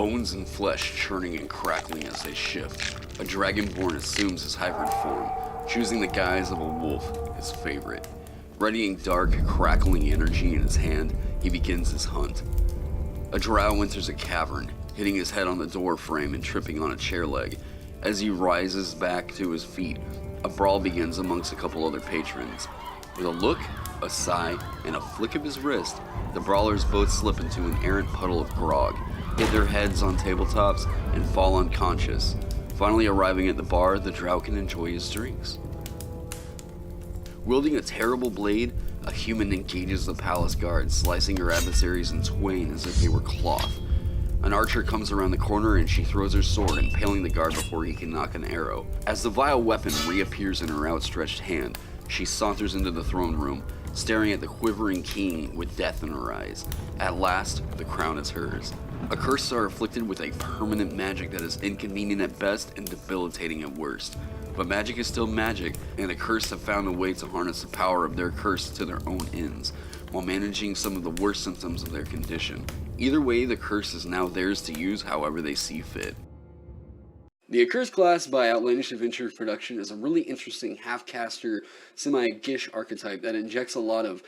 bones and flesh churning and crackling as they shift. A dragonborn assumes his hybrid form, choosing the guise of a wolf, his favorite. Readying dark, crackling energy in his hand, he begins his hunt. A drow enters a cavern, hitting his head on the door frame and tripping on a chair leg. As he rises back to his feet, a brawl begins amongst a couple other patrons. With a look, a sigh, and a flick of his wrist, the brawlers both slip into an errant puddle of grog, hit their heads on tabletops, and fall unconscious. Finally arriving at the bar, the drow can enjoy his drinks. Wielding a terrible blade, a human engages the palace guard, slicing her adversaries in twain as if they were cloth. An archer comes around the corner and she throws her sword, impaling the guard before he can knock an arrow. As the vile weapon reappears in her outstretched hand, she saunters into the throne room, staring at the quivering king with death in her eyes. At last, the crown is hers. Accursed are afflicted with a permanent magic that is inconvenient at best and debilitating at worst. But magic is still magic, and Accursed have found a way to harness the power of their curse to their own ends, while managing some of the worst symptoms of their condition. Either way, the curse is now theirs to use however they see fit. The Accursed class by Outlandish Adventure Production is a really interesting half-caster, semi-gish archetype that injects a lot of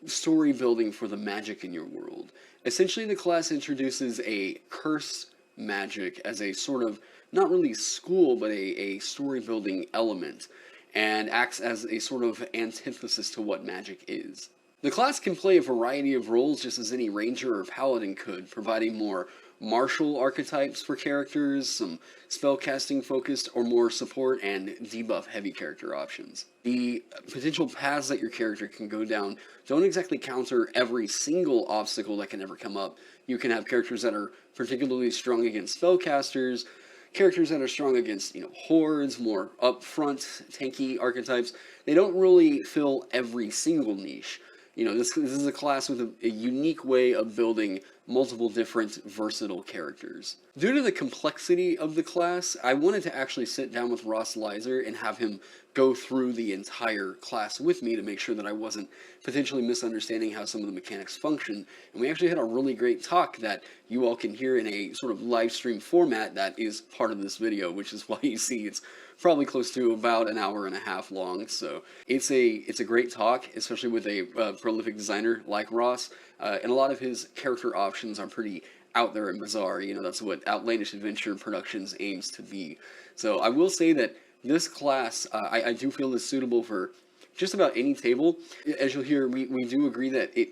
story building for the magic in your world. Essentially, the class introduces a curse magic as a sort of, not really school, but a story building element, and acts as a sort of antithesis to what magic is. The class can play a variety of roles just as any ranger or paladin could, providing more martial archetypes for characters, some spellcasting focused, or more support and debuff heavy character options. The potential paths that your character can go down don't exactly counter every single obstacle that can ever come up. You can have characters that are particularly strong against spellcasters, characters that are strong against, hordes, more upfront, tanky archetypes. They don't really fill every single niche. This is a class with a unique way of building multiple different versatile characters. Due to the complexity of the class, I wanted to actually sit down with Ross Leiser and have him go through the entire class with me to make sure that I wasn't potentially misunderstanding how some of the mechanics function. And we actually had a really great talk that you all can hear in a sort of live stream format that is part of this video, which is why you see it's probably close to about an hour and a half long. So it's a great talk, especially with a prolific designer like Ross. And a lot of his character options are pretty out there and bizarre. That's what Outlandish Adventure Productions aims to be. So I will say that this class, I do feel is suitable for just about any table. As you'll hear, we do agree that it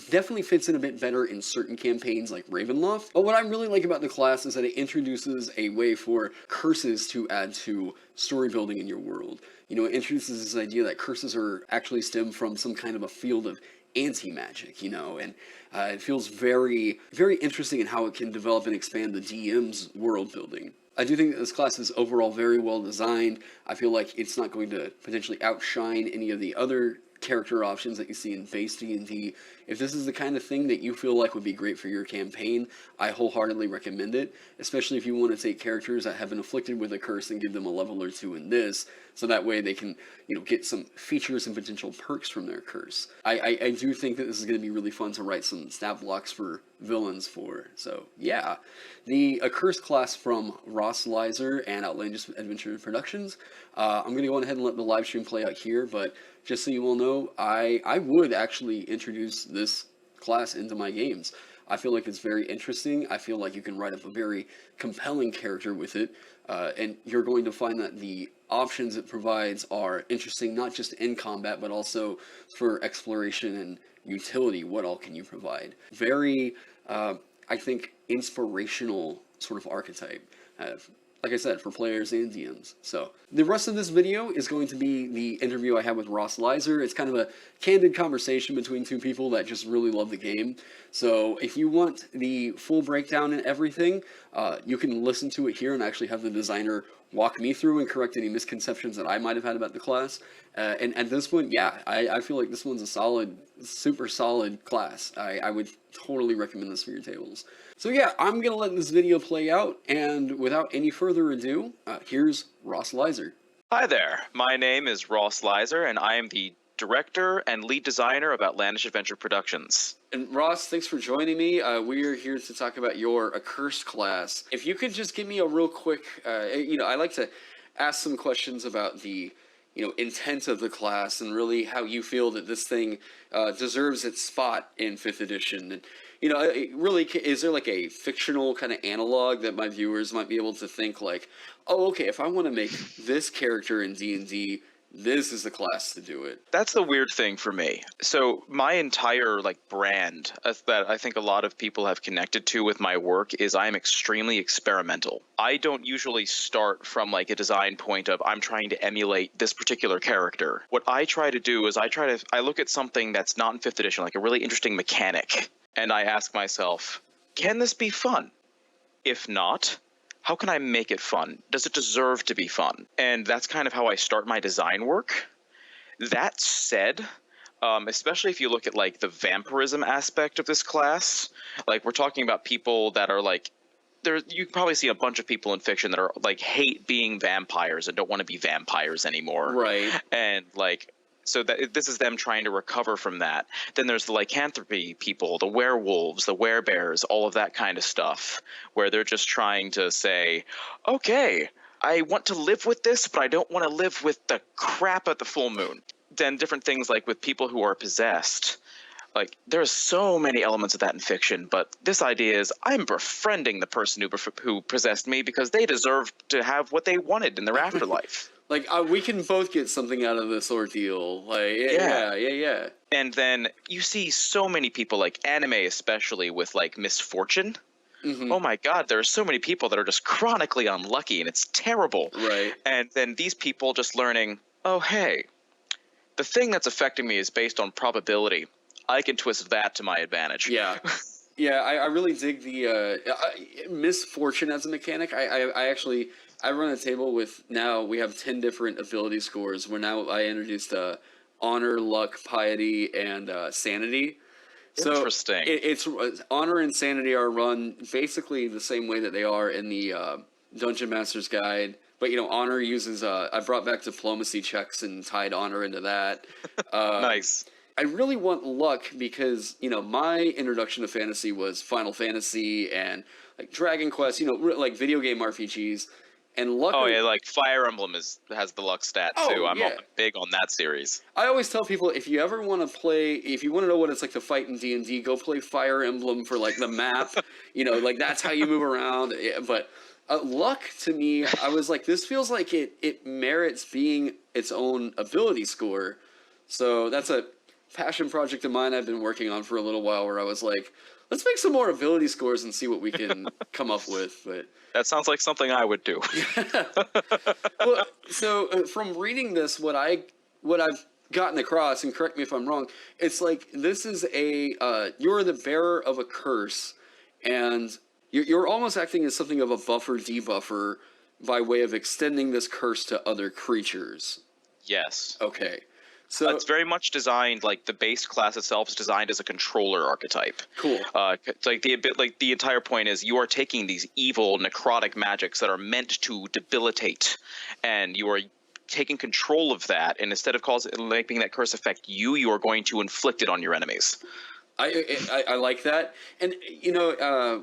definitely fits in a bit better in certain campaigns like Ravenloft. But what I really like about the class is that it introduces a way for curses to add to story building in your world. It introduces this idea that curses are actually stem from some kind of a field of anti-magic, and it feels very, very interesting in how it can develop and expand the DM's world building. I do think that this class is overall very well designed. I feel like it's not going to potentially outshine any of the other character options that you see in base D&D. If this is the kind of thing that you feel like would be great for your campaign, I wholeheartedly recommend it, especially if you want to take characters that have been afflicted with a curse and give them a level or two in this, so that way they can, get some features and potential perks from their curse. I do think that this is going to be really fun to write some stat blocks for villains for. So yeah, the Accursed class from Ross Leiser and Outlandish Adventure Productions. I'm going to go ahead and let the live stream play out here, but just so you all know, I would actually introduce this class into my games. I feel like it's very interesting. I feel like you can write up a very compelling character with it, and you're going to find that the options it provides are interesting, not just in combat, but also for exploration and utility. What all can you provide? Very, I think, inspirational sort of archetype. Like I said, for players and DMs. So, the rest of this video is going to be the interview I had with Ross Leiser. It's kind of a candid conversation between two people that just really love the game. So, if you want the full breakdown and everything, you can listen to it here and actually have the designer walk me through and correct any misconceptions that I might have had about the class. And at this point, yeah, I feel like this one's a solid, super solid class. I would totally recommend this for your tables. So yeah, I'm going to let this video play out, and without any further ado, here's Ross Leiser. Hi there, my name is Ross Leiser, and I am the director and lead designer of Outlandish Adventure Productions. And Ross, thanks for joining me. We are here to talk about your Accursed class. If you could just give me a real quick, I like to ask some questions about the, intent of the class and really how you feel that this thing deserves its spot in 5th edition. And, really, is there like a fictional kind of analog that my viewers might be able to think like, oh, okay, if I want to make this character in D&D, this is the class to do it? That's the weird thing for me. So my entire brand that I think a lot of people have connected to with my work is I am extremely experimental. I don't usually start from a design point of I'm trying to emulate this particular character. What I try to do is I look at something that's not in 5th edition, like a really interesting mechanic, and I ask myself, can this be fun? If not, how can I make it fun? Does it deserve to be fun? And that's kind of how I start my design work. That said, especially if you look at the vampirism aspect of this class, we're talking about people that are you probably see a bunch of people in fiction that are hate being vampires and don't want to be vampires anymore. Right. And so that this is them trying to recover from that. Then there's the lycanthropy people, the werewolves, the werebears, all of that kind of stuff, where they're just trying to say, okay, I want to live with this, but I don't want to live with the crap at the full moon. Then different things with people who are possessed. There's so many elements of that in fiction, but this idea is I'm befriending the person who possessed me because they deserve to have what they wanted in their afterlife. We can both get something out of this ordeal. Yeah. And then you see so many people, anime especially, with misfortune. Mm-hmm. Oh my God, there are so many people that are just chronically unlucky, and it's terrible. Right. And then these people just learning, oh hey, the thing that's affecting me is based on probability. I can twist that to my advantage. Yeah. Yeah, I really dig the misfortune as a mechanic. I run a table with, now we have 10 different ability scores, where now I introduced honor, luck, piety, and sanity. So interesting. It's honor and sanity are run basically the same way that they are in the Dungeon Master's Guide. But, honor uses, I brought back diplomacy checks and tied honor into that. Nice. I really want luck because, my introduction to fantasy was Final Fantasy and Dragon Quest, video game RPGs. And luck. Oh yeah, Fire Emblem has the luck stat too. I'm big on that series. I always tell people if you ever want to if you want to know what it's like to fight in D&D, go play Fire Emblem for the map. That's how you move around. But luck to me, I was this feels like it merits being its own ability score. So that's a passion project of mine I've been working on for a little while, where I was let's make some more ability scores and see what we can come up with. But that sounds like something I would do. Well, so from reading this, what I've gotten across, and correct me if I'm wrong, it's this is you're the bearer of a curse, and you're almost acting as something of a buffer debuffer by way of extending this curse to other creatures. Yes. Okay. So it's very much designed the base class itself is designed as a controller archetype. Cool. The entire point is you are taking these evil necrotic magics that are meant to debilitate, and you are taking control of that. And instead of making that curse affect you, you are going to inflict it on your enemies. I like that. And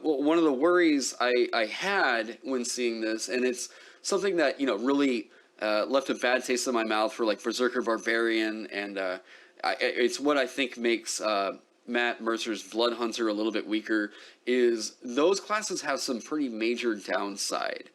one of the worries I had when seeing this, and it's something that really left a bad taste in my mouth for Berserker Barbarian, and it's what I think makes Matt Mercer's Blood Hunter a little bit weaker, is those classes have some pretty major downside.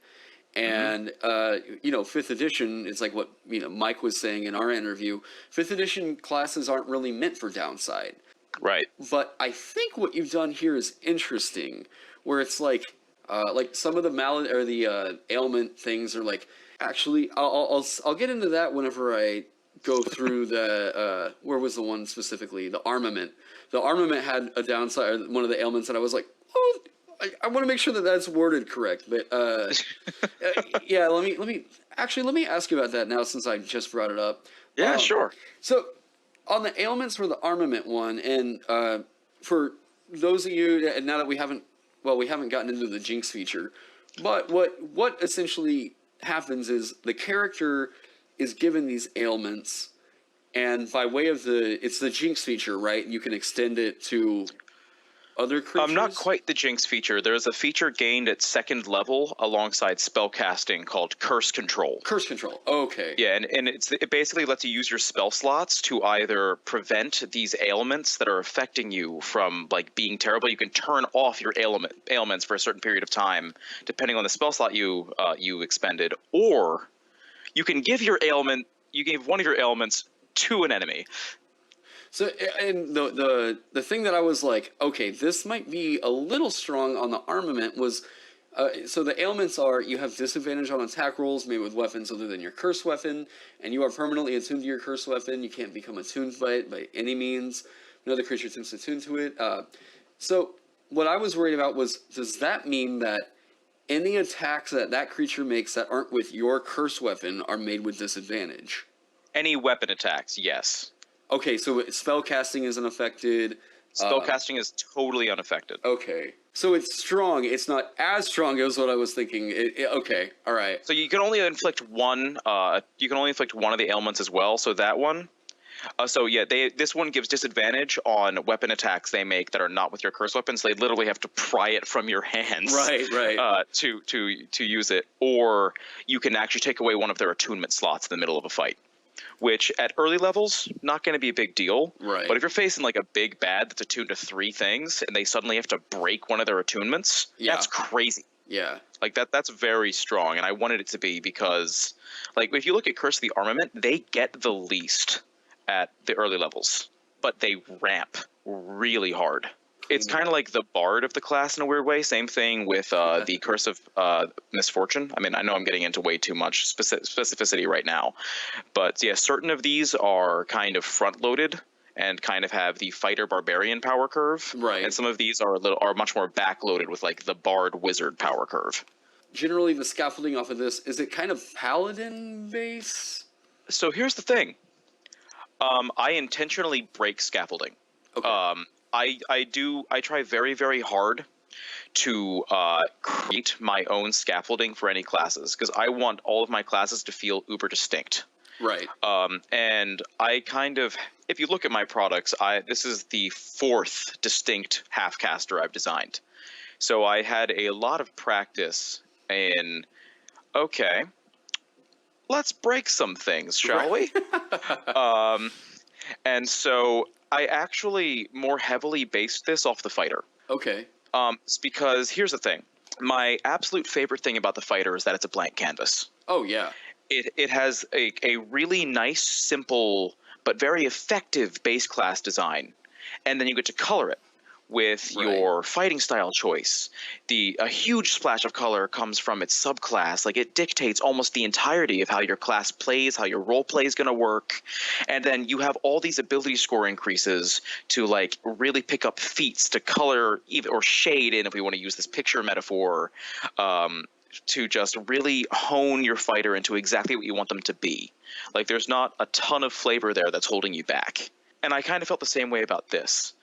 And, 5th edition, it's what, Mike was saying in our interview, 5th edition classes aren't really meant for downside. Right. But I think what you've done here is interesting, where it's some of the ailment things are actually, I'll get into that whenever I go through the where was the one specifically, the armament. The armament had a downside, or one of the ailments, and I was I want to make sure that that's worded correct. But yeah, let me ask you about that now, since I just brought it up. Yeah, sure. So on the ailments for the armament one, and for those of you, and now that we haven't gotten into the Jinx feature, but what essentially happens is the character is given these ailments, And by way of it's the Jinx feature, right? You can extend it to other creatures? Not quite the Jinx feature. There's a feature gained at 2nd level alongside spellcasting called Curse Control. Curse Control, okay. Yeah, and it basically lets you use your spell slots to either prevent these ailments that are affecting you from like being terrible. You can turn off your ailments for a certain period of time, depending on the spell slot you expended, or you can give one of your ailments to an enemy. So, and the thing that I was like, okay, this might be a little strong on the armament was, so the ailments are, you have disadvantage on attack rolls made with weapons other than your curse weapon, and you are permanently attuned to your curse weapon. You can't become attuned by it by any means. Another creature attempts to attune to it. So what I was worried about was, does that mean that any attacks that creature makes that aren't with your curse weapon are made with disadvantage? Any weapon attacks, yes. Okay, so spellcasting isn't affected. Spellcasting is totally unaffected. Okay, so it's strong. It's not as strong as what I was thinking. Okay, all right. So you can only inflict one. You can only inflict one of the ailments as well. So that one. So yeah, this one gives disadvantage on weapon attacks they make that are not with your curse weapons. They literally have to pry it from your hands, right, to use it. Or you can actually take away one of their attunement slots in the middle of a fight, which at early levels, not going to be a big deal. Right. But if you're facing like a big bad that's attuned to 3 things and they suddenly have to break one of their attunements, that's crazy. Yeah. Like that's very strong. And I wanted it to be because, like, if you look at Curse of the Armament, they get the least at the early levels, but they ramp really hard. It's kind of like the Bard of the class in a weird way. Same thing with the Curse of Misfortune. I mean, I know I'm getting into way too much specificity right now. But yeah, certain of these are kind of front-loaded and kind of have the Fighter Barbarian power curve. Right. And some of these are much more back-loaded with like the Bard Wizard power curve. Generally, the scaffolding off of this, is it kind of Paladin base? So here's the thing. I intentionally break scaffolding. Okay. I try very, very hard to create my own scaffolding for any classes because I want all of my classes to feel uber distinct. Right. And I kind of, if you look at my products, this is the 4th distinct half-caster I've designed. So I had a lot of practice in, okay, let's break some things, shall we? And so I actually more heavily based this off the fighter. Okay. It's because here's the thing. My absolute favorite thing about the fighter is that it's a blank canvas. Oh, yeah. It has a really nice, simple, but very effective base class design. And then you get to color it with your fighting style choice. A huge splash of color comes from its subclass. Like, it dictates almost the entirety of how your class plays, how your role play is going to work. And then you have all these ability score increases to like really pick up feats to color or shade in, if we want to use this picture metaphor, to just really hone your fighter into exactly what you want them to be. Like, there's not a ton of flavor there that's holding you back. And I kind of felt the same way about this.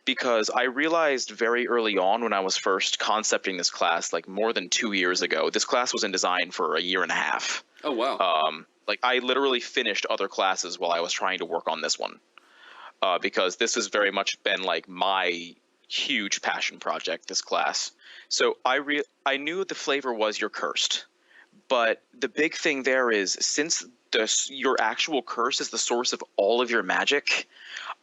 Because I realized very early on when I was first concepting this class, like more than 2 years ago, this class was in design for a year and a half. Oh, wow. Like, I literally finished other classes while I was trying to work on this one. Because this has very much been like my huge passion project, this class. So I knew the flavor was you're cursed. But the big thing there is, since your actual curse is the source of all of your magic,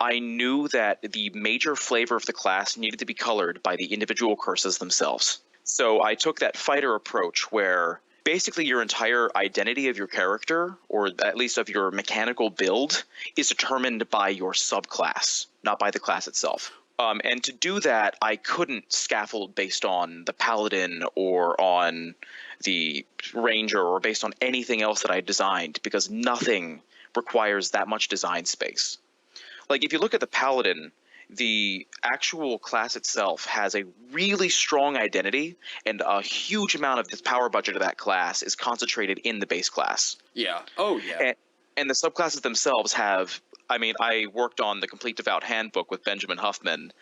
I knew that the major flavor of the class needed to be colored by the individual curses themselves. So I took that fighter approach where basically your entire identity of your character, or at least of your mechanical build, is determined by your subclass, not by the class itself. And to do that, I couldn't scaffold based on the paladin or on the ranger or based on anything else that I designed, because nothing requires that much design space. Like, if you look at the paladin, the actual class itself has a really strong identity, and a huge amount of the power budget of that class is concentrated in the base class. Yeah. Oh, yeah. And the subclasses themselves have, I mean, I worked on the Complete Devout Handbook with Benjamin Huffman,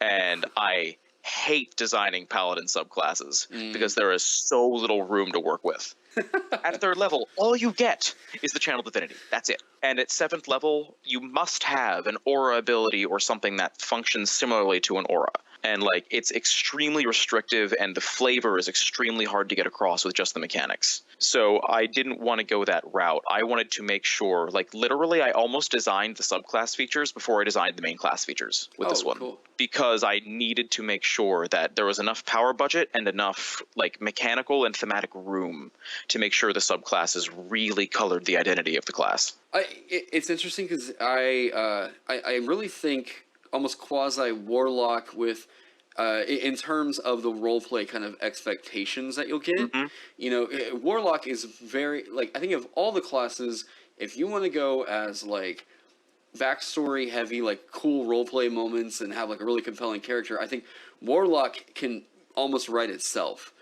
and I hate designing paladin subclasses because there is so little room to work with. At 3rd level, all you get is the channel divinity. That's it. And at 7th level, you must have an aura ability or something that functions similarly to an aura. And like, it's extremely restrictive, and the flavor is extremely hard to get across with just the mechanics. So I didn't want to go that route. I wanted to make sure, like, literally, I almost designed the subclass features before I designed the main class features with this one. Cool. Because I needed to make sure that there was enough power budget and enough like mechanical and thematic room to make sure the subclasses really colored the identity of the class. It's interesting because I really think almost quasi warlock with in terms of the roleplay kind of expectations that you'll get. You know, warlock is very, like, I think of all the classes, if you want to go as like backstory heavy, like cool roleplay moments and have like a really compelling character, I think warlock can almost write itself.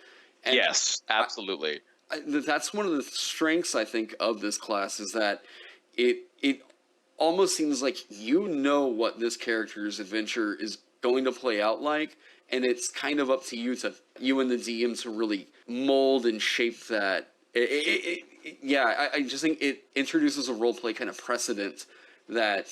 And yes, absolutely. That's one of the strengths, I think, of this class, is that it almost seems like you know what this character's adventure is going to play out like, and it's kind of up to you and the DM to really mold and shape that. I just think it introduces a roleplay kind of precedent that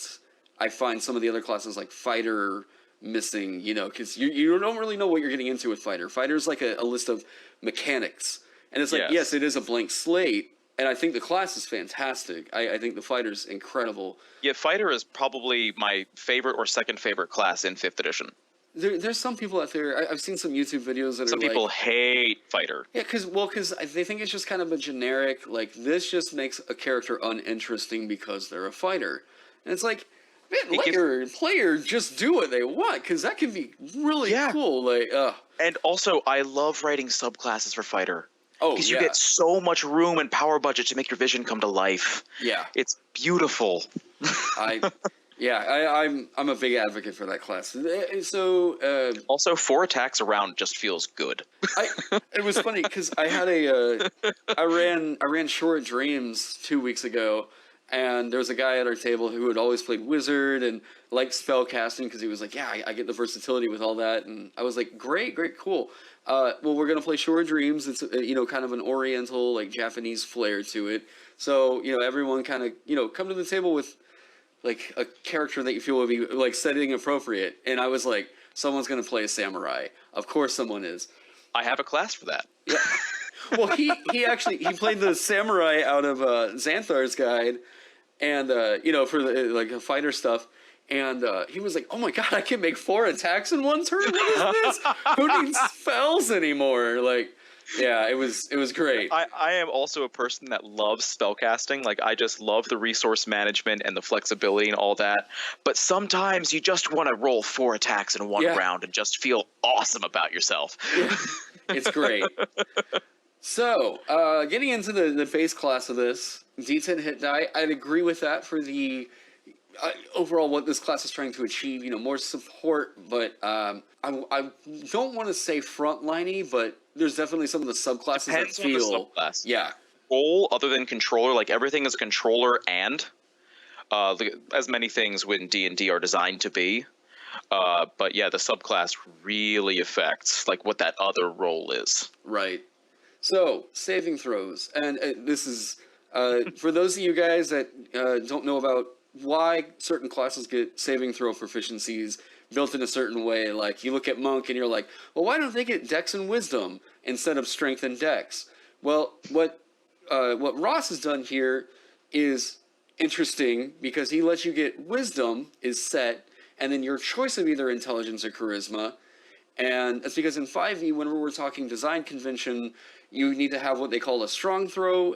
I find some of the other classes like fighter missing, you know, because you don't really know what you're getting into with fighter. Fighter's like a list of mechanics, and it's like, yes, it is a blank slate. And I think the class is fantastic. I think the fighter's incredible. Yeah, fighter is probably my favorite or second favorite class in 5th edition. There's some people out there, I've seen some YouTube videos that some people hate fighter. Yeah, because they think it's just kind of a generic, like, this just makes a character uninteresting because they're a fighter. And it's like, man, let your player just do what they want, because that can be really cool. Like, And also, I love writing subclasses for fighter. Because you yeah. get so much room and power budget to make your vision come to life. Yeah. It's beautiful. I'm a big advocate for that class. So also 4 attacks around just feels good. It was funny because I had I ran Short Dreams 2 weeks ago, and there was a guy at our table who had always played Wizard and liked spell casting because he was like, yeah, I get the versatility with all that, and I was like, great, cool. Well, we're gonna play Short Dreams. It's kind of an Oriental, like, Japanese flair to it. So everyone kind of come to the table with like a character that you feel would be like setting appropriate. And I was like, someone's gonna play a samurai. Of course, someone is. I have a class for that. Yeah. Well, he played the samurai out of Xanthar's Guide, and for the like fighter stuff. And he was like, oh my god, I can make 4 attacks in one turn? What is this? Who needs spells anymore? Like, yeah, it was great. I am also a person that loves spellcasting. Like, I just love the resource management and the flexibility and all that. But sometimes you just want to roll 4 attacks in one round and just feel awesome about yourself. Yeah. It's great. So, getting into the base class of this, D10 hit die, I'd agree with that for the... overall, what this class is trying to achieve, more support, but I don't want to say frontliney, but there's definitely some of the subclasses that feel... On the subclass. Yeah. Role other than controller, like everything is a controller, and as many things in D&D are designed to be. But yeah, the subclass really affects like what that other role is. Right. So, saving throws. And this is, for those of you guys that don't know about why certain classes get saving throw proficiencies built in a certain way. Like, you look at Monk and you're like, well, why don't they get Dex and Wisdom instead of Strength and Dex? Well, what Ross has done here is interesting because he lets you get Wisdom is set, and then your choice of either Intelligence or Charisma. And that's because in 5e, whenever we're talking design convention, you need to have what they call a strong throw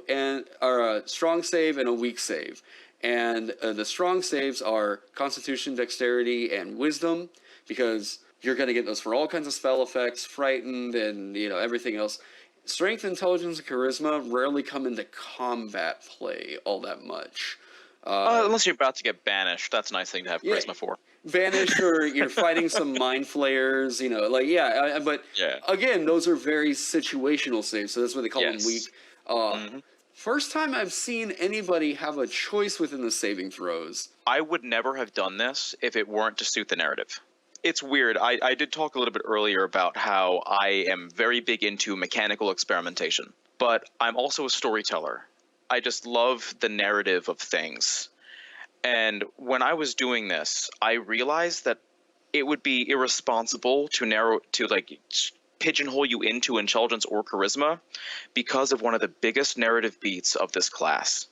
or a strong save and a weak save. And the strong saves are Constitution, Dexterity, and Wisdom, because you're going to get those for all kinds of spell effects, Frightened, and everything else. Strength, Intelligence, and Charisma rarely come into combat play all that much. Unless you're about to get banished. That's a nice thing to have Charisma for. Banished, or you're fighting some mind flayers, but again, those are very situational saves, so that's what they call them weak. First time I've seen anybody have a choice within the saving throws. I would never have done this if it weren't to suit the narrative. It's weird. I did talk a little bit earlier about how I am very big into mechanical experimentation, but I'm also a storyteller. I just love the narrative of things. And when I was doing this, I realized that it would be irresponsible to pigeonhole you into intelligence or charisma because of one of the biggest narrative beats of this class.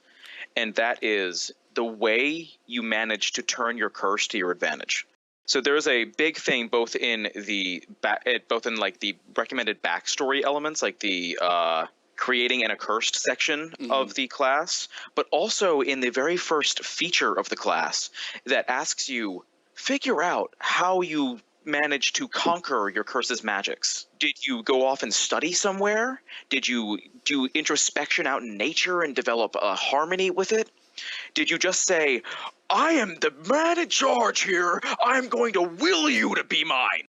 And that is the way you manage to turn your curse to your advantage. So there's a big thing both in the recommended backstory elements, like the creating an accursed section of the class, but also in the very first feature of the class that asks you figure out how you manage to conquer your curse's magics. Did you go off and study somewhere? Did you do introspection out in nature and develop a harmony with it? Did you just say, I am the man in charge here, I'm going to will you to be mine?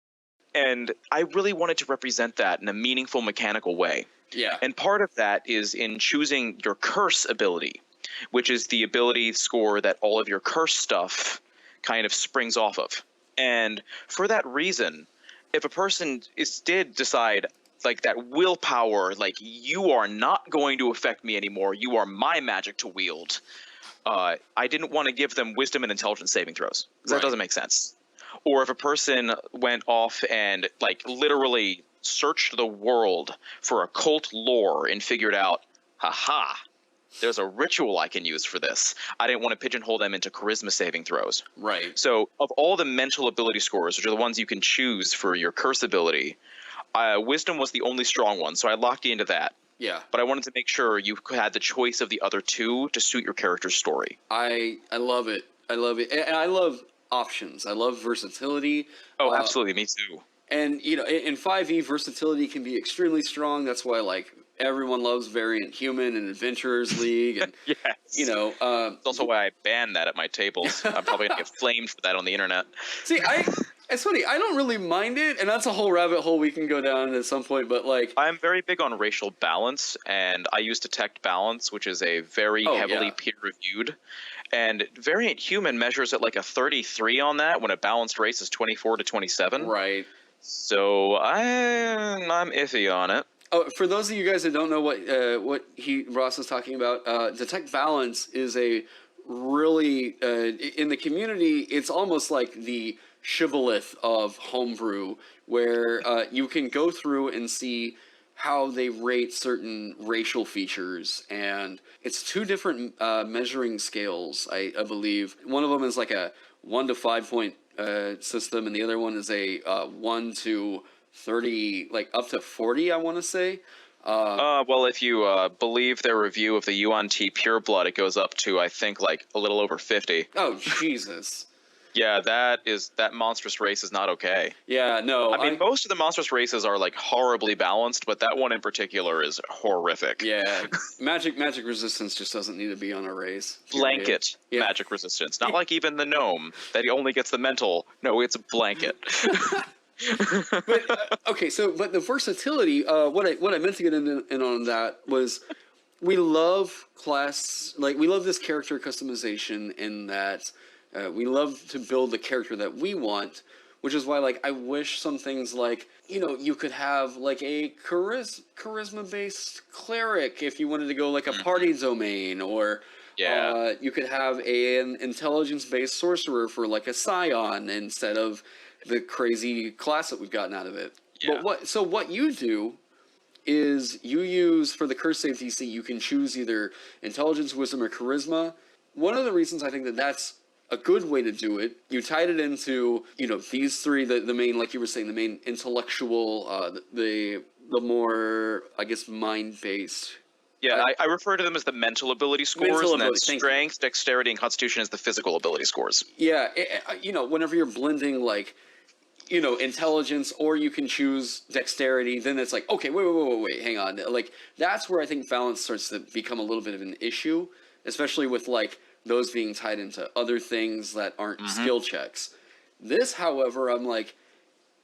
And I really wanted to represent that in a meaningful mechanical way. Yeah. And part of that is in choosing your curse ability, which is the ability score that all of your curse stuff kind of springs off of. And for that reason, if a person did decide like that willpower, like you are not going to affect me anymore, you are my magic to wield, I didn't want to give them wisdom and intelligence saving throws, because that doesn't make sense. Or if a person went off and like literally searched the world for occult lore and figured out, haha, there's a ritual I can use for this, I didn't want to pigeonhole them into charisma saving throws. Right. So of all the mental ability scores, which are the ones you can choose for your curse ability, wisdom was the only strong one, so I locked you into that. Yeah. But I wanted to make sure you had the choice of the other two to suit your character's story. I love it. I love it. And I love options. I love versatility. Oh, absolutely. Me too. And, you know, in 5e, versatility can be extremely strong. That's why, like, everyone loves Variant Human and Adventurers League. And, yes. You know. That's also why I banned that at my tables. I'm probably going to get flamed for that on the internet. See, it's funny. I don't really mind it, and that's a whole rabbit hole we can go down at some point. But like, I'm very big on racial balance, and I use Detect Balance, which is a very heavily peer-reviewed. And Variant Human measures at like a 33 on that, when a balanced race is 24 to 27. Right. So I'm iffy on it. Oh, for those of you guys that don't know what Ross is talking about, Detect Balance is a really in the community. It's almost like the shibboleth of Homebrew, where you can go through and see how they rate certain racial features, and it's two different measuring scales, I believe. One of them is like a 1 to 5 point system, and the other one is a 1 to 30, like up to 40, I want to say. Well, if you believe their review of the UNT Pureblood, it goes up to, I think, like a little over 50. Oh, Jesus. Yeah, that monstrous race is not okay. Yeah, no. I mean, most of the monstrous races are like horribly balanced, but that one in particular is horrific. Yeah, magic resistance just doesn't need to be on a race. Blanket magic resistance, not like even the gnome that he only gets the mental. No, it's a blanket. But okay, but the versatility. What I meant to get in on that was, we love we love this character customization in that. We love to build the character that we want, which is why, like, I wish some things like, you know, you could have like a charisma-based cleric if you wanted to go like a party domain, or you could have an intelligence-based sorcerer for like a scion instead of the crazy class that we've gotten out of it. Yeah. But what you do is you use, for the curse save DC, you can choose either intelligence, wisdom, or charisma. One of the reasons I think that that's a good way to do it, you tied it into, you know, these three, the main, like you were saying, the main intellectual, the more, I guess, mind-based. Yeah, I refer to them as the mental ability scores, and then strength, dexterity, and constitution as the physical ability scores. Yeah, you know, whenever you're blending, like, you know, intelligence, or you can choose dexterity, then it's like, okay, wait, hang on. Like, that's where I think balance starts to become a little bit of an issue, especially with, like, those being tied into other things that aren't skill checks. This, however, I'm like,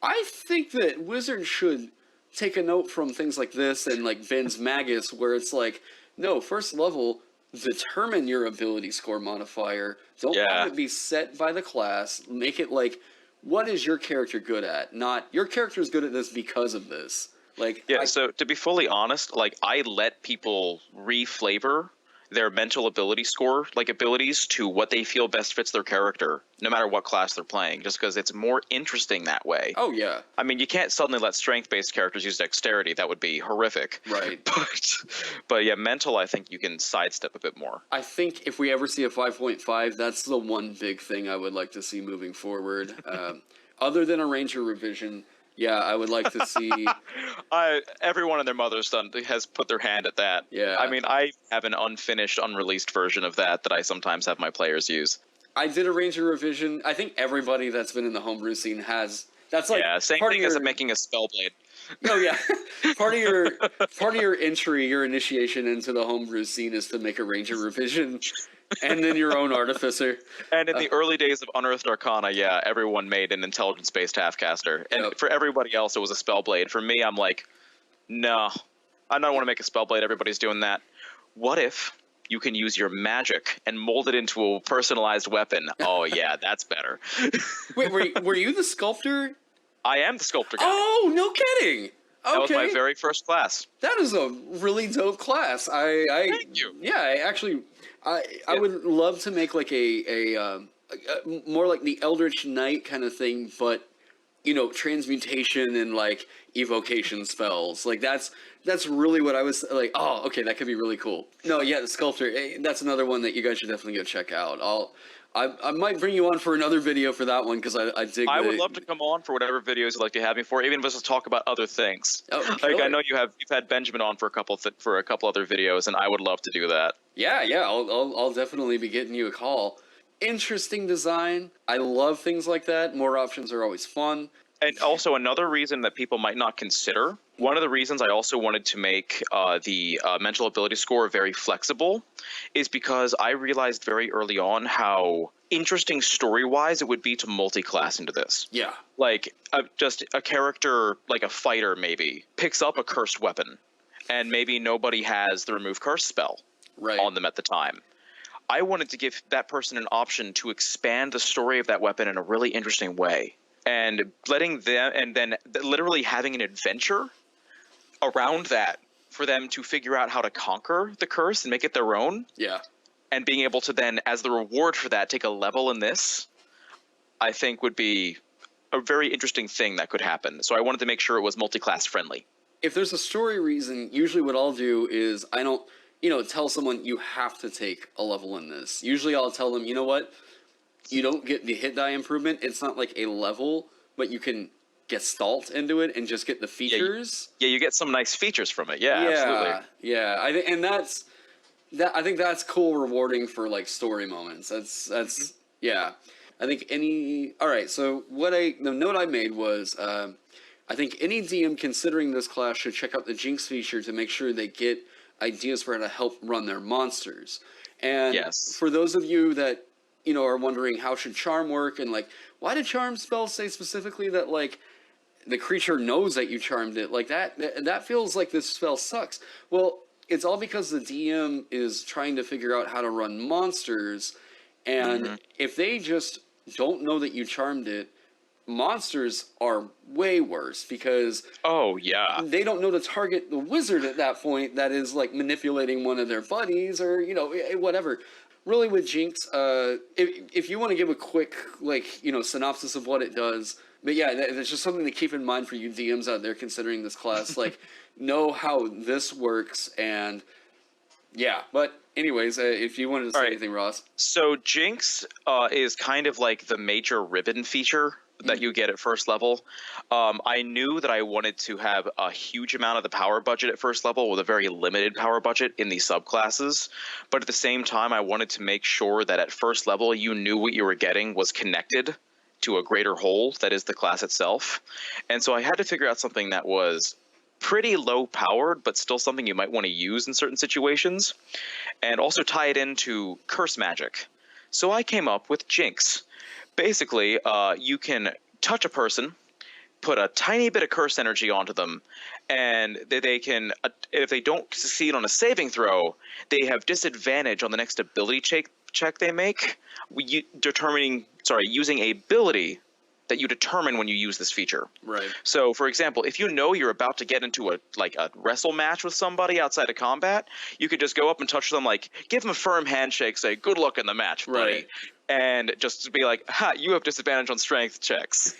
I think that Wizards should take a note from things like this and like Ben's Magus, where it's like, no, first level, determine your ability score modifier. Don't have it be set by the class. Make it like what is your character good at? Not your character is good at this because of this. Like, Yeah, so to be fully honest, like I let people reflavor their mental ability score, like abilities, to what they feel best fits their character, no matter what class they're playing, just because it's more interesting that way. oh yeah, I mean, you can't suddenly let strength-based characters use dexterity. That would be horrific. right. But yeah, mental, I think you can sidestep a bit more. I think if we ever see a 5.5, that's the one big thing I would like to see moving forward. Other than a Ranger revision, yeah, I would like to see. Everyone and their mother's has put their hand at that. Yeah. I mean, I have an unfinished, unreleased version of that I sometimes have my players use. I did a Ranger revision. I think everybody that's been in the homebrew scene has. That's like Yeah, same part thing of as your, making a spellblade. Oh yeah, part of your entry, your initiation into the homebrew scene is to make a Ranger revision, and then your own artificer. And in the early days of Unearthed Arcana, yeah, everyone made an intelligence-based halfcaster. And Yep. for everybody else, it was a spellblade. For me, I'm like, no, I don't want to make a spellblade. Everybody's doing that. What if you can use your magic and mold it into a personalized weapon? Oh yeah, that's better. Wait, were you the sculptor? I am the sculptor guy. Oh, no kidding. Okay. That was my very first class. That is a really dope class. Thank you. Yeah, I would love to make like a more like the Eldritch Knight kind of thing, but transmutation and like evocation spells. Like that's really what I was like. Oh, okay, that could be really cool. No, yeah, the sculptor. That's another one that you guys should definitely go check out. I might bring you on for another video for that one because I dig. I would love to come on for whatever videos you'd like to have me for, even if it's to talk about other things. Oh, like killer. I know you've had Benjamin on for a couple other videos, and I would love to do that. Yeah, I'll definitely be getting you a call. Interesting design. I love things like that. More options are always fun. And also another reason that people might not consider, one of the reasons I also wanted to make the mental ability score very flexible is because I realized very early on how interesting story-wise it would be to multi-class into this. Yeah. Like, just a character, like a fighter maybe, picks up a cursed weapon, and maybe nobody has the remove curse spell on them at the time. I wanted to give that person an option to expand the story of that weapon in a really interesting way. And letting them, and then literally having an adventure around that for them to figure out how to conquer the curse and make it their own. Yeah. And being able to then, as the reward for that, take a level in this, I think would be a very interesting thing that could happen. So I wanted to make sure it was multi-class friendly. If there's a story reason, usually what I'll do is I don't, tell someone you have to take a level in this. Usually I'll tell them, you know what? You don't get the hit die improvement. It's not like a level, but you can get stalt into it and just get the features. Yeah, you get some nice features from it. Yeah, absolutely. Yeah. I think that's cool, rewarding for like story moments. That's yeah. I think all right. So the note I made was, I think any DM considering this class should check out the Jinx feature to make sure they get ideas for how to help run their monsters. And for those of you that are wondering how should charm work and like why did charm spells say specifically that like the creature knows that you charmed it, like that feels like this spell sucks. Well, it's all because the DM is trying to figure out how to run monsters, and if they just don't know that you charmed it, monsters are way worse because they don't know to target the wizard at that point that is like manipulating one of their buddies or whatever. Really, with Jinx, if you want to give a quick synopsis of what it does, but yeah, that's just something to keep in mind for you DMs out there considering this class. Like, know how this works, and yeah. But anyways, if you wanted to say anything, Ross. So Jinx is kind of like the major ribbon feature that you get at first level. I knew that I wanted to have a huge amount of the power budget at first level with a very limited power budget in the subclasses. But at the same time, I wanted to make sure that at first level, you knew what you were getting was connected to a greater whole that is the class itself. And so I had to figure out something that was pretty low powered, but still something you might want to use in certain situations, and also tie it into curse magic. So I came up with Jinx. Basically, you can touch a person, put a tiny bit of curse energy onto them, and they can, if they don't succeed on a saving throw, they have disadvantage on the next ability check they make, using a ability that you determine when you use this feature. Right. So, for example, if you know you're about to get into a wrestle match with somebody outside of combat, you could just go up and touch them, like give them a firm handshake, say "Good luck in the match, buddy," Right. and just be like, "Ha, you have disadvantage on strength checks."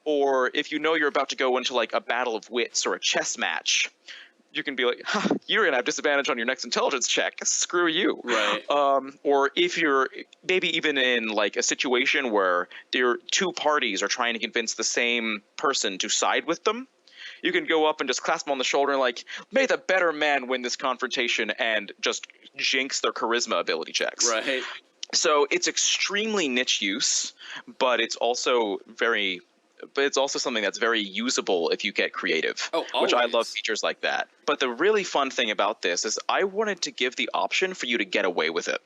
Or if you know you're about to go into like a battle of wits or a chess match, you can be like, huh, "You're gonna have disadvantage on your next intelligence check. Screw you." Right. Or if you're maybe even in like a situation where there two parties are trying to convince the same person to side with them, you can go up and just clasp them on the shoulder and like, "May the better man win this confrontation," and just jinx their charisma ability checks. Right. So it's extremely niche use, but it's also something that's very usable if you get creative, which I love features like that. But the really fun thing about this is I wanted to give the option for you to get away with it,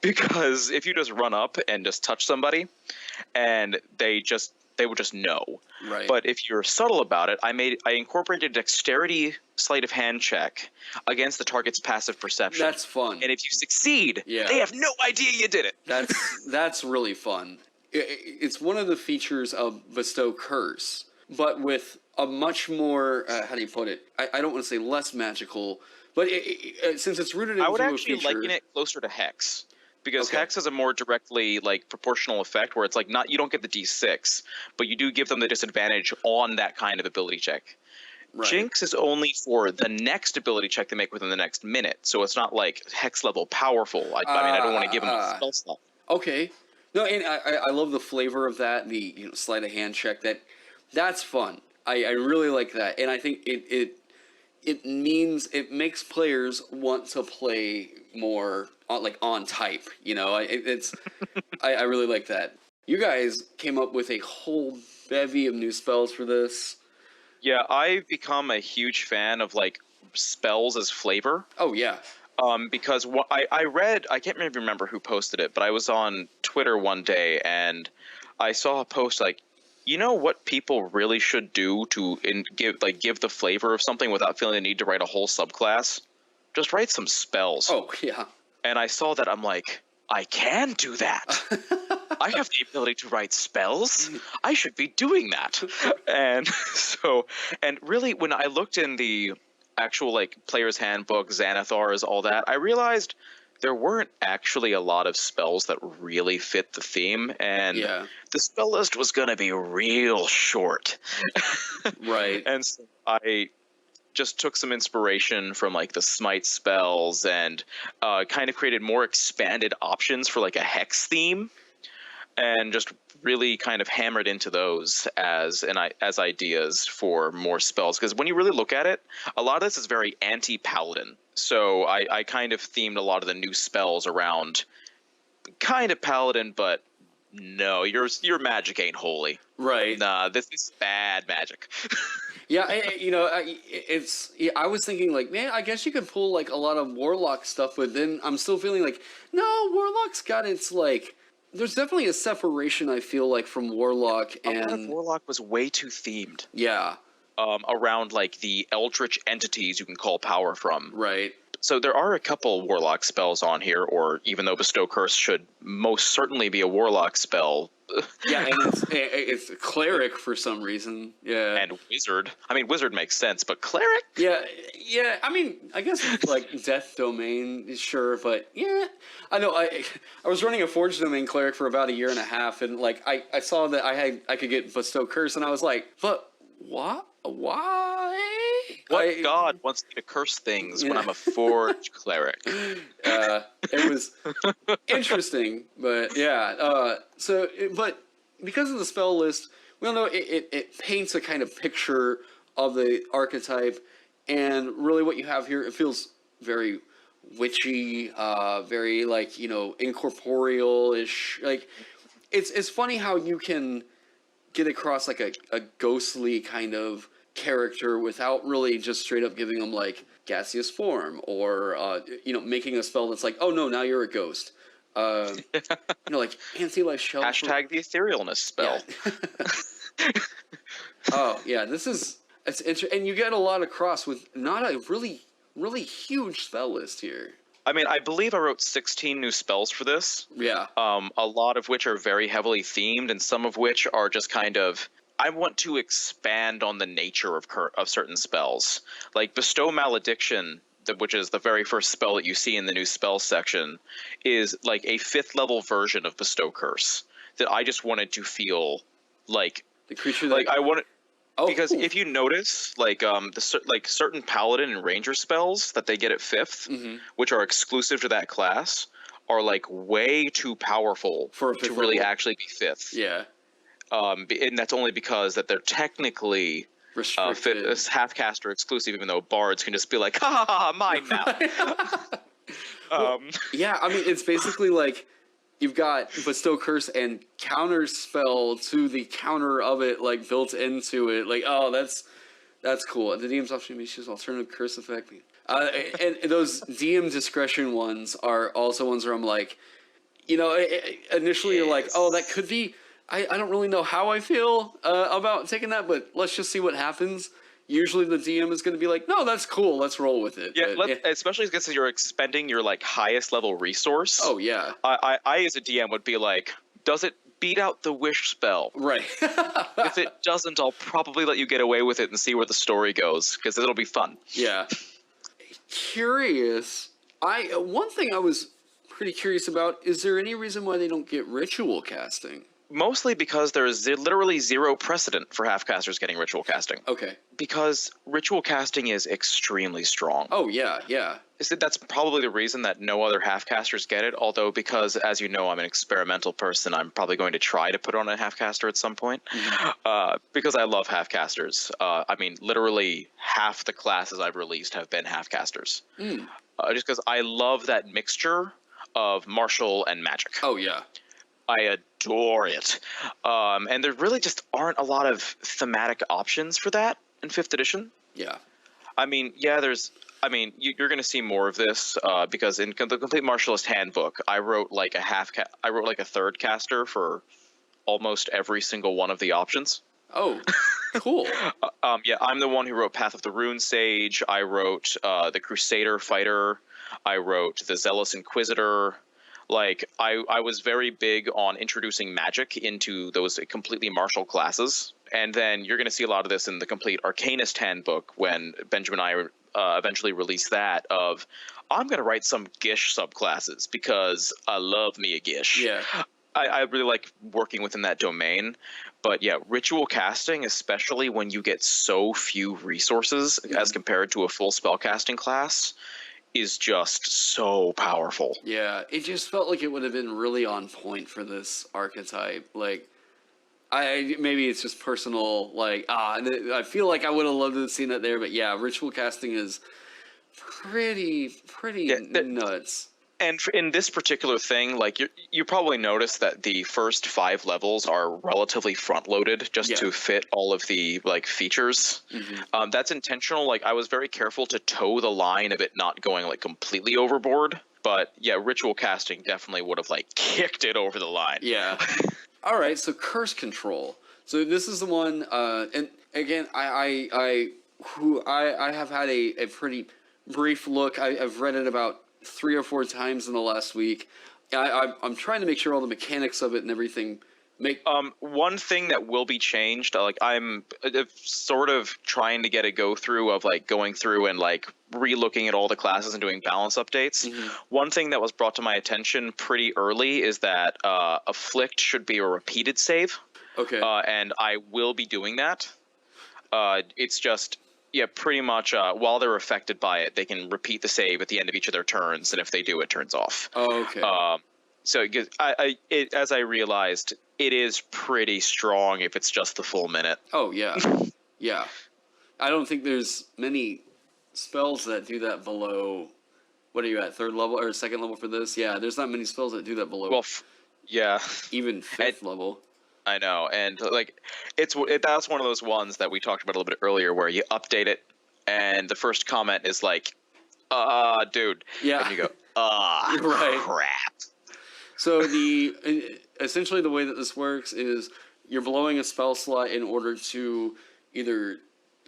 because if you just run up and just touch somebody and they would just know. Right. But if you're subtle about it, I incorporated a dexterity sleight of hand check against the target's passive perception. That's fun. And if you succeed, they have no idea you did it. That's really fun. It's one of the features of Bestow Curse, but with a much more, how do you put it? I don't want to say less magical, but since it's rooted into I would a actually feature, liken it closer to Hex, because Hex has a more directly like proportional effect where it's like you don't get the D6, but you do give them the disadvantage on that kind of ability check. Right. Jinx is only for the next ability check they make within the next minute, so it's not like Hex level powerful. I mean, I don't want to give them a spell slot. Okay. No, and I love the flavor of that, the sleight of hand check. That's fun. I really like that, and I think it makes players want to play more on type. I really like that. You guys came up with a whole bevy of new spells for this. Yeah, I've become a huge fan of like spells as flavor. Oh yeah. Because I read, I can't remember who posted it, but I was on Twitter one day and I saw a post like, you know what people really should do to give the flavor of something without feeling the need to write a whole subclass? Just write some spells. Oh yeah. And I saw that, I'm like, I can do that. I have the ability to write spells. I should be doing that. And really when I looked in the actual like player's handbook, Xanathars, all that, I realized there weren't actually a lot of spells that really fit the theme, and the spell list was going to be real short. Right. And so I just took some inspiration from like the smite spells and kind of created more expanded options for like a hex theme, and just really kind of hammered into those as ideas for more spells. Because when you really look at it, a lot of this is very anti-paladin. So I kind of themed a lot of the new spells around kind of paladin, but no, your magic ain't holy. Right. Nah, this is bad magic. Yeah, I was thinking like, man, I guess you could pull like a lot of warlock stuff, but then I'm still feeling like, no, warlock's got its like, there's definitely a separation, I feel like, from warlock, and warlock was way too themed. Yeah. Around like the eldritch entities you can call power from. Right. So there are a couple warlock spells on here, or even though Bestow Curse should most certainly be a warlock spell. Yeah, and it's cleric for some reason. Yeah. And wizard. I mean, wizard makes sense, but cleric? Yeah. I mean, I guess like death domain, sure, but yeah. I know. I was running a forge domain cleric for about a year and a half, and like I saw that I could get Bestow Curse, and I was like, but what? Why? What god wants me to curse things when I'm a forge cleric? It was interesting, but yeah. But because of the spell list, we all know it paints a kind of picture of the archetype, and really what you have here, it feels very witchy, very like incorporeal-ish. Like it's funny how you can get across like a ghostly kind of character without really just straight up giving them like gaseous form or making a spell that's like, oh no, now you're a ghost. Like anti-life shell. Hashtag the etherealness spell. Yeah. Oh yeah, it's interesting, and you get a lot across with not a really huge spell list here. I mean, I believe I wrote 16 new spells for this. Yeah. A lot of which are very heavily themed, and some of which are just kind of. I want to expand on the nature of certain spells, like Bestow Malediction, which is the very first spell that you see in the new spell section, is like a 5th level version of Bestow Curse that I just wanted to feel like The creature that... like I wanted. Oh, Because cool. if you notice, like certain paladin and ranger spells that they get at 5th, which are exclusive to that class, are like way too powerful For a to 5th really level. actually be 5th. Yeah. And that's only because that they're technically Restricted. half caster exclusive, even though bards can just be like, ha ha ha, mine now. Well, yeah, I mean, it's basically like you've got Bestow Curse and counter spell to the counter of it, like built into it. Like, oh, that's cool. The DM's option issues alternative curse effect. And those DM discretion ones are also ones where I'm like, initially you're like, oh, that could be. I don't really know how I feel about taking that, but let's just see what happens. Usually the DM is going to be like, no, that's cool. Let's roll with it. Yeah, But, especially because you're expending your like highest level resource. Oh, yeah. I as a DM would be like, does it beat out the wish spell? Right. If it doesn't, I'll probably let you get away with it and see where the story goes, because it'll be fun. Yeah. Curious. One thing I was pretty curious about, is there any reason why they don't get ritual casting? Mostly because there is literally zero precedent for half-casters getting ritual casting. Okay. Because ritual casting is extremely strong. Oh, yeah, yeah. That's probably the reason that no other half-casters get it, although because, as you know, I'm an experimental person, I'm probably going to try to put on a half-caster at some point, because I love half-casters. I mean, literally half the classes I've released have been half-casters. Just because I love that mixture of martial and magic. Oh, yeah. I adore it. And there really just aren't a lot of thematic options for that in 5th edition. Yeah. I mean, yeah, you're going to see more of this because in the Complete Martialist Handbook, I wrote like a third caster for almost every single one of the options. Oh, cool. Yeah, I'm the one who wrote Path of the Rune Sage. I wrote the Crusader Fighter. I wrote the Zealous Inquisitor. Like, I was very big on introducing magic into those completely martial classes. And then you're going to see a lot of this in the Complete Arcanist Handbook when Benjamin and I eventually release that of, I'm going to write some Gish subclasses because I love me a Gish. Yeah. I really like working within that domain. But yeah, ritual casting, especially when you get so few resources as compared to a full spellcasting class, is just so powerful. Yeah, it just felt like it would have been really on point for this archetype. Like, maybe it's just personal. Like, I feel like I would have loved to have seen it there. But yeah, ritual casting is pretty nuts. And in this particular thing, like you probably noticed that the first 5 levels are relatively front loaded just to fit all of the like features. That's intentional. Like, I was very careful to toe the line of it not going like completely overboard. But yeah, ritual casting definitely would have like kicked it over the line. Yeah. All right. So curse control. So this is the one. And again, I have had a pretty brief look. I've read it about 3 or 4 times in the last week. I'm trying to make sure all the mechanics of it and everything make. One thing that will be changed, like I'm sort of trying to get a go through of like going through and like re-looking at all the classes and doing balance updates. One thing that was brought to my attention pretty early is that afflict should be a repeated save. Okay. And I will be doing that. It's just. Yeah, pretty much. While they're affected by it, they can repeat the save at the end of each of their turns, and if they do, it turns off. Oh, okay. So as I realized, it is pretty strong if it's just the full minute. Oh, yeah. Yeah. I don't think there's many spells that do that below... What are you at, 3rd level or 2nd level for this? Yeah, there's not many spells that do that below... Well, yeah. Even 5th level. I know, and like that's one of those ones that we talked about a little bit earlier, where you update it, and the first comment is like, dude," yeah, and you go, right. crap." So essentially the way that this works is you're blowing a spell slot in order to either,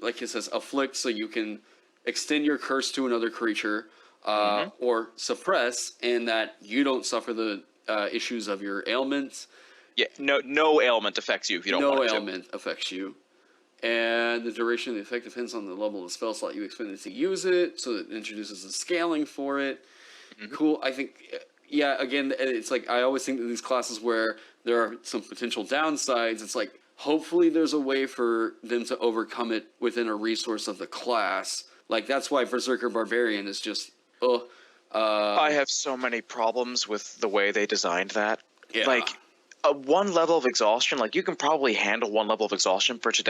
like it says, afflict, so you can extend your curse to another creature, or suppress, and that you don't suffer the issues of your ailments. Yeah, no ailment affects you if you don't want it to. No ailment affects you. And the duration of the effect depends on the level of the spell slot you expend to use it, so it introduces a scaling for it. Cool. I think, again, it's like I always think that these classes where there are some potential downsides, it's like hopefully there's a way for them to overcome it within a resource of the class. Like, that's why Berserker Barbarian is just, I have so many problems with the way they designed that. Yeah. Like, one level of exhaustion, like you can probably handle one level of exhaustion for the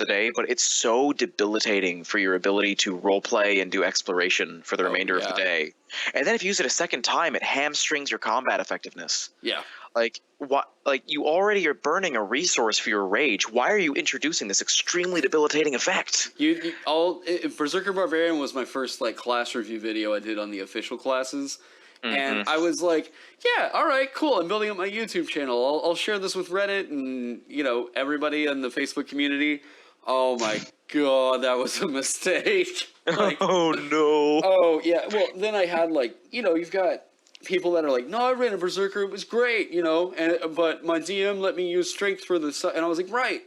day, but it's so debilitating for your ability to roleplay and do exploration for the remainder of the day. And then if you use it a second time, it hamstrings your combat effectiveness. Yeah. Like what? Like you already are burning a resource for your rage. Why are you introducing this extremely debilitating effect? Berserker Barbarian was my first like class review video I did on the official classes. And I was like, yeah, all right, cool. I'm building up my YouTube channel. I'll share this with Reddit and, everybody in the Facebook community. Oh, my God, that was a mistake. Like, oh, no. Oh, yeah. Well, then I had, you've got people that are like, no, I ran a Berserker. It was great, but my DM let me use strength for the... And I was like, right.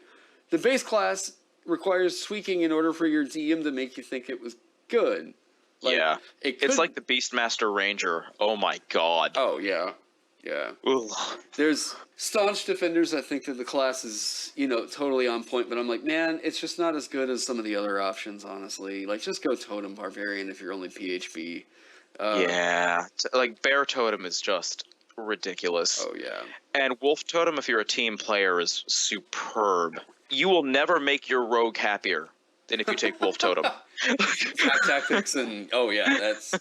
The base class requires tweaking in order for your DM to make you think it was good. Like, it's like the Beastmaster Ranger. Oh my god. Oh yeah, yeah. Ugh. There's staunch defenders that think that the class is, totally on point, but I'm like, man, it's just not as good as some of the other options, honestly. Like, just go Totem Barbarian if you're only PHB. Like Bear Totem is just ridiculous. Oh yeah. And Wolf Totem, if you're a team player, is superb. You will never make your rogue happier than if you take Wolf Totem. Attack tactics and that's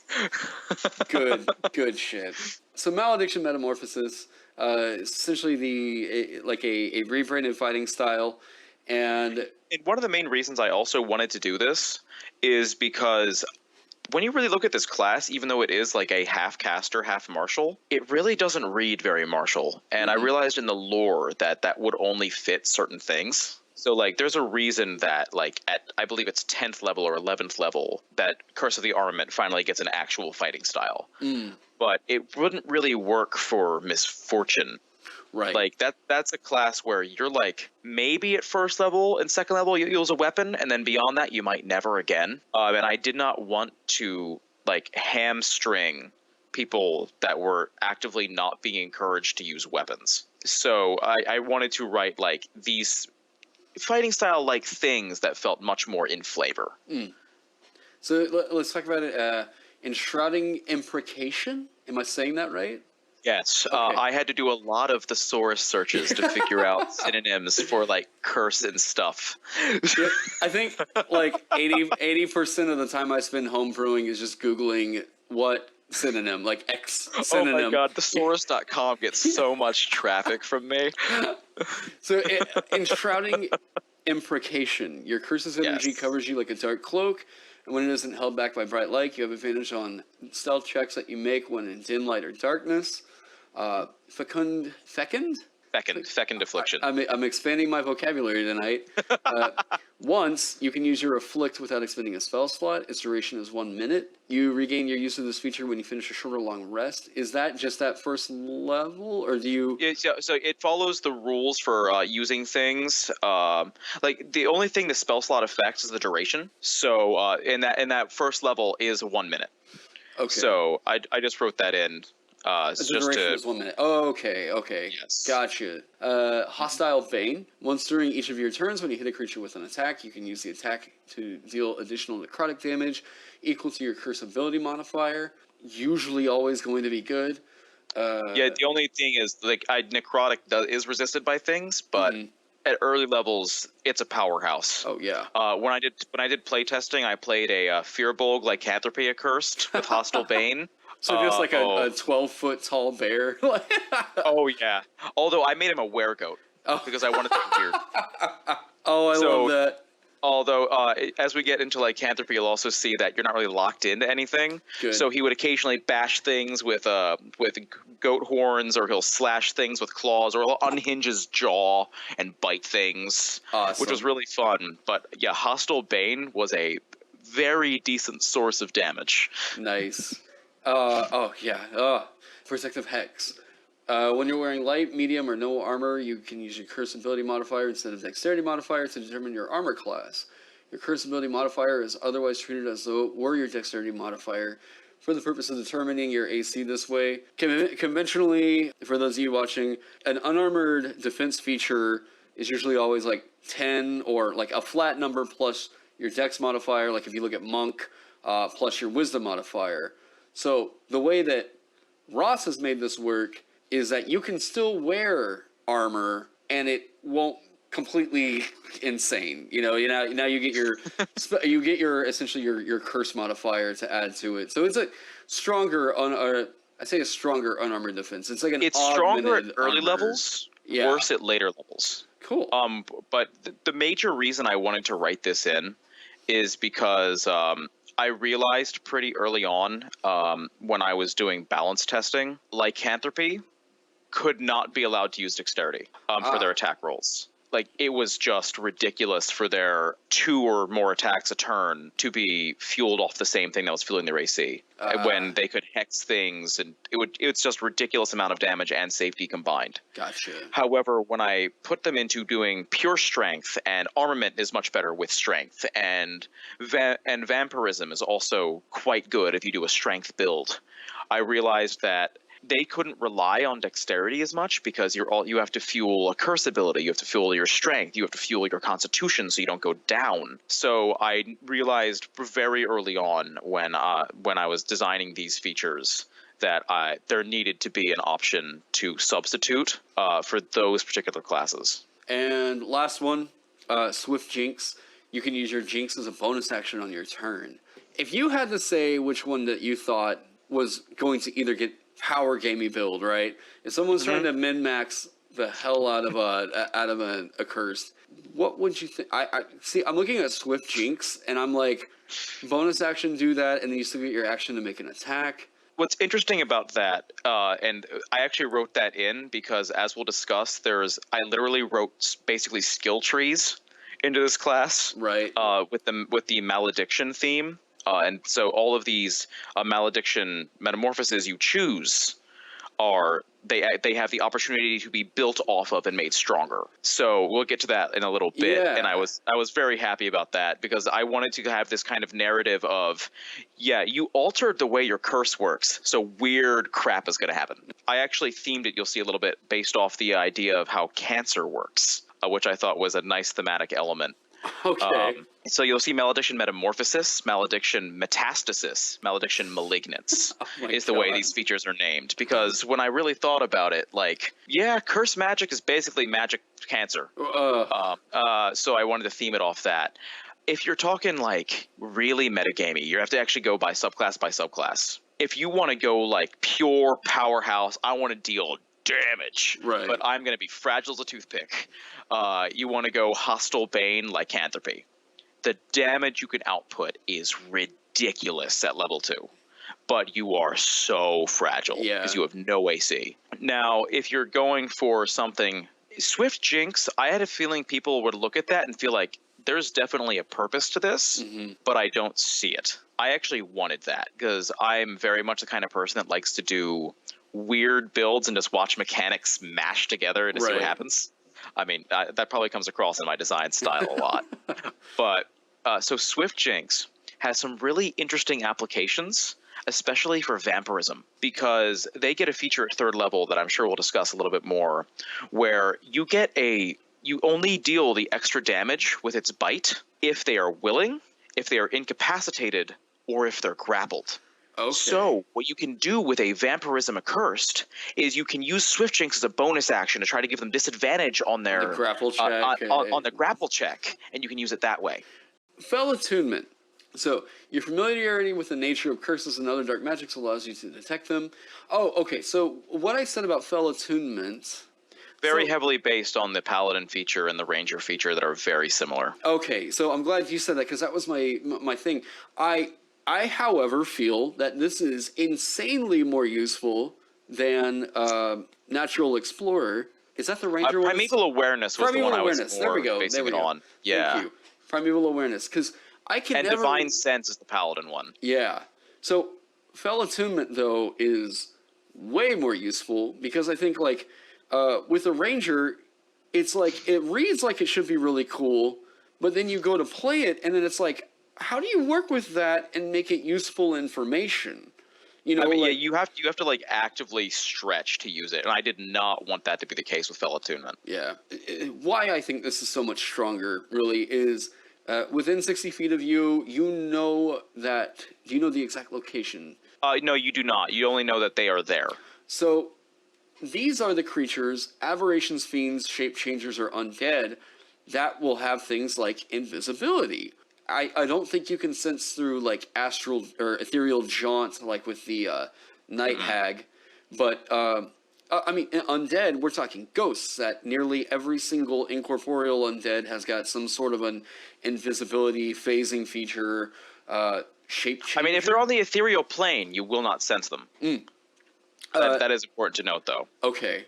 good shit. So Malediction Metamorphosis, essentially a rebranded fighting style, and one of the main reasons I also wanted to do this is because when you really look at this class, even though it is like a half caster, half martial, it really doesn't read very martial. And I realized in the lore that would only fit certain things. So, there's a reason that, at, I believe it's 10th level or 11th level, that Curse of the Armament finally gets an actual fighting style. But it wouldn't really work for Misfortune. Right. That's a class where you're, maybe at first level and second level you use a weapon, and then beyond that you might never again. And I did not want to, hamstring people that were actively not being encouraged to use weapons. So I wanted to write, these fighting style things that felt much more in flavor. So let's talk about it. Enshrouding Imprecation. Am I saying that right? Yes. Okay. I had to do a lot of thesaurus searches to figure out synonyms for curse and stuff. Yeah, I think 80% of the time I spend homebrewing is just Googling what synonym, X synonym. Oh my god, thesaurus.com gets so much traffic from me. So, enshrouding Imprecation. Your curse's energy covers you like a dark cloak, and when it isn't held back by bright light, you have advantage on stealth checks that you make when in dim light or darkness. Fecund Affliction. I'm expanding my vocabulary tonight. Once, you can use your Afflict without expending a spell slot. Its duration is 1 minute. You regain your use of this feature when you finish a short or long rest. Is that just that first level, or do you... So it follows the rules for using things. The only thing the spell slot affects is the duration. So in that first level is 1 minute. Okay. So I just wrote that in. The duration is 1 minute. Oh, okay. Yes. Gotcha. Hostile Bane. Once during each of your turns, when you hit a creature with an attack, you can use the attack to deal additional necrotic damage equal to your curse ability modifier. Usually always going to be good. The only thing is, necrotic is resisted by things, but at early levels, it's a powerhouse. Oh, yeah. When I did play testing, I played a Fearbolg Lycanthropy Accursed with Hostile Bane. So just a 12-foot tall bear. Oh yeah. Although I made him a weregoat because I wanted to be weird. Oh, I love that. Although as we get into Lycanthropy, you'll also see that you're not really locked into anything. Good. So he would occasionally bash things with goat horns, or he'll slash things with claws, or he'll unhinge his jaw and bite things, which was really fun. But yeah, Hostile Bane was a very decent source of damage. Nice. Oh yeah. Protective Hex. When you're wearing light, medium, or no armor, you can use your Curse ability modifier instead of Dexterity modifier to determine your armor class. Your Curse ability modifier is otherwise treated as though it were your Dexterity modifier for the purpose of determining your AC this way. Conventionally, for those of you watching, an unarmored defense feature is usually always like 10 or like a flat number plus your Dex modifier, like if you look at Monk, plus your Wisdom modifier. So the way that Ross has made this work is that you can still wear armor and it won't completely insane. Now you get your essentially your curse modifier to add to it. So it's a stronger I say a stronger unarmored defense. It's like it's stronger at early armor. levels, worse at later levels. Cool. But the major reason I wanted to write this in is because I realized pretty early on when I was doing balance testing, Lycanthropy could not be allowed to use dexterity for their attack rolls. Like, it was just ridiculous for their 2 or more attacks a turn to be fueled off the same thing that was fueling their AC. When they could hex things, and it's just ridiculous amount of damage and safety combined. Gotcha. However, when I put them into doing pure strength, and armament is much better with strength, and vampirism is also quite good if you do a strength build, I realized that they couldn't rely on dexterity as much because you have to fuel a curse ability, you have to fuel your strength, you have to fuel your constitution so you don't go down. So I realized very early on when I was designing these features that there needed to be an option to substitute for those particular classes. And last one, Swift Jinx. You can use your Jinx as a bonus action on your turn. If you had to say which one that you thought was going to either get power gamey build, right? If someone's trying to min-max the hell out of an Accursed, what would you think? I see. I'm looking at Swift Jinx, and I'm like, bonus action, do that, and then you still get your action to make an attack. What's interesting about that, and I actually wrote that in because, as we'll discuss, I literally wrote basically skill trees into this class, right? With the malediction theme. And so all of these malediction metamorphoses you choose they have the opportunity to be built off of and made stronger. So we'll get to that in a little bit. Yeah. And I was very happy about that because I wanted to have this kind of narrative of, you altered the way your curse works, so weird crap is going to happen. I actually themed it, you'll see a little bit, based off the idea of how cancer works, which I thought was a nice thematic element. Okay. So you'll see malediction metamorphosis, malediction metastasis, malediction malignance is the way these features are named. Because when I really thought about it, curse magic is basically magic cancer. So I wanted to theme it off that. If you're talking really metagamey, you have to actually go by subclass. If you want to go pure powerhouse, I want to deal damage, right? But I'm going to be fragile as a toothpick. You want to go hostile bane, lycanthropy. The damage you can output is ridiculous at level 2, but you are so fragile because you have no AC. Now, if you're going for something Swift Jinx, I had a feeling people would look at that and feel like there's definitely a purpose to this, but I don't see it. I actually wanted that because I'm very much the kind of person that likes to do weird builds and just watch mechanics mash together to see what happens. I mean, that probably comes across in my design style a lot. But so Swift Jinx has some really interesting applications, especially for vampirism, because they get a feature at 3rd level that I'm sure we'll discuss a little bit more, where you only deal the extra damage with its bite if they are willing, if they are incapacitated, or if they're grappled. Okay. So what you can do with a vampirism accursed is you can use Swift Jinx as a bonus action to try to give them disadvantage on their grapple check, on the grapple check, and you can use it that way. Fell attunement. So your familiarity with the nature of curses and other dark magics allows you to detect them. Oh, okay. So what I said about fell attunement, very heavily based on the paladin feature and the ranger feature that are very similar. Okay, so I'm glad you said that because that was my thing. I, however, feel that this is insanely more useful than Natural Explorer. Is that the Ranger one? Primeval Awareness was the one I was more there we go. basing it on. Yeah. Thank you. Primeval Awareness. Because I can never... And Divine Sense is the Paladin one. Yeah. So Fell Attunement, though, is way more useful because I think, like, with a Ranger, it's like, it reads like it should be really cool, but then you go to play it, and then it's like, how do you work with that and make it useful information? You know, I mean, like, yeah, you have to like actively stretch to use it, and I did not want that to be the case with Fell Attunement. yeah. Why I think this is so much stronger, really, is within 60 feet of you, you know that, do you know the exact location? No, you do not. You only know that they are there. So, these are the creatures, aberrations, fiends, shape changers, or undead, that will have things like invisibility. I don't think you can sense through like astral or ethereal jaunt like with the night hag, but I mean undead. We're talking ghosts. That nearly every single incorporeal undead has got some sort of an invisibility phasing feature, shape changer. I mean, if they're on the ethereal plane, you will not sense them. That is important to note, though. Okay,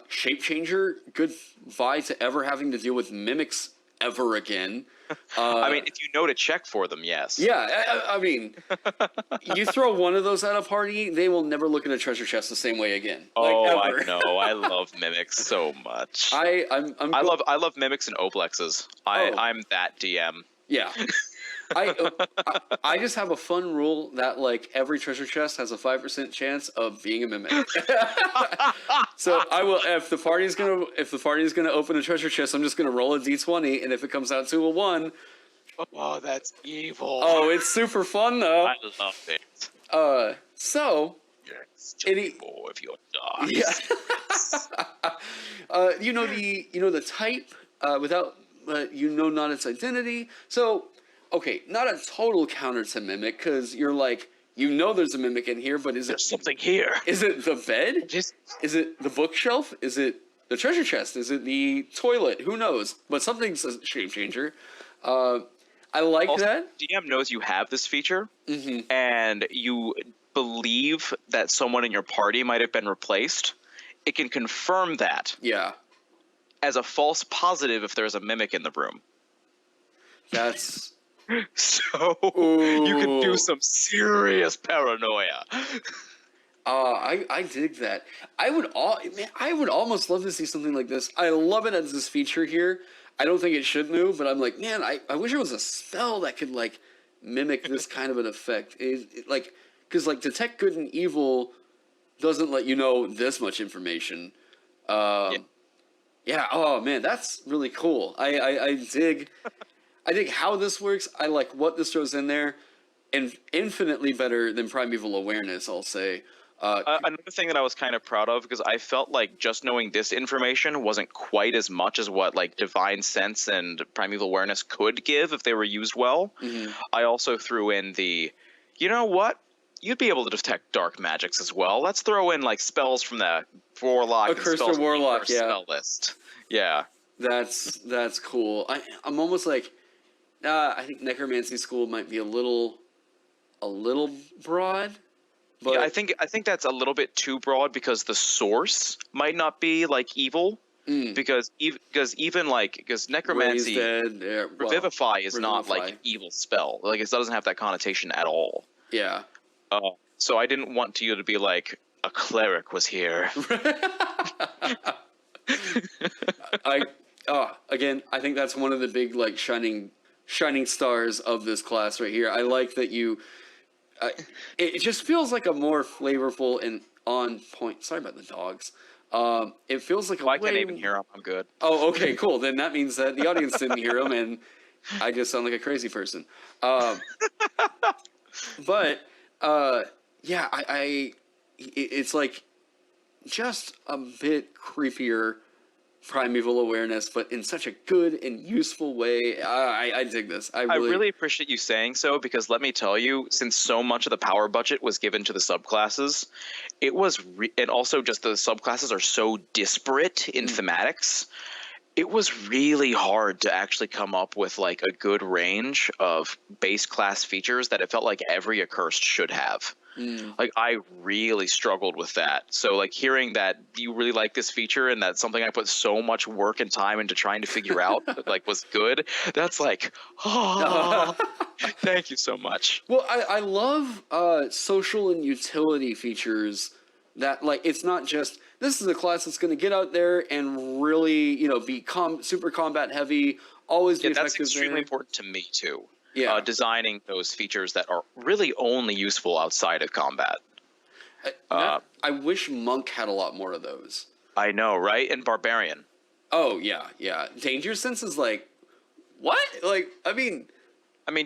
shape changer. Goodbye to ever having to deal with mimics ever again. I mean, if you know to check for them, yes. Yeah, I mean, you throw one of those at a party, they will never look at a treasure chest the same way again. Oh, like, ever. I know. I love mimics so much. I love mimics and oblexes. I'm that DM. Yeah. I just have a fun rule that like every treasure chest has a 5% chance of being a mimic. So I will if the party's gonna open a treasure chest, I'm just gonna roll a d20, and if it comes out to a 1, oh, that's evil. oh, it's super fun though. I love it. So Yes, more of your dice. Yeah. You know the type without not its identity. So okay, not a total counter to mimic, because you're like, there's a mimic in here, but There's something here. Is it the bed? Is it the bookshelf? Is it the treasure chest? Is it the toilet? Who knows? But something's a shape changer. I like also, that. DM knows you have this feature, and you believe that someone in your party might have been replaced. It can confirm that. Yeah. As a false positive if there's a mimic in the room. That's... So Ooh. You can do some serious paranoia. I dig that. I would almost love to see something like this. I love it as this feature here. I don't think it should move, but I'm like, man, I wish there was a spell that could like mimic this kind of an effect. Like, because like detect good and evil doesn't let you know this much information. Yeah. Oh man, that's really cool. I dig. I dig how this works. I like what this throws in there, and infinitely better than Primeval Awareness, I'll say. Another thing that I was kind of proud of, because I felt like just knowing this information wasn't quite as much as what like Divine Sense and Primeval Awareness could give if they were used well. I also threw in you know what? You'd be able to detect dark magics as well. Let's throw in like spells from the Warlock. Accursed or Warlock, yeah. Spell list. Yeah. That's cool. I'm almost like... I think Necromancy School might be a little broad, but yeah, I think that's a little bit too broad, because the source might not be like evil, because Necromancy Revivify is not like an evil spell. Like it doesn't have that connotation at all. Yeah. So I didn't want you to be like a cleric was here. Again, I think that's one of the big like shining stars of this class right here. I like that you... it just feels like a more flavorful and on point... Sorry about the dogs. It feels like I can't even hear them. I'm good. Oh, okay, cool. Then that means that the audience didn't hear them, and I just sound like a crazy person. But, yeah, it's like just a bit creepier Primeval Awareness, but in such a good and useful way. I dig this. I really appreciate you saying so, because let me tell you, since so much of the power budget was given to the subclasses, it was and also just the subclasses are so disparate in thematics, it was really hard to actually come up with like a good range of base class features that it felt like every Accursed should have. Like, I really struggled with that. So, like, hearing that you really like this feature and that's something I put so much work and time into trying to figure out, like, was good, that's like, oh, thank you so much. Well, I love social and utility features that, like, it's not just, this is a class that's going to get out there and really, be super combat heavy, always be effective. That's extremely important to me, too. Yeah. Designing those features that are really only useful outside of combat. I wish Monk had a lot more of those. I know, right? And Barbarian. Oh, yeah. Danger Sense is like, what? Like, I mean,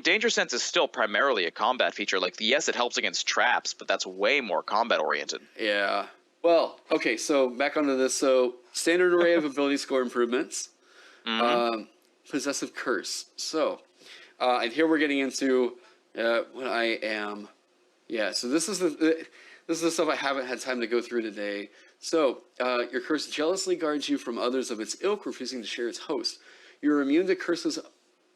Danger Sense is still primarily a combat feature. Like, yes, it helps against traps, but that's way more combat-oriented. Yeah. Well, okay, so back onto this. So, standard array of ability score improvements. Possessive Curse. So... and here we're getting into when I am, so this is the stuff I haven't had time to go through today. So your curse jealously guards you from others of its ilk, refusing to share its host. You're immune to curses.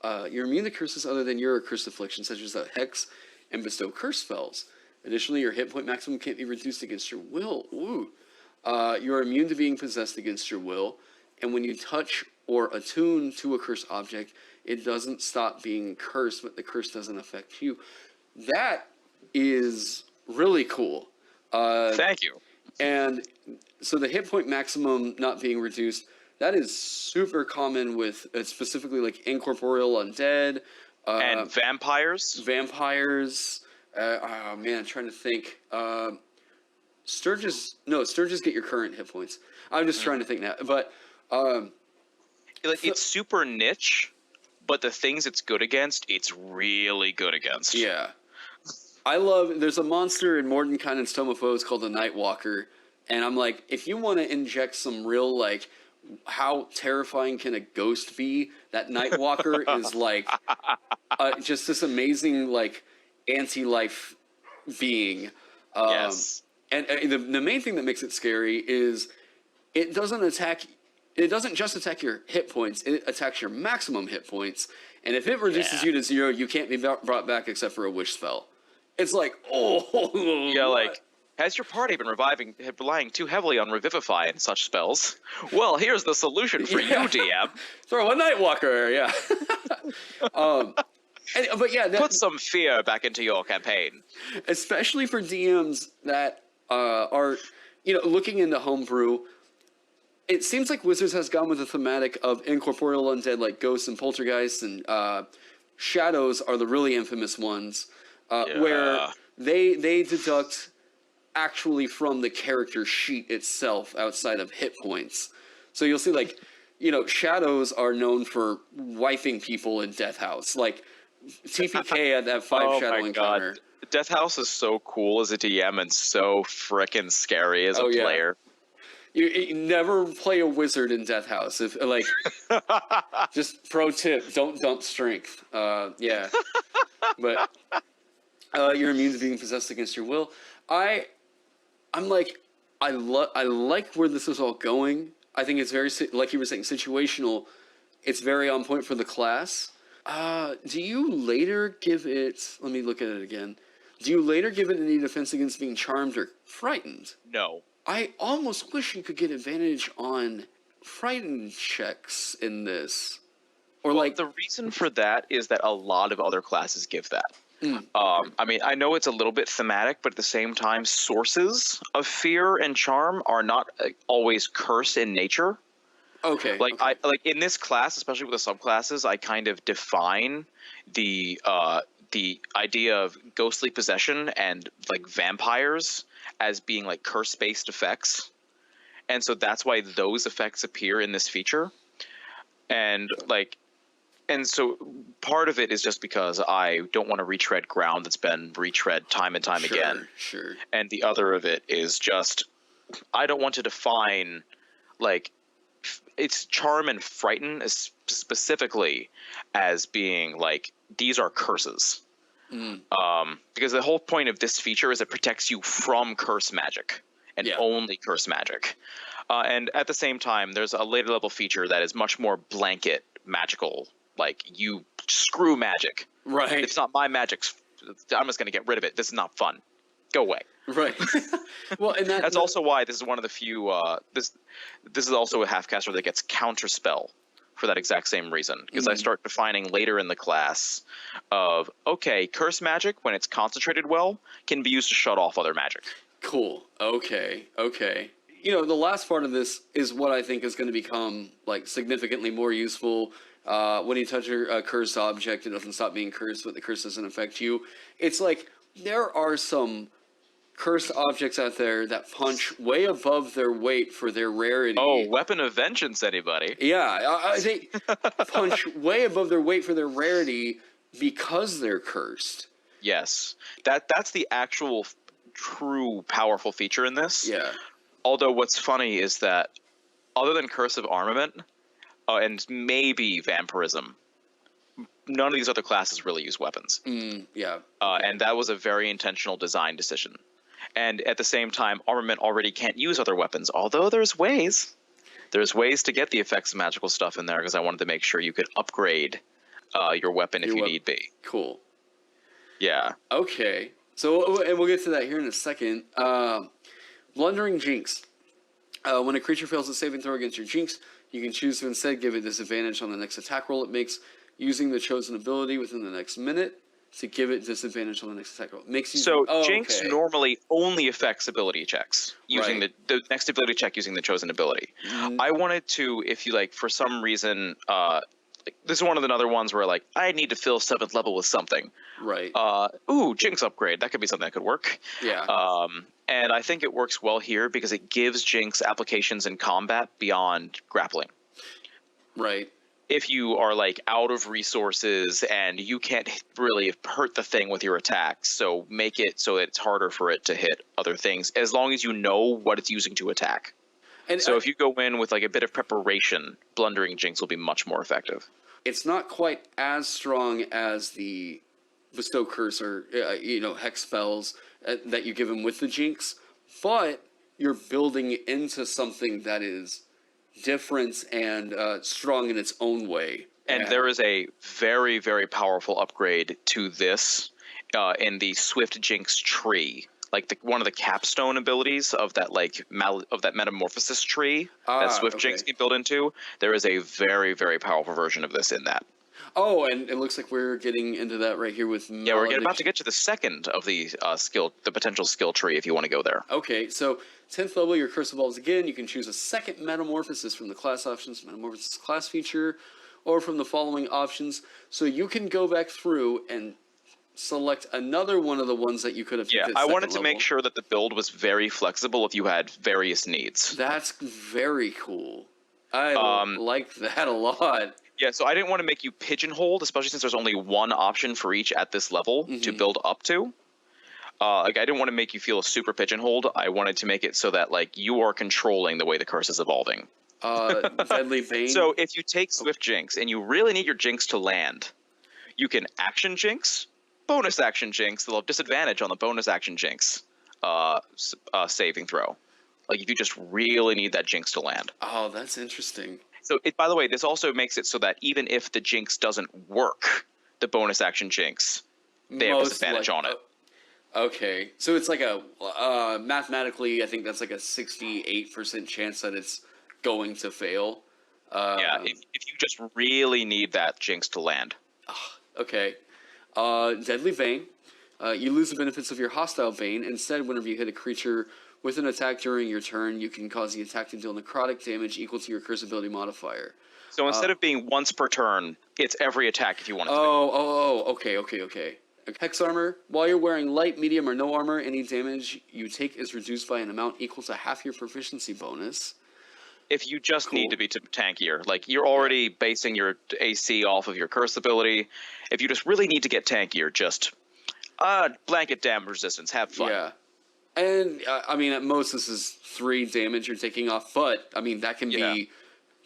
You're immune to curses other than your cursed affliction, such as the hex and bestow curse spells. Additionally, your hit point maximum can't be reduced against your will. Ooh. You're immune to being possessed against your will, and when you touch or attune to a cursed object, it doesn't stop being cursed, but the curse doesn't affect you. That is really cool. Thank you. And so the hit point maximum not being reduced, that is super common with specifically like incorporeal undead. And vampires. Vampires. Oh man, I'm trying to think. Sturges get your current hit points. I'm just trying to think now. But it's super niche. But the things it's good against, it's really good against. Yeah. There's a monster in Mordenkainen's Tome of Foes called the Nightwalker, and I'm like, if you want to inject some real, like, how terrifying can a ghost be, that Nightwalker is, like, just this amazing, like, anti-life being. Yes. And the main thing that makes it scary is it doesn't just attack your hit points, it attacks your maximum hit points. And if it reduces you to 0, you can't be brought back except for a wish spell. It's like, oh. Yeah, like, has your party been relying too heavily on Revivify and such spells? Well, here's the solution for you, DM. Throw a Nightwalker, yeah. But yeah. Put some fear back into your campaign. Especially for DMs that are, looking into Homebrew. It seems like Wizards has gone with the thematic of incorporeal undead like ghosts and poltergeists, and shadows are the really infamous ones, where they deduct actually from the character sheet itself outside of hit points. So you'll see, like, shadows are known for wiping people in Death House. Like, TPK at that 5 shadow encounter. God. Death House is so cool as a DM and so frickin' scary as a player. You never play a wizard in Death House. If just pro tip, don't dump strength. But you're immune to being possessed against your will. I like where this is all going. I think it's very, like you were saying, situational. It's very on point for the class. Do you later give it? Let me look at it again. Do you later give it any defense against being charmed or frightened? No. I almost wish you could get advantage on frightened checks in this. Or the reason for that is that a lot of other classes give that. I know it's a little bit thematic, but at the same time, sources of fear and charm are not always curse in nature. Okay. I in this class, especially with the subclasses, I kind of define the idea of ghostly possession and like vampires as being like curse-based effects, and so that's why those effects appear in this feature, and so part of it is just because I don't want to retread ground that's been retread time and time again. Sure. And the other of it is just I don't want to define like it's charm and frighten as specifically as being like these are curses. Because the whole point of this feature is it protects you from curse magic and only curse magic. And at the same time, there's a later level feature that is much more blanket magical. Like, you screw magic. Right. It's not my magic. I'm just going to get rid of it. This is not fun. Go away. Right. Well, and That's also why this is one of the few. This is also a half caster that gets counterspell for that exact same reason, because I start defining later in the class of curse magic, when it's concentrated well, can be used to shut off other magic. Cool. Okay. You know, the last part of this is what I think is going to become like significantly more useful. When you touch a cursed object, it doesn't stop being cursed, but the curse doesn't affect you. It's like there are some cursed objects out there that punch way above their weight for their rarity. Oh, weapon of vengeance, anybody? Yeah, they punch way above their weight for their rarity because they're cursed. Yes, that's the actual true powerful feature in this. Yeah. Although what's funny is that other than Curse of Armament and maybe Vampirism, none of these other classes really use weapons. Yeah. And that was a very intentional design decision. And at the same time, Armament already can't use other weapons, although there's ways. There's ways to get the effects of magical stuff in there, because I wanted to make sure you could upgrade your weapon if you need be. Cool. Yeah. Okay. So, and we'll get to that here in a second. Blundering Jinx. When a creature fails a saving throw against your Jinx, you can choose to instead give it disadvantage on the next attack roll it makes, using the chosen ability within the next minute to give it disadvantage on the next attack roll. Jinx normally only affects ability checks, using the next ability check using the chosen ability. I wanted to, if you like, for some reason, this is one of the other ones where, like, I need to fill 7th level with something. Right. Jinx upgrade. That could be something that could work. Yeah. And I think it works well here because it gives Jinx applications in combat beyond grappling. Right. If you are, like, out of resources and you can't really hurt the thing with your attacks, so make it so it's harder for it to hit other things, as long as you know what it's using to attack. And so if you go in with, like, a bit of preparation, Blundering Jinx will be much more effective. It's not quite as strong as the Bestow Curse or, Hex spells that you give him with the Jinx, but you're building into something that is different and strong in its own way. And there is a very, very powerful upgrade to this in the Swift Jinx tree. Like one of the capstone abilities of that Metamorphosis tree that Swift Jinx can build into. There is a very, very powerful version of this in that. Oh, and it looks like we're getting into that right here with Yeah, we're about to get to the second of the the potential skill tree if you want to go there. Okay, so 10th level, your curse evolves again. You can choose a second Metamorphosis from the class options, Metamorphosis class feature, or from the following options. So you can go back through and select another one of the ones that you could have. Yeah, I wanted to make sure that the build was very flexible if you had various needs. That's very cool. I like that a lot. Yeah, so I didn't want to make you pigeonholed, especially since there's only one option for each at this level to build up to. I didn't want to make you feel super pigeonholed. I wanted to make it so that, like, you are controlling the way the curse is evolving. Deadly Bane. So if you take Swift Jinx and you really need your Jinx to land, you can action Jinx, bonus action Jinx. They'll have disadvantage on the bonus action Jinx saving throw. Like, if you just really need that Jinx to land. Oh, that's interesting. So, by the way, this also makes it so that even if the Jinx doesn't work, the bonus action Jinx, they have disadvantage on it. Okay, so it's like a mathematically, I think that's like a 68% chance that it's going to fail. Yeah, if you just really need that Jinx to land. Okay. Deadly Bane. You lose the benefits of your hostile Bane. Instead, whenever you hit a creature with an attack during your turn, you can cause the attack to deal necrotic damage equal to your curse ability modifier. So instead of being once per turn, it's every attack if you want it to be. Okay. Hex armor. While you're wearing light, medium, or no armor, any damage you take is reduced by an amount equal to half your proficiency bonus. If you just need to be tankier, like you're already basing your AC off of your curse ability, if you just really need to get tankier, just blanket damage resistance, have fun. Yeah. And, I mean, at most, this is 3 damage you're taking off, but, I mean, that can be...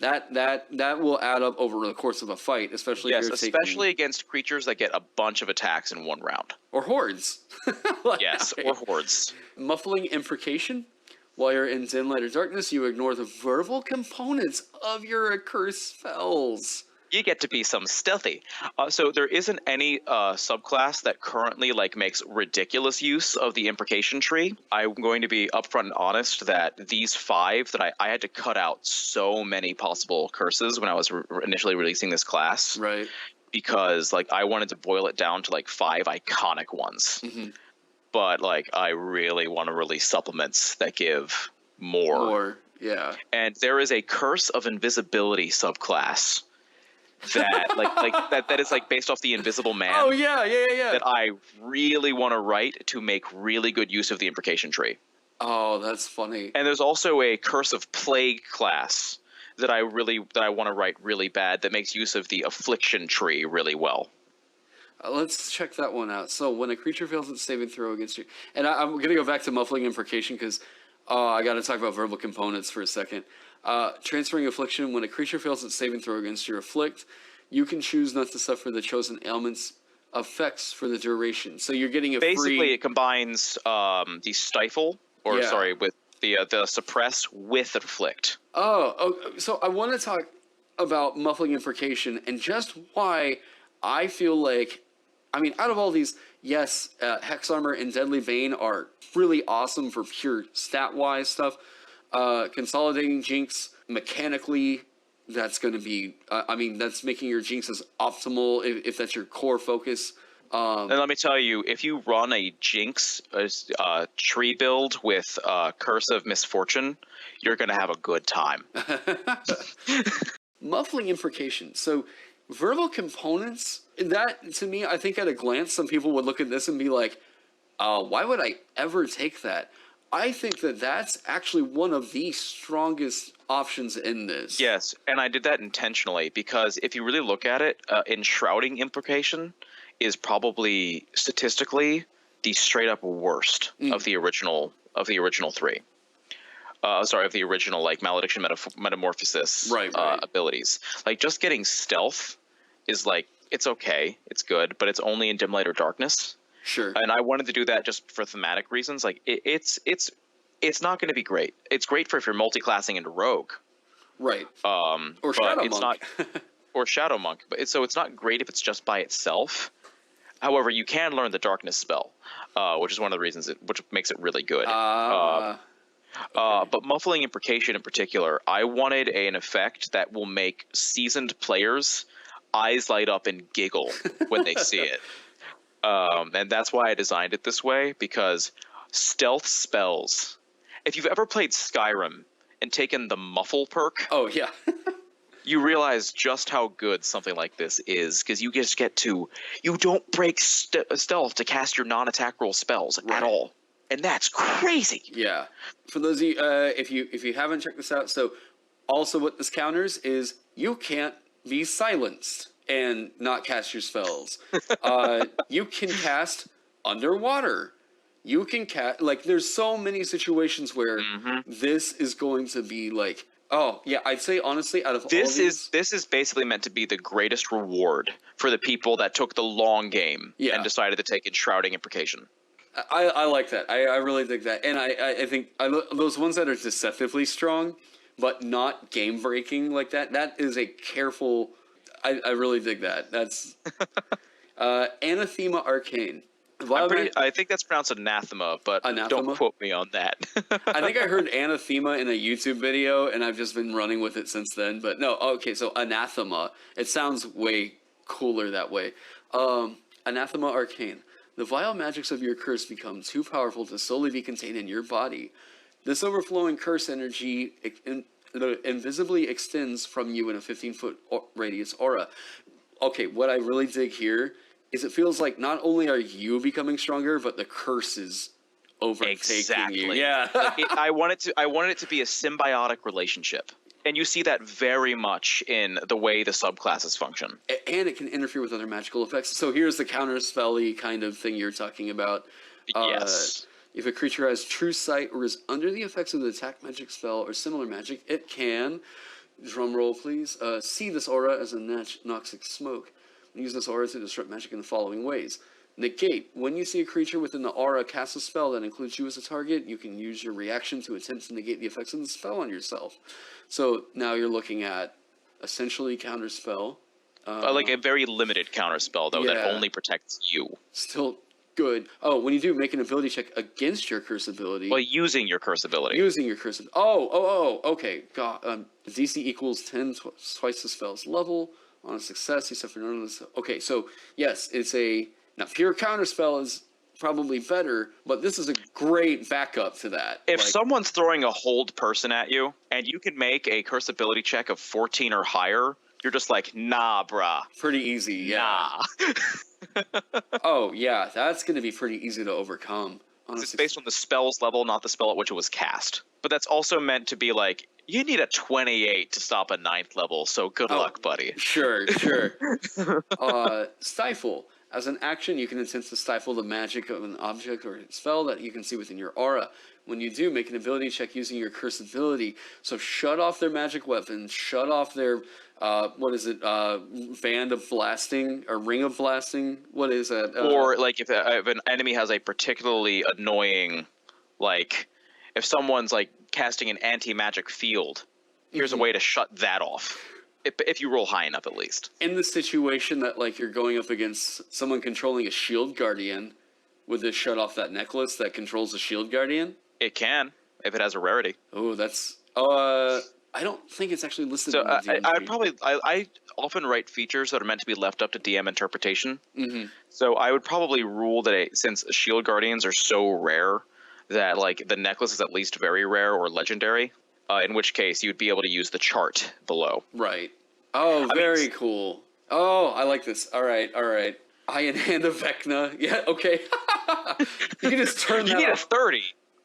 That will add up over the course of a fight, especially if you're especially against creatures that get a bunch of attacks in one round. Or hordes. Or hordes. Muffling Imprecation. While you're in Light or Darkness, you ignore the verbal components of your accursed spells. You get to be some stealthy. So there isn't any subclass that currently like makes ridiculous use of the imprecation tree. I'm going to be upfront and honest that these 5 that I had to cut out so many possible curses when I was initially releasing this class. Right. Because like I wanted to boil it down to like 5 iconic ones. Mm-hmm. But like I really want to release supplements that give more. Yeah. And there is a Curse of Invisibility subclass that that is like based off the Invisible Man. Oh yeah. That I really want to write to make really good use of the imprecation tree. Oh, that's funny. And there's also a Curse of Plague class that I want to write really bad that makes use of the affliction tree really well. Let's check that one out. So when a creature fails its saving throw against you, and I'm going to go back to muffling imprecation because I got to talk about verbal components for a second. Transferring affliction, when a creature fails its saving throw against your afflict, you can choose not to suffer the chosen ailments effects for the duration. So you're getting a basically it combines the stifle with the suppress with afflict. Oh, so I want to talk about muffling imprecation and just why I feel like, I mean, out of all these, yes, Hex Armor and Deadly Bane are really awesome for pure stat-wise stuff. Consolidating Jinx mechanically, that's going to be, that's making your Jinx as optimal if that's your core focus. And let me tell you, if you run a Jinx tree build with Curse of Misfortune, you're going to have a good time. Muffling imprecation. So verbal components, that to me, I think at a glance, some people would look at this and be like, why would I ever take that? I think that that's actually one of the strongest options in this. Yes, and I did that intentionally because if you really look at it, enshrouding implication is probably statistically the straight up worst of the original 3. Of the original like malediction metamorphosis abilities. Like just getting stealth is like it's okay, it's good, but it's only in dim light or darkness. Sure. And I wanted to do that just for thematic reasons. Like it's not going to be great. It's great for if you're multi-classing into rogue. Right. Or Shadow it's Monk. or Shadow Monk. But it's not great if it's just by itself. However, you can learn the darkness spell, which is one of the reasons which makes it really good. But muffling imprecation in particular, I wanted an effect that will make seasoned players eyes light up and giggle when they see it. And that's why I designed it this way, because stealth spells, if you've ever played Skyrim and taken the muffle perk, oh yeah, you realize just how good something like this is, because you just get to, you don't break stealth to cast your non-attack roll spells at all. And that's crazy. Yeah. For those of you, if you haven't checked this out, so also what this counters is you can't be silenced and not cast your spells. You can cast underwater. You can cast, like, there's so many situations where this is going to be like, oh yeah, I'd say honestly, out of all these, this is basically meant to be the greatest reward for the people that took the long game and decided to take enshrouding imprecation. I like that. I really dig that. And I think those ones that are deceptively strong, but not game breaking like that, that is a careful, I really dig that. That's Anathema Arcane. I think that's pronounced anathema, but don't quote me on that. I think I heard anathema in a YouTube video, and I've just been running with it since then. But no, okay, so anathema. It sounds way cooler that way. Anathema Arcane. The vile magics of your curse become too powerful to solely be contained in your body. This overflowing curse energy invisibly extends from you in a 15-foot radius aura. Okay, what I really dig here is it feels like not only are you becoming stronger, but the curse is overtaking you. Yeah. I wanted it to be a symbiotic relationship. And you see that very much in the way the subclasses function. And it can interfere with other magical effects. So here's the counter-spelly kind of thing you're talking about. Yes. If a creature has true sight or is under the effects of the attack magic spell or similar magic, it can, drum roll please, see this aura as a noxic smoke. Use this aura to disrupt magic in the following ways. Negate. When you see a creature within the aura cast a spell that includes you as a target, you can use your reaction to attempt to negate the effects of the spell on yourself. So now you're looking at essentially counterspell, Like a very limited counter spell, though, that yeah. only protects you. Still good. Oh, when you do make an ability check against your curse ability. Well, using your curse ability. Using your curse. Oh. Okay. God. DC equals 10 twice the spell's level. On a success, you suffer none of this. Okay, so yes, it's a now pure counter spell is probably better, but this is a great backup to that. If someone's throwing a hold person at you and you can make a curse ability check of 14 or higher, you're just like, nah, bruh. Pretty easy, yeah. Nah. Oh, yeah, that's going to be pretty easy to overcome. It's based on the spell's level, not the spell at which it was cast. But that's also meant to be like, you need a 28 to stop a 9th level, so good luck, buddy. Sure. Stifle. As an action, you can attempt to stifle the magic of an object or spell that you can see within your aura. When you do, make an ability check using your curse ability. So shut off their magic weapons, shut off their, band of blasting, or ring of blasting? What is that? Or, like, if an enemy has a particularly annoying, like, if someone's, like, casting an anti-magic field, here's a way to shut that off. If you roll high enough, at least. In the situation that, like, you're going up against someone controlling a shield guardian, would this shut off that necklace that controls the shield guardian? It can, if it has a rarity. Oh, that's... I don't think it's actually listed So in the DMG. I often write features that are meant to be left up to DM interpretation. Mm-hmm. So I would probably rule that since shield guardians are so rare, that, like, the necklace is at least very rare or legendary, in which case you'd be able to use the chart below. Right. Oh, very cool. Oh, I like this. All right. Eye and Hand of Vecna. Yeah, okay. You can just turn that You need off. a 30,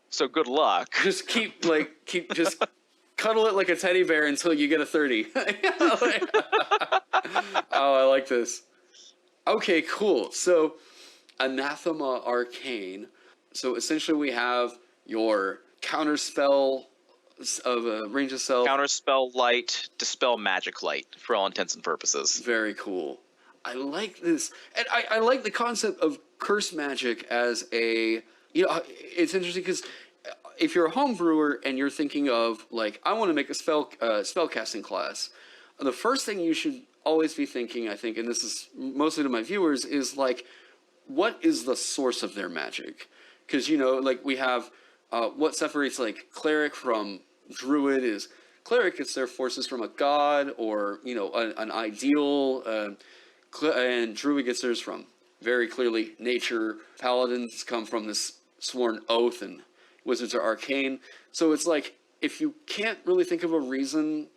so good luck. Just just cuddle it like a teddy bear until you get a 30. Oh, I like this. Okay, cool. So, Anathema Arcane. So essentially we have your counterspell of a range of self. Counterspell light, dispel magic light, for all intents and purposes. Very cool. I like this. And I like the concept of curse magic as a... it's interesting because if you're a home brewer and you're thinking of, like, I want to make a spellcasting class, the first thing you should always be thinking, I think, and this is mostly to my viewers, is, like, what is the source of their magic? Because, like, we have what separates, like, cleric from druid is cleric gets their forces from a god or, an ideal, and druid gets theirs from very clearly nature. Paladins come from this sworn oath, and wizards are arcane. So it's like, if you can't really think of a reason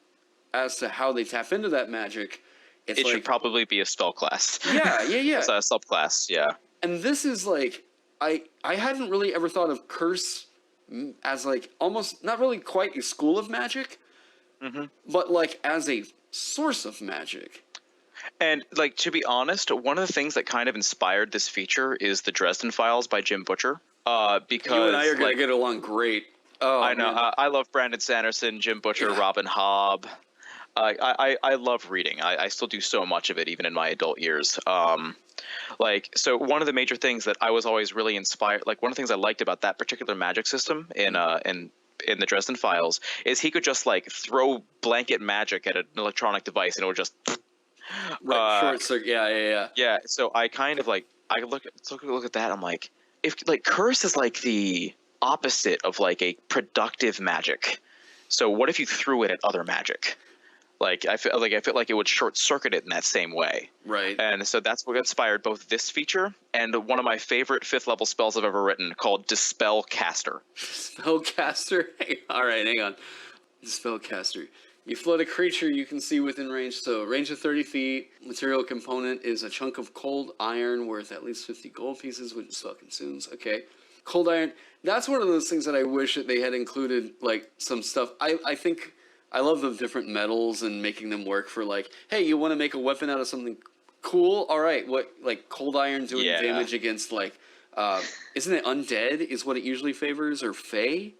as to how they tap into that magic, it should probably be a spell class. Yeah. It's a subclass, yeah. And this is like, I hadn't really ever thought of curse as, like, almost not really quite a school of magic, but, like, as a source of magic. And, like, to be honest, one of the things that kind of inspired this feature is the Dresden Files by Jim Butcher. Because you and I are going to get along great. Oh, I know. I love Brandon Sanderson, Jim Butcher, Robin Hobb. I love reading. I still do so much of it, even in my adult years. So one of the major things that I was always really inspired, like, one of the things I liked about that particular magic system in the Dresden Files is he could just, like, throw blanket magic at an electronic device and it would just short circuit. Yeah. Yeah. So I kind of, like, I look at that. I'm like, if, like, curse is like the opposite of, like, a productive magic. So what if you threw it at other magic? Like, I feel like it would short circuit it in that same way. Right. And so that's what inspired both this feature and one of my favorite 5th level spells I've ever written called Dispel Caster. Spellcaster? All right, hang on. Spellcaster. You float a creature you can see within range. So range of 30 feet. Material component is a chunk of cold iron worth at least 50 gold pieces, which the spell consumes. Okay. Cold iron. That's one of those things that I wish that they had included, like, some stuff. I think I love the different metals and making them work for, like, hey, you want to make a weapon out of something cool? All right. What, like, cold iron doing damage against, like, isn't it undead is what it usually favors, or fey?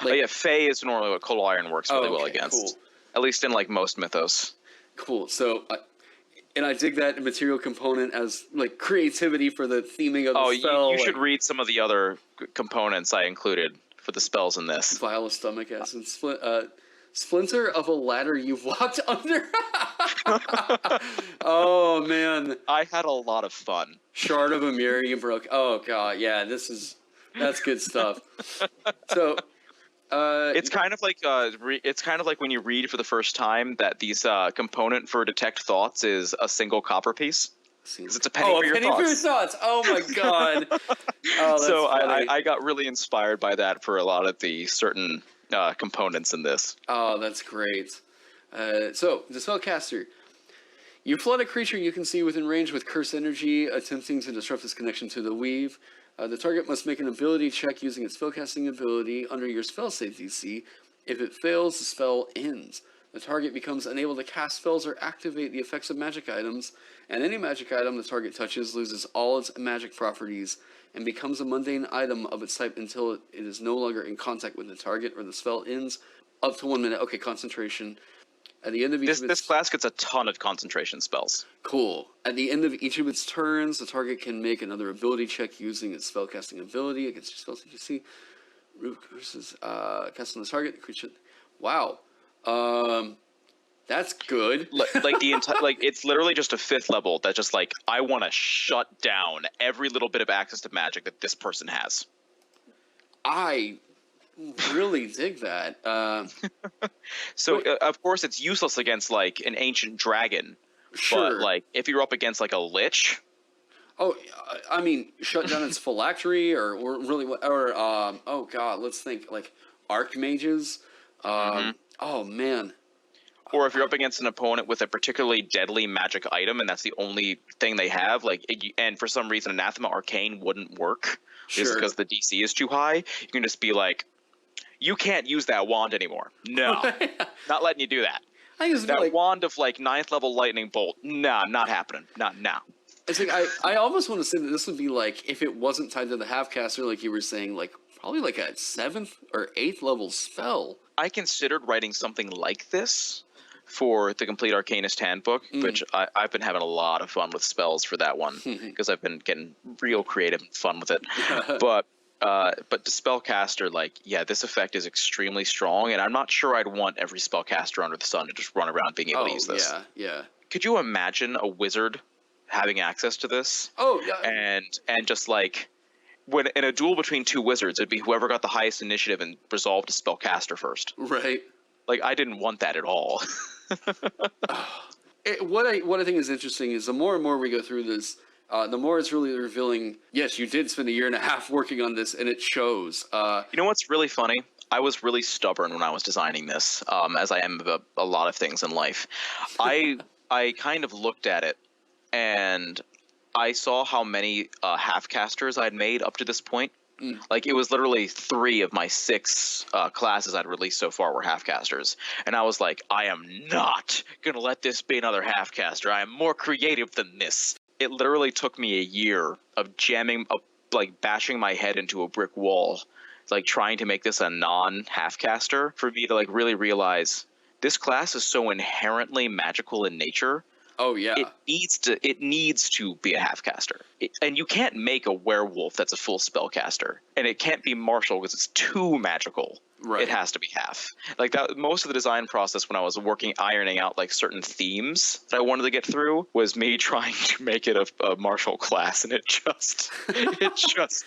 Like, fey is normally what cold iron works really well against. Cool. At least in, like, most mythos. Cool. So, and I dig that material component as, like, creativity for the theming of the spell. You should read some of the other components I included for the spells in this. Vial of stomach acid. Splinter of a ladder you've walked under. Oh man, I had a lot of fun. Shard of Amir, you broke. Oh god, yeah, that's good stuff. So, It's kind of like it's kind of like when you read for the first time that these component for detect thoughts is a single copper piece because it's a penny for your penny for your thoughts. thoughts. Oh my god. Oh, that's So funny. I got really inspired by that for a lot of the certain components in this. Oh, that's great. So, the spellcaster. You flood a creature you can see within range with curse energy, attempting to disrupt its connection to the weave. The target must make an ability check using its spellcasting ability under your spell save DC. If it fails, the spell ends. The target becomes unable to cast spells or activate the effects of magic items, and any magic item the target touches loses all its magic properties and becomes a mundane item of its type until it is no longer in contact with the target or the spell ends. Up to 1 minute. Okay, concentration. At the end of each of its... This class gets a ton of concentration spells. Cool. At the end of each of its turns, the target can make another ability check using its spellcasting ability against your spells that you see. Root curses cast on the target. The creature... Wow. That's good. Like the entire, like it's literally just a 5th level that just like I want to shut down every little bit of access to magic that this person has. I really dig that. So of course it's useless against like an ancient dragon. Sure. But like if you're up against like a lich. Oh, I mean, shut down its phylactery, or really, or oh god, let's think like archmages. Oh man. Or if you're up against an opponent with a particularly deadly magic item, and that's the only thing they have, like, and for some reason Anathema Arcane wouldn't work, just because the DC is too high, you can just be like, you can't use that wand anymore. No, not letting you do that. That wand of like 9th level lightning bolt, nah, not happening. Not now. It's like I almost want to say that this would be like if it wasn't tied to the half-caster, like you were saying, like probably like a 7th or 8th level spell. I considered writing something like this for the Complete Arcanist Handbook, which I've been having a lot of fun with spells for that one because I've been getting real creative and fun with it. But the spellcaster, like, yeah, this effect is extremely strong, and I'm not sure I'd want every spellcaster under the sun to just run around being able to use this. Yeah. Could you imagine a wizard having access to this? Oh, yeah. And just like when in a duel between 2 wizards, it'd be whoever got the highest initiative and resolved a spellcaster first. Right. Like, I didn't want that at all. What I think is interesting is the more and more we go through this, the more it's really revealing, yes, you did spend a year and a half working on this, and it shows. You know what's really funny? I was really stubborn when I was designing this, as I am about a lot of things in life. I kind of looked at it, and I saw how many half-casters I'd made up to this point. Like, it was literally 3 of my 6 classes I'd released so far were half-casters. And I was like, I am not going to let this be another half-caster. I am more creative than this. It literally took me a year of bashing my head into a brick wall, like trying to make this a non-half-caster for me to like really realize this class is so inherently magical in nature. Oh yeah, it needs to be a half-caster, and you can't make a werewolf that's a full spellcaster, and it can't be martial because it's too magical. Right. It has to be half. Like that. Most of the design process when I was ironing out like certain themes that I wanted to get through was me trying to make it a martial class, and it just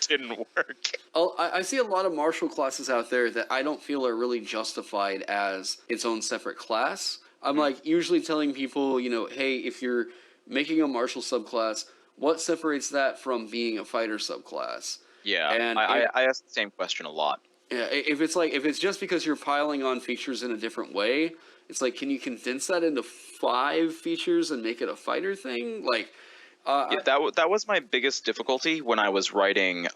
didn't work. I see a lot of martial classes out there that I don't feel are really justified as its own separate class. I'm like usually telling people, you know, hey, if you're making a martial subclass, what separates that from being a fighter subclass? Yeah, and I ask the same question a lot. Yeah, if it's just because you're piling on features in a different way, it's like, can you condense that into 5 features and make it a fighter thing? Like, that was my biggest difficulty when I was writing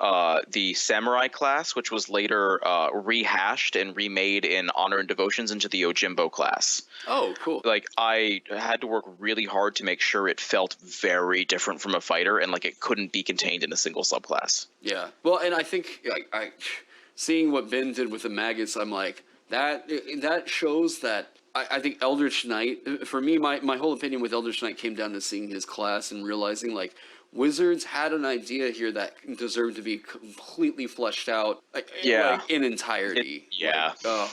the samurai class, which was later rehashed and remade in Honor and Devotions into the Yojimbo class. Oh, cool. Like, I had to work really hard to make sure it felt very different from a fighter, and like it couldn't be contained in a single subclass. Yeah. Well, and I think I seeing what Ben did with the maggots, I'm like, that shows that I think Eldritch Knight, for me, my whole opinion with Eldritch Knight came down to seeing his class and realizing, like, Wizards had an idea here that deserved to be completely fleshed out, like, in entirety. Yeah. Like,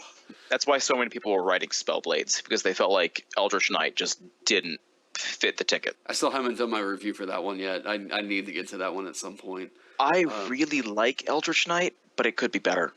That's why so many people were writing Spellblades, because they felt like Eldritch Knight just didn't fit the ticket. I still haven't done my review for that one yet. I need to get to that one at some point. I really like Eldritch Knight, but it could be better.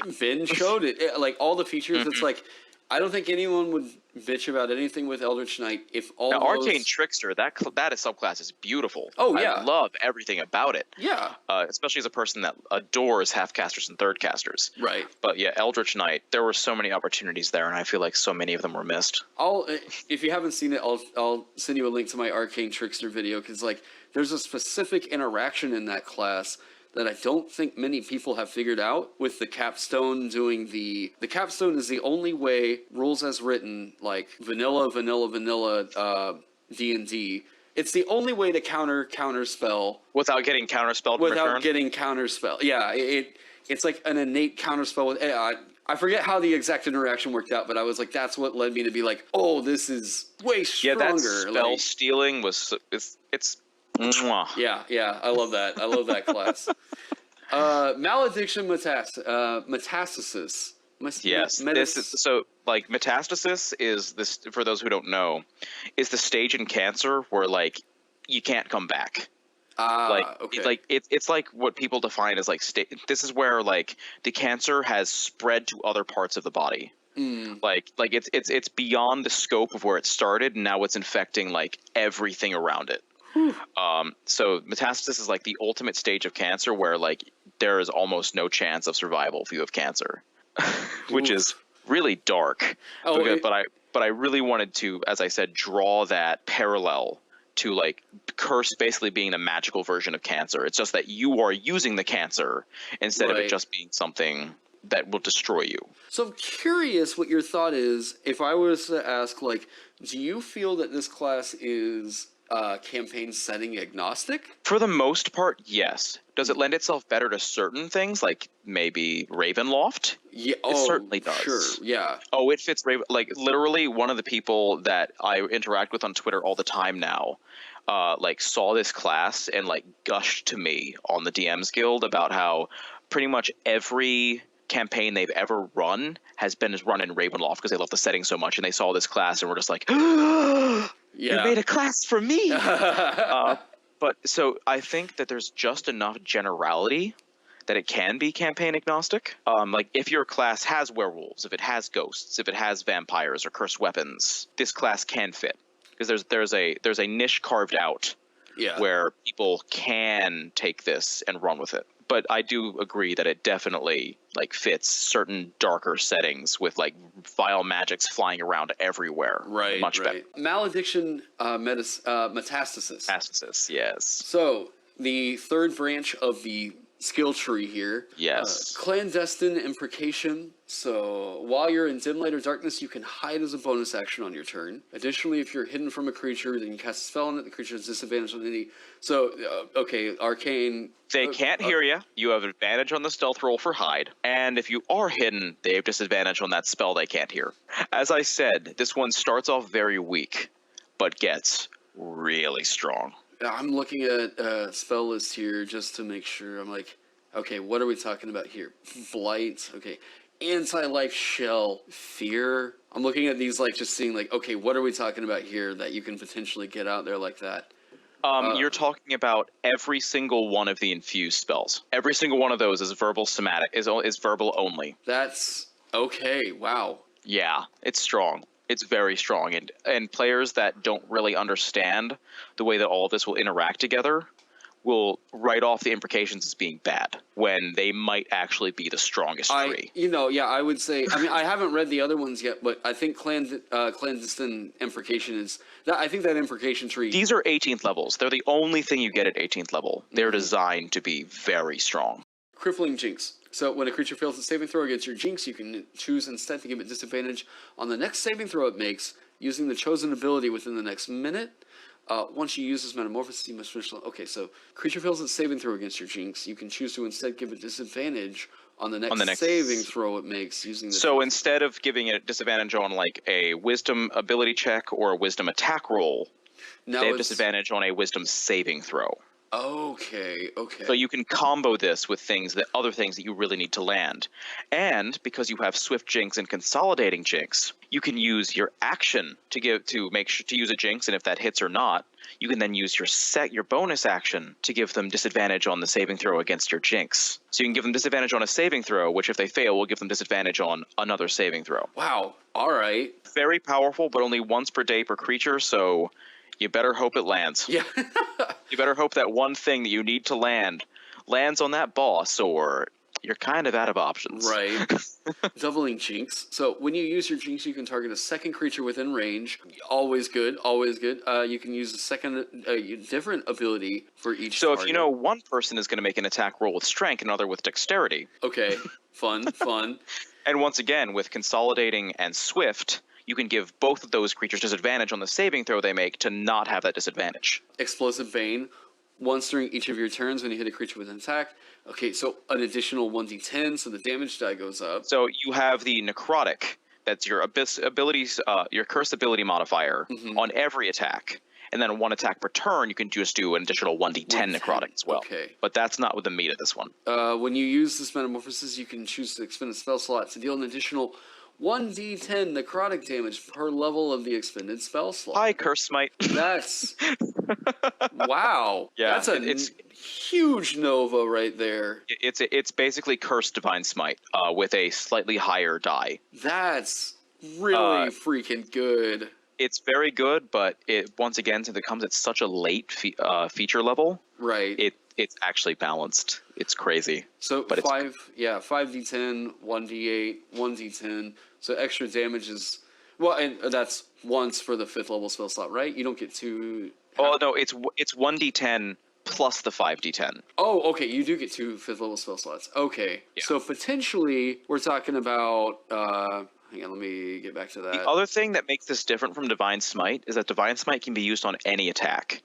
Vin showed it. Like, all the features, it's like, I don't think anyone would bitch about anything with Eldritch Knight if all now, those... Arcane Trickster, that subclass is beautiful. Oh, yeah. I love everything about it. Yeah. Especially as a person that adores half-casters and third-casters. Right. But yeah, Eldritch Knight, there were so many opportunities there, and I feel like so many of them were missed. If you haven't seen it, I'll send you a link to my Arcane Trickster video, because, like, there's a specific interaction in that class that I don't think many people have figured out, with the capstone doing the capstone is the only way, rules as written, like vanilla D&D, it's the only way to counter spell without getting counterspelled in without return? getting counterspell. Yeah, it's like an innate counterspell with I forget how the exact interaction worked out, but I was like, that's what led me to be like, oh, this is way stronger. Yeah, that spell stealing was it's mwah. Yeah, I love that. I love that class. Malediction Metastasis. Yes, this is, so like Metastasis is this, for those who don't know, is the stage in Cancer where like you can't come back. It's like what people define as like this is where like the cancer has spread to other parts of the body. Like it's beyond the scope of where it started, and now it's infecting like everything around it. So Metastasis is like the ultimate stage of cancer where like there is almost no chance of survival if you have cancer, which is really dark. But I really wanted to, as I said, draw that parallel to like Curse basically being the magical version of cancer. It's just that you are using the cancer instead of it just being something that will destroy you. So I'm curious what your thought is if I was to ask, like, do you feel that this class is campaign setting agnostic? For the most part, yes. Does it lend itself better to certain things, like maybe Ravenloft? Yeah, it certainly does. Sure, yeah. Oh, it fits Raven. Like literally, one of the people that I interact with on Twitter all the time now, like saw this class and like gushed to me on the DMs Guild about how pretty much every campaign they've ever run has been run in Ravenloft because they love the setting so much, and they saw this class and were just like, you made a class for me. But so I think that there's just enough generality that it can be campaign agnostic. Like if your class has werewolves, if it has ghosts, if it has vampires or cursed weapons, this class can fit because there's a niche carved out where people can take this and run with it. But I do agree that it definitely like fits certain darker settings with like vile magics flying around everywhere. Right, much better. Malediction Metastasis. Metastasis, yes. So the third branch of the skill tree here. Yes. Clandestine Imprecation. So while you're in dim light or darkness, you can hide as a bonus action on your turn. Additionally, if you're hidden from a creature, then you cast a spell on it. The creature has disadvantage on any. So, okay, Arcane. They can't hear you. You have advantage on the stealth roll for hide. And if you are hidden, they have disadvantage on that spell they can't hear. As I said, this one starts off very weak, but gets really strong. I'm looking at a spell list here just to make sure. I'm like, okay, what are we talking about here? Blight, okay. Anti-life shell, fear. I'm looking at these, like, just seeing, like, okay, what are we talking about here that you can potentially get out there like that? You're talking about every single one of the infused spells. Every single one of those is verbal somatic, is verbal only. That's okay. Wow. Yeah, it's strong. It's very strong, and players that don't really understand the way that all of this will interact together will write off the imprecations as being bad when they might actually be the strongest tree. I would say, I mean, I haven't read the other ones yet, but I think Clandestine Imprecation is, I think that Imprecation tree... These are 18th levels. They're the only thing you get at 18th level. They're designed to be very strong. Crippling Jinx. So when a creature fails a saving throw against your Jinx, you can choose instead to give it disadvantage on the next saving throw it makes using the chosen ability within the next minute. Once you use this Metamorphosis, you must finish... Okay, so creature fails a saving throw against your Jinx. You can choose to instead give it disadvantage on the next saving throw it makes using the... So instead of giving it disadvantage on like a Wisdom ability check or a Wisdom attack roll, they have disadvantage on a Wisdom saving throw. Okay. So you can combo this with other things that you really need to land. And because you have Swift Jinx and Consolidating Jinx, you can use your action to use a Jinx, and if that hits or not, you can then use your bonus action to give them disadvantage on the saving throw against your Jinx. So you can give them disadvantage on a saving throw, which if they fail will give them disadvantage on another saving throw. Wow. All right. Very powerful, but only once per day per creature, so you better hope it lands. Yeah. You better hope that one thing that you need to lands on that boss, or you're kind of out of options. Right. Doubling Jinx. So when you use your Jinx, you can target a second creature within range. Always good. Always good. You can use a second, different ability for each So target. if you know one person is going to make an attack roll with strength, another with dexterity. Okay. Fun. And once again, with Consolidating and Swift, you can give both of those creatures disadvantage on the saving throw they make to not have that disadvantage. Explosive Bane. Once during each of your turns when you hit a creature with an attack. Okay, so an additional 1d10, so the damage die goes up. So you have the Necrotic. That's your your Cursed ability modifier on every attack. And then one attack per turn, you can just do an additional 1d10 necrotic as well. Okay. But that's not with the meat of this one. When you use this Metamorphosis, you can choose to expend a spell slot to deal an additional 1d10 necrotic damage per level of the expended spell slot. Hi, Curse Smite. That's... wow. Yeah, That's it's huge Nova right there. It's basically Cursed Divine Smite with a slightly higher die. That's really freaking good. It's very good, but once again, since it comes at such a late feature level, right? It's actually balanced. It's crazy. So but 5d10, 1d8, 1d10. So extra damage is and that's once for the 5th level spell slot, right? You don't get two. Oh no, it's 1d10 plus the 5d10. Oh, okay. You do get 2 5th level spell slots. Okay, yeah. So potentially we're talking about. Hang on, let me get back to that. The other thing that makes this different from Divine Smite is that Divine Smite can be used on any attack.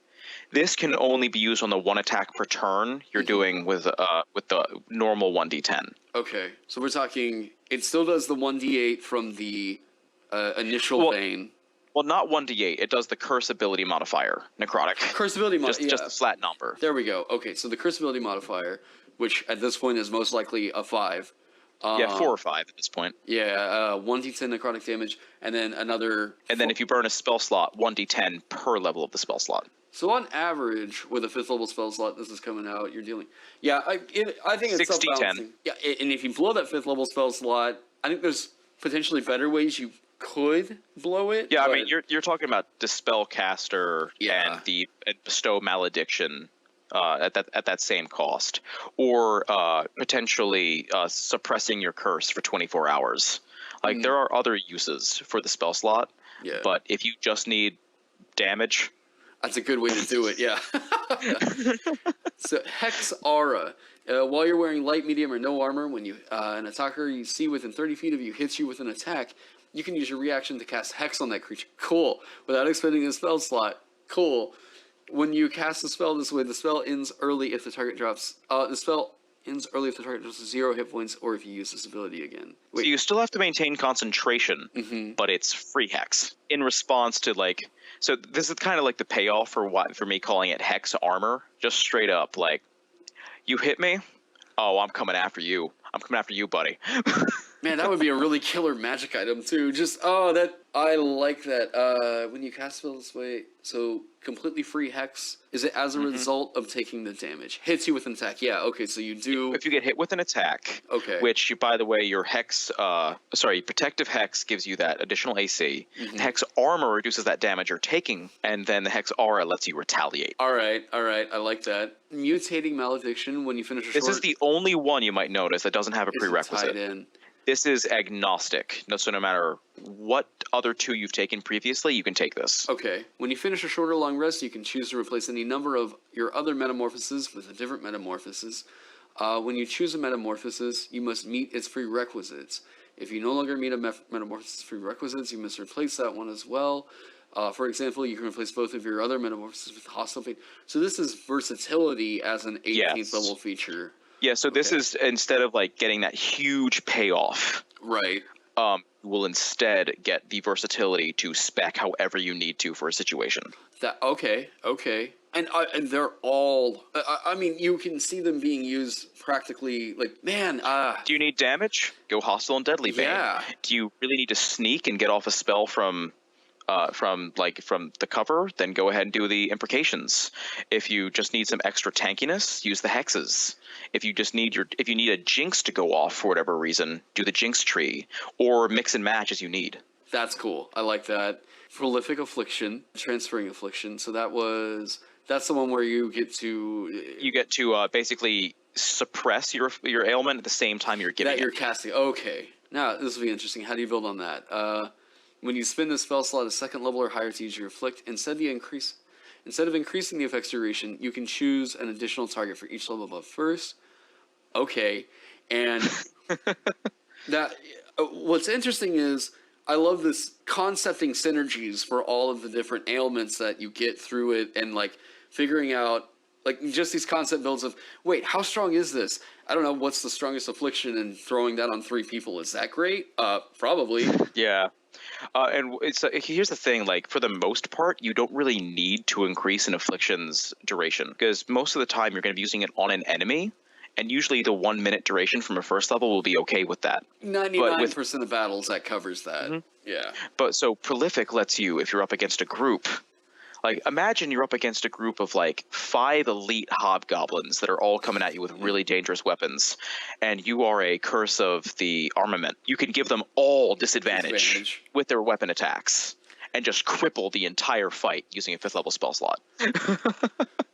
This can only be used on the one attack per turn you're doing with the normal 1d10. Okay, so we're talking. It still does the 1d8 from the initial Bane. Well, not 1d8. It does the Curse ability modifier, Necrotic. Curse ability modifier. Just a flat number. There we go. Okay, so the Curse ability modifier, which at this point is most likely a 5. 4 or 5 at this point. Yeah, 1d10 necrotic damage, and then another... And then if you burn a spell slot, 1d10 per level of the spell slot. So on average, with a 5th level spell slot, this is coming out, you're dealing... Yeah, I think it's self-balancing. Yeah, and if you blow that 5th level spell slot, I think there's potentially better ways you could blow it. Yeah, I mean, you're talking about Dispel Caster and Bestow Malediction at that same cost, or potentially suppressing your curse for 24 hours. Like there are other uses for the spell slot, but if you just need damage, that's a good way to do it. Yeah. So Hex Aura. While you're wearing light, medium, or no armor, when an attacker you see within 30 feet of you hits you with an attack, you can use your reaction to cast Hex on that creature. Cool. Without expending a spell slot. Cool. When you cast a spell this way, the spell ends early if the target drops. The spell ends early if the target drops 0 hit points, or if you use this ability again. So you still have to maintain concentration, but it's free Hex in response to like. So this is kind of like the payoff for me calling it Hex Armor. Just straight up, like, you hit me, oh, I'm coming after you. I'm coming after you, buddy. Man, that would be a really killer magic item too. Just I like that. When you cast spell this way, so completely free Hex. Is it as a result of taking the damage? Hits you with an attack. Yeah. Okay. So you do. If you get hit with an attack. Okay. Which, by the way, your Hex, Protective Hex gives you that additional AC. The Hex Armor reduces that damage you're taking, and then the Hex Aura lets you retaliate. All right. I like that. Mutating Malediction when you finish a This is the only one you might notice that doesn't have a prerequisite. Tied in. This is agnostic. So no matter what other 2 you've taken previously, you can take this. Okay. When you finish a short or long rest, you can choose to replace any number of your other metamorphoses with a different metamorphosis. When you choose a metamorphosis, you must meet its prerequisites. If you no longer meet a metamorphosis prerequisites, you must replace that one as well. For example, you can replace both of your other metamorphoses with hostile fate. So this is versatility as an 18th level feature. Yeah, so this is, instead of like getting that huge payoff, right? You will instead get the versatility to spec however you need to for a situation. Okay. And they're all. I mean, you can see them being used practically. Like, man. Do you need damage? Go hostile and deadly bane. Yeah. Do you really need to sneak and get off a spell from the cover? Then go ahead and do the imprecations. If you just need some extra tankiness, use the hexes. If you need a Jinx to go off for whatever reason, do the Jinx tree, or mix and match as you need. That's cool. I like that. Prolific Affliction, Transferring Affliction. So that's the one where you get to basically suppress your ailment at the same time you're giving that you're casting. Okay. Now this will be interesting. How do you build on that? When you spin the spell slot a second level or higher to use your afflict, instead of increasing the effect's duration, you can choose an additional target for each level above first. Okay. And that what's interesting is I love this concepting synergies for all of the different ailments that you get through it, and like figuring out like just these concept builds of, wait, how strong is this? I don't know, what's the strongest affliction, and throwing that on 3 people. Is that great? Probably. Yeah. And here's the thing, like, for the most part, you don't really need to increase an affliction's duration, because most of the time you're going to be using it on an enemy, and usually the 1 minute duration from a first level will be okay with that. 99% of battles, that covers that. Mm-hmm. Yeah. But so Prolific lets you, if you're up against a group, like, imagine you're up against a group of, like, 5 elite hobgoblins that are all coming at you with really dangerous weapons, and you are a curse of the armament. You can give them all disadvantage with their weapon attacks and just cripple the entire fight using a 5th level spell slot.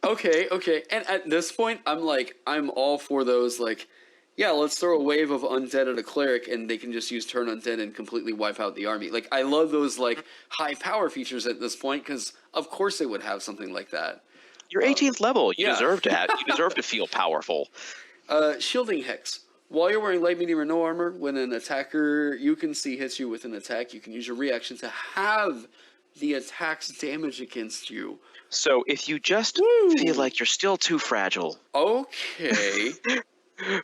Okay. And at this point, I'm all for those, like, yeah, let's throw a wave of undead at a cleric, and they can just use turn undead and completely wipe out the army. Like, I love those, like, high power features at this point, because of course they would have something like that. You're 18th level. You yeah. deserve to feel powerful. Shielding Hex. While you're wearing light, medium, or no armor, when an attacker you can see hits you with an attack, you can use your reaction to have the attack's damage against you. So if you just feel like you're still too fragile. Okay.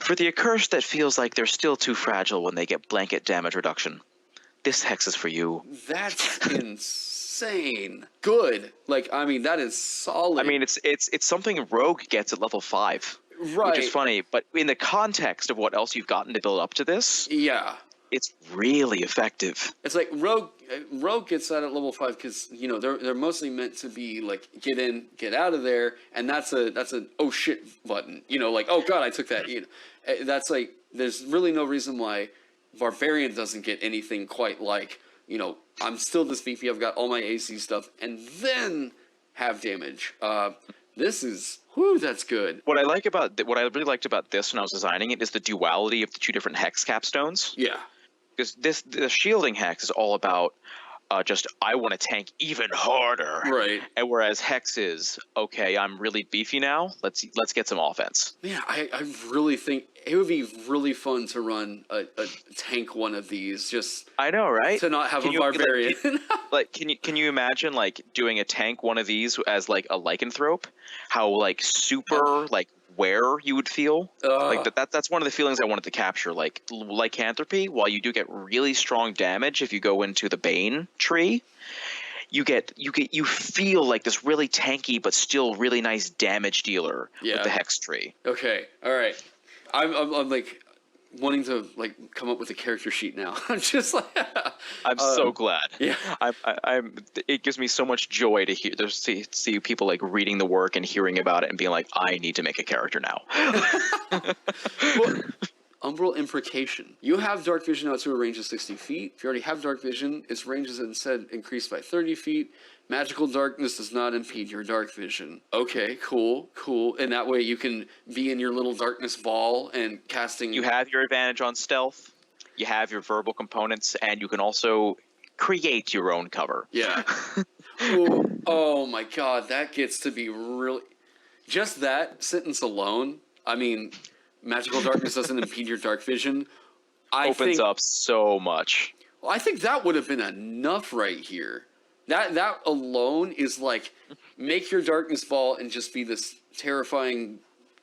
For the Accursed that feels like they're still too fragile when they get blanket damage reduction, this hex is for you. That's insane. Good. Like, I mean, that is solid. I mean, it's something Rogue gets at level 5. Right. Which is funny, but in the context of what else you've gotten to build up to this, yeah, it's really effective. It's like Rogue gets that at level 5 because, you know, they're mostly meant to be like get in, get out of there, and that's a oh shit button. You know, like, oh god, I took that. You know, that's like, there's really no reason why Barbarian doesn't get anything quite like, you know, I'm still this VP, I've got all my AC stuff, and then have damage. This is, whew, that's good. What I really liked about this when I was designing it is the duality of the 2 different hex capstones. Yeah. Because the shielding hex is all about just, I want to tank even harder. Right. And whereas hex is, okay, I'm really beefy now. Let's get some offense. Yeah, I really think it would be really fun to run a tank one of these. Just, I know, right? To not have a barbarian. Like, can you imagine like doing a tank one of these as like a lycanthrope? How like super like where you would feel like that's one of the feelings I wanted to capture. Like lycanthropy, while you do get really strong damage if you go into the Bane tree, you feel like this really tanky but still really nice damage dealer with the hex tree. Okay, all right. I'm like wanting to like come up with a character sheet now. I'm just like I'm so glad. Yeah, it gives me so much joy to see people like reading the work and hearing about it and being like, I need to make a character now. Well, Umbral Imprecation. You have Dark Vision out to a range of 60 feet. If you already have Dark Vision, its range is instead increased by 30 feet. Magical darkness does not impede your dark vision. Okay, cool. And that way you can be in your little darkness ball and casting. You have your advantage on stealth. You have your verbal components, and you can also create your own cover. Yeah. Ooh, oh my god, that gets to be really... Just that sentence alone, I mean, magical darkness doesn't impede your dark vision. Opens up so much. Well, I think that would have been enough right here. That alone is like, make your darkness ball and just be this terrifying...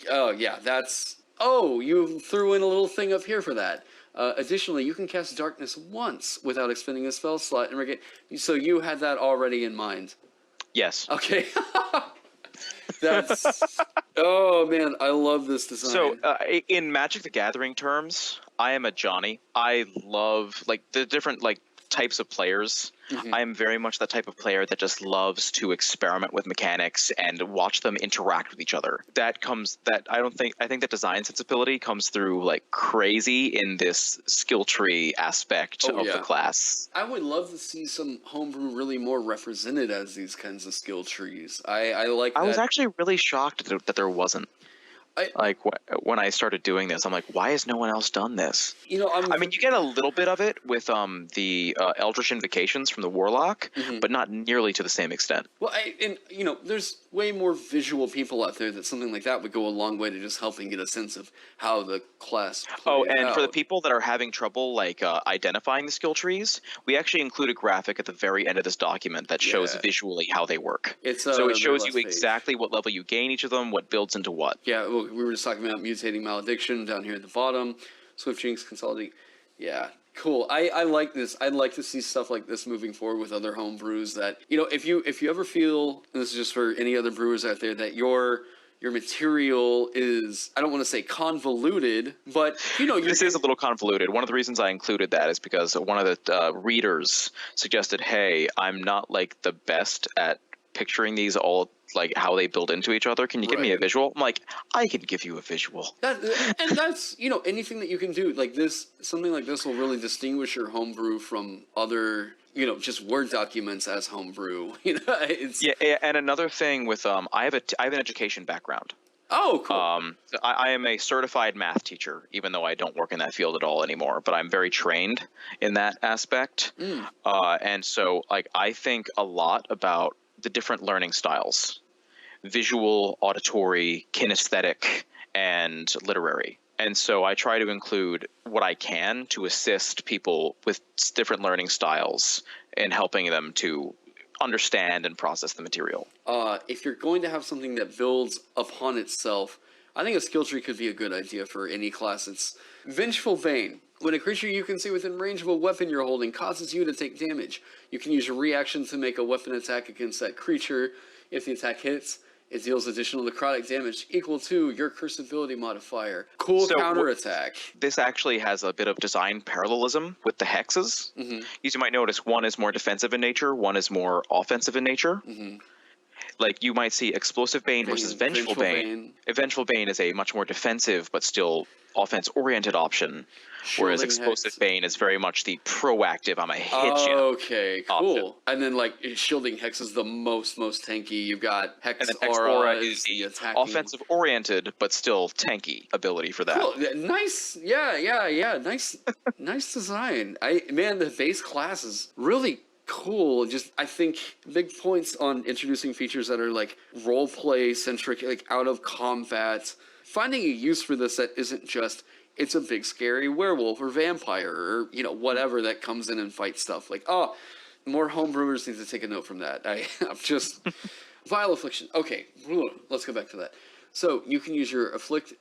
Oh, yeah, that's... Oh, you threw in a little thing up here for that. Additionally, you can cast darkness once without expending a spell slot. So you had that already in mind. Yes. Okay. That's oh man, I love this design. So, in Magic the Gathering terms, I am a Johnny. I love like the different like types of players. I am very much the type of player that just loves to experiment with mechanics and watch them interact with each other. That I think that design sensibility comes through like crazy in this skill tree aspect of the class. I would love to see some homebrew really more represented as these kinds of skill trees. I like that. I was actually really shocked that there wasn't. When I started doing this, I'm like, why has no one else done this? You know, I mean, you get a little bit of it with the Eldritch Invocations from the Warlock, but not nearly to the same extent. Well, there's way more visual people out there that something like that would go a long way to just helping get a sense of how the class plays out. For the people that are having trouble identifying the skill trees, we actually include a graphic at the very end of this document that shows visually how they work. So it shows you exactly what level you gain each of them, what builds into what. Yeah, well, we were just talking about mutating malediction down here at the bottom. Swift Jinx consolidate. Yeah, cool. I like this. I'd like to see stuff like this moving forward with other home brews. That if you ever feel, and this is just for any other brewers out there, that your material is, I don't want to say convoluted, but this is a little convoluted. One of the reasons I included that is because one of the readers suggested, hey, I'm not like the best at picturing these all like how they build into each other. Can you give me a visual? I'm like, I can give you a visual. That's anything that you can do like this. Something like this will really distinguish your homebrew from other just Word documents as homebrew. And another thing with I have an education background. Oh, cool. I am a certified math teacher, even though I don't work in that field at all anymore. But I'm very trained in that aspect, and so like I think a lot about the different learning styles: visual, auditory, kinesthetic, and literary. And so I try to include what I can to assist people with different learning styles in helping them to understand and process the material. If you're going to have something that builds upon itself, I think a skill tree could be a good idea for any class. It's Vengeful Bane. When a creature you can see within range of a weapon you're holding causes you to take damage, you can use your reaction to make a weapon attack against that creature. If the attack hits, it deals additional necrotic damage equal to your curse ability modifier. Cool counterattack. This actually has a bit of design parallelism with the hexes. As you might notice, one is more defensive in nature, one is more offensive in nature. Like you might see Explosive Bane versus Vengeful Bane. Vengeful Bane is a much more defensive but still offense-oriented option, whereas Explosive Bane is very much the proactive, I'm gonna hit you. Okay, cool. Option. And then like Shielding Hex is the most tanky. You've got Hex and then Aura is the attacking. offensive-oriented but still tanky ability for that. Cool. Nice, yeah. Nice design. The base class is really cool. Just I think big points on introducing features that are like role play centric, like out of combat. Finding a use for this that isn't just it's a big scary werewolf or vampire or whatever that comes in and fights stuff. Like more homebrewers need to take a note from that. I'm just Vile Affliction. Okay, let's go back to that. So you can use your afflict.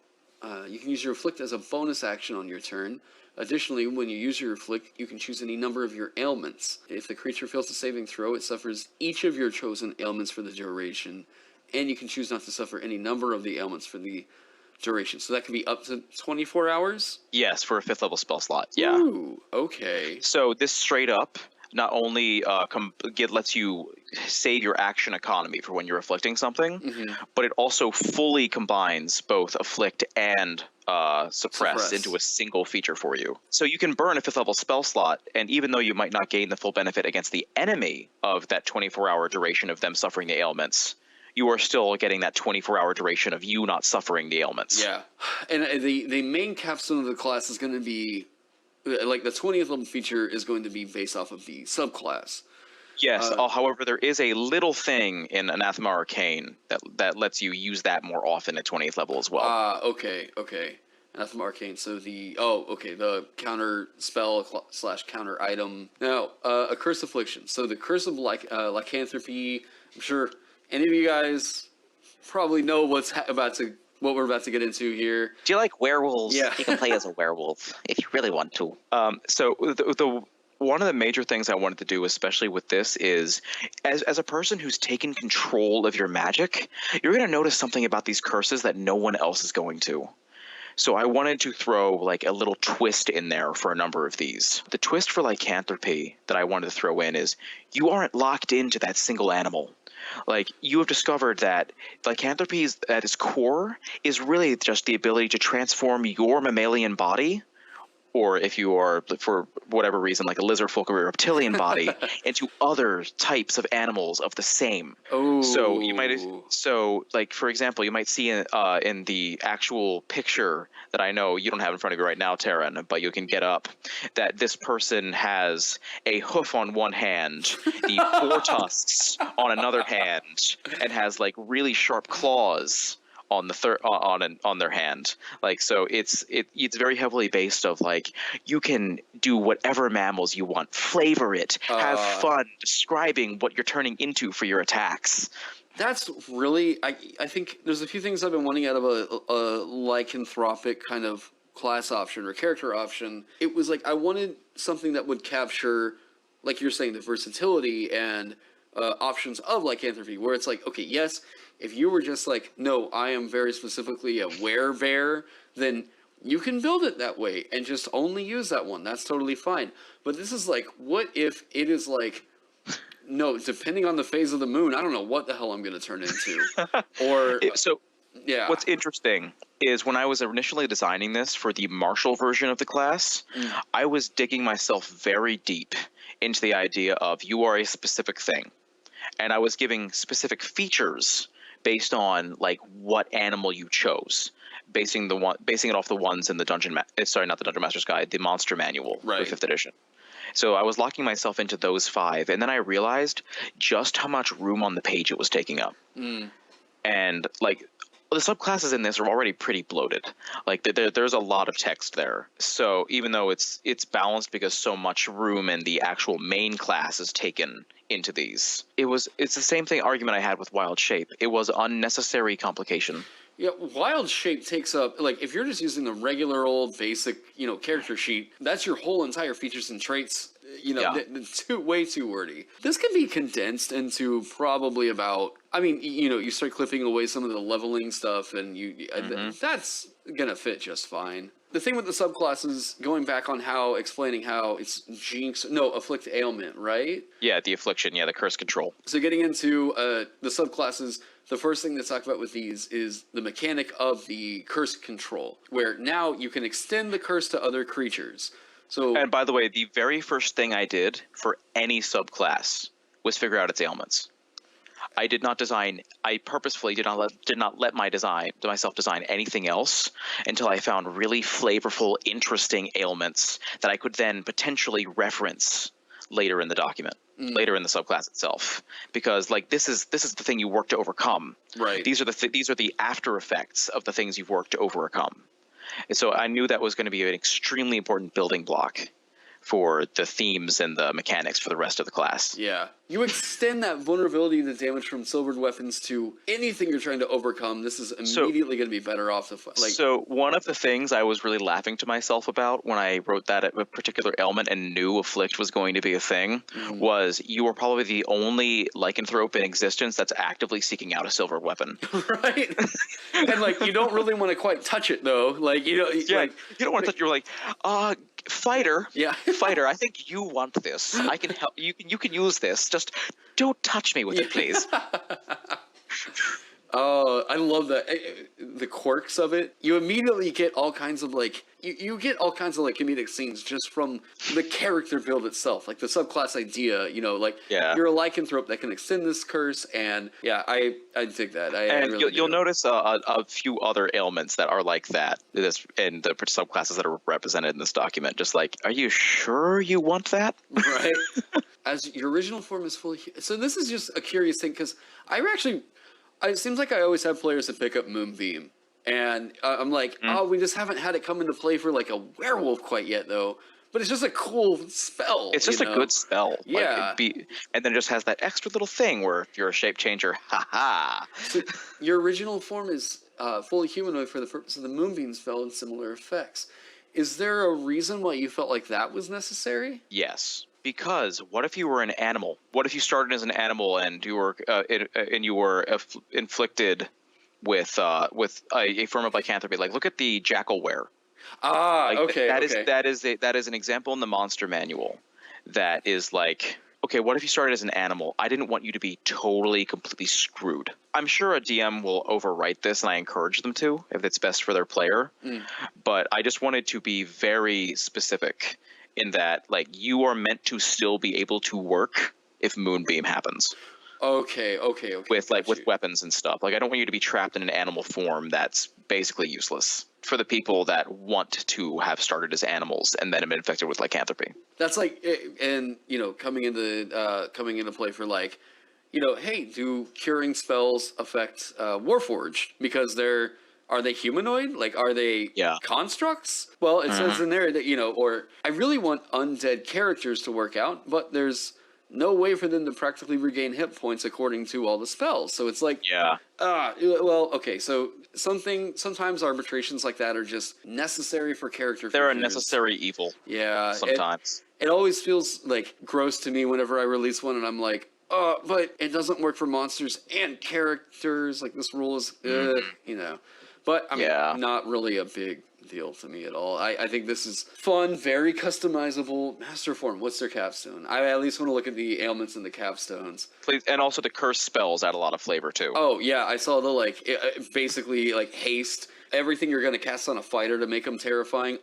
You can use your afflict as a bonus action on your turn. Additionally, when you use your afflict, you can choose any number of your ailments. If the creature fails a saving throw, it suffers each of your chosen ailments for the duration, and you can choose not to suffer any number of the ailments for the duration. So that can be up to 24 hours? Yes, for a 5th level spell slot. Yeah. Ooh, okay. So this straight up not only lets you save your action economy for when you're afflicting something, but it also fully combines both afflict and suppress into a single feature for you. So you can burn a 5th level spell slot, and even though you might not gain the full benefit against the enemy of that 24-hour duration of them suffering the ailments, you are still getting that 24-hour duration of you not suffering the ailments. Yeah. And the main capstone of the class is going to be, like the 20th level feature is going to be based off of the subclass. Yes, however, there is a little thing in Anathema Arcane that lets you use that more often at 20th level as well. Okay. Anathema Arcane, so the counter spell / counter item. Now, Accursed Affliction. So the Curse of Lycanthropy, I'm sure any of you guys probably know what we're about to get into here. Do you like werewolves? Yeah. You can play as a werewolf if you really want to. So one of the major things I wanted to do, especially with this, is as a person who's taken control of your magic, you're going to notice something about these curses that no one else is going to. So I wanted to throw like a little twist in there for a number of these. The twist for Lycanthropy that I wanted to throw in is you aren't locked into that single animal. Like, you have discovered that Lycanthropy at its core is really just the ability to transform your mammalian body, or if you are, for whatever reason, like a lizard folk or a reptilian body, into other types of animals of the same. Oh. So like, for example, you might see in the actual picture that I know you don't have in front of you right now, Taryn, but you can get up, that this person has a hoof on one hand, the 4 tusks on another hand, and has like really sharp claws on the on their hand. Like, so it's very heavily based of like, you can do whatever mammals you want, flavor it, have fun describing what you're turning into for your attacks. That's really, I think there's a few things I've been wanting out of a lycanthropic kind of class option or character option. It was like, I wanted something that would capture, like you're saying, the versatility and options of lycanthropy, where it's like, okay, yes, if you were just like, no, I am very specifically a werebear, then you can build it that way and just only use that one. That's totally fine. But this is like, what if it is like, no, depending on the phase of the moon, I don't know what the hell I'm going to turn into. Or yeah. What's interesting is when I was initially designing this for the martial version of the class, I was digging myself very deep into the idea of you are a specific thing. And I was giving specific features based on like what animal you chose, basing it off the ones in the not the Dungeon Master's Guide, the Monster Manual for 5th edition. So I was locking myself into those 5, and then I realized just how much room on the page it was taking up. And like, the subclasses in this are already pretty bloated. Like, there's a lot of text there. So even though it's balanced because so much room in the actual main class is taken into these, it's the same argument I had with Wild Shape. It was unnecessary complication. Yeah, Wild Shape takes up, like, if you're just using the regular old basic, character sheet, that's your whole entire features and traits, way too wordy. This can be condensed into probably about, you start clipping away some of the leveling stuff, and that's gonna fit just fine. The thing with the subclasses, going back on explaining how it's Jinx, afflict ailment, right? Yeah, the affliction, the curse control. So getting into the subclasses, the first thing to talk about with these is the mechanic of the curse control, where now you can extend the curse to other creatures. So, and by the way, the very first thing I did for any subclass was figure out its ailments. I purposefully did not let myself design anything else until I found really flavorful, interesting ailments that I could then potentially reference later in the document, later in the subclass itself. Because like, this is the thing you work to overcome. Right. These are the after effects of the things you've worked to overcome. And so I knew that was going to be an extremely important building block for the themes and the mechanics for the rest of the class. Yeah. You extend that vulnerability to damage from silvered weapons to anything you're trying to overcome. This is immediately going to be better off the So one of the things I was really laughing to myself about when I wrote that a particular ailment and knew afflict was going to be a thing was you were probably the only lycanthrope in existence that's actively seeking out a silver weapon. Right. And like, you don't really want to quite touch it though. Like, you don't want to touch. You're like, fighter. Yeah. Fighter, I think you want this. I can help. You can use this. Just don't touch me with it, please. Oh, I love that. The quirks of it. You immediately get all kinds of like, you get all kinds of like comedic scenes just from the character build itself. Like the subclass idea, you're a lycanthrope that can extend this curse, and I dig that. You'll notice a few other ailments that are like that. And the subclasses that are represented in this document. Just like, are you sure you want that? Right. As your original form is fully. So this is just a curious thing because it seems like I always have players that pick up Moonbeam, and I'm like, we just haven't had it come into play for like a werewolf quite yet, though. But it's just a cool spell. It's just a good spell. Yeah. And then it just has that extra little thing where if you're a shape changer, ha. So your original form is fully humanoid for the purpose of the Moonbeam spell and similar effects. Is there a reason why you felt like that was necessary? Yes. Because what if you were an animal? What if you started as an animal and you were inflicted with a form of lycanthropy? Like, look at the jackalware. Ah, Like okay, that is an example in the monster manual that is like, okay, what if you started as an animal? I didn't want you to be totally, completely screwed. I'm sure a DM will overwrite this, and I encourage them to if it's best for their player. But I just wanted to be very specific in that, like, you are meant to still be able to work if Moonbeam happens. Okay. With with weapons and stuff. Like, I don't want you to be trapped in an animal form that's basically useless for the people that want to have started as animals and then have been infected with lycanthropy. That's like, and coming into play for like, hey, do curing spells affect Warforged? Because are they humanoid? Like, are they constructs? Well, it says in there that, or I really want undead characters to work out, but there's no way for them to practically regain hit points according to all the spells. So it's like, well, okay, so sometimes arbitrations like that are just necessary for character They're features. a necessary evil. Yeah. Sometimes. It always feels like gross to me whenever I release one and I'm like, but it doesn't work for monsters and characters. Like, this rule is, But, I mean, not really a big deal to me at all. I think this is fun, very customizable. Master form, what's their capstone? I at least want to look at the ailments and the capstones. Please, and also the cursed spells add a lot of flavor, too. Oh, yeah, I saw the, basically, haste. Everything you're going to cast on a fighter to make them terrifying.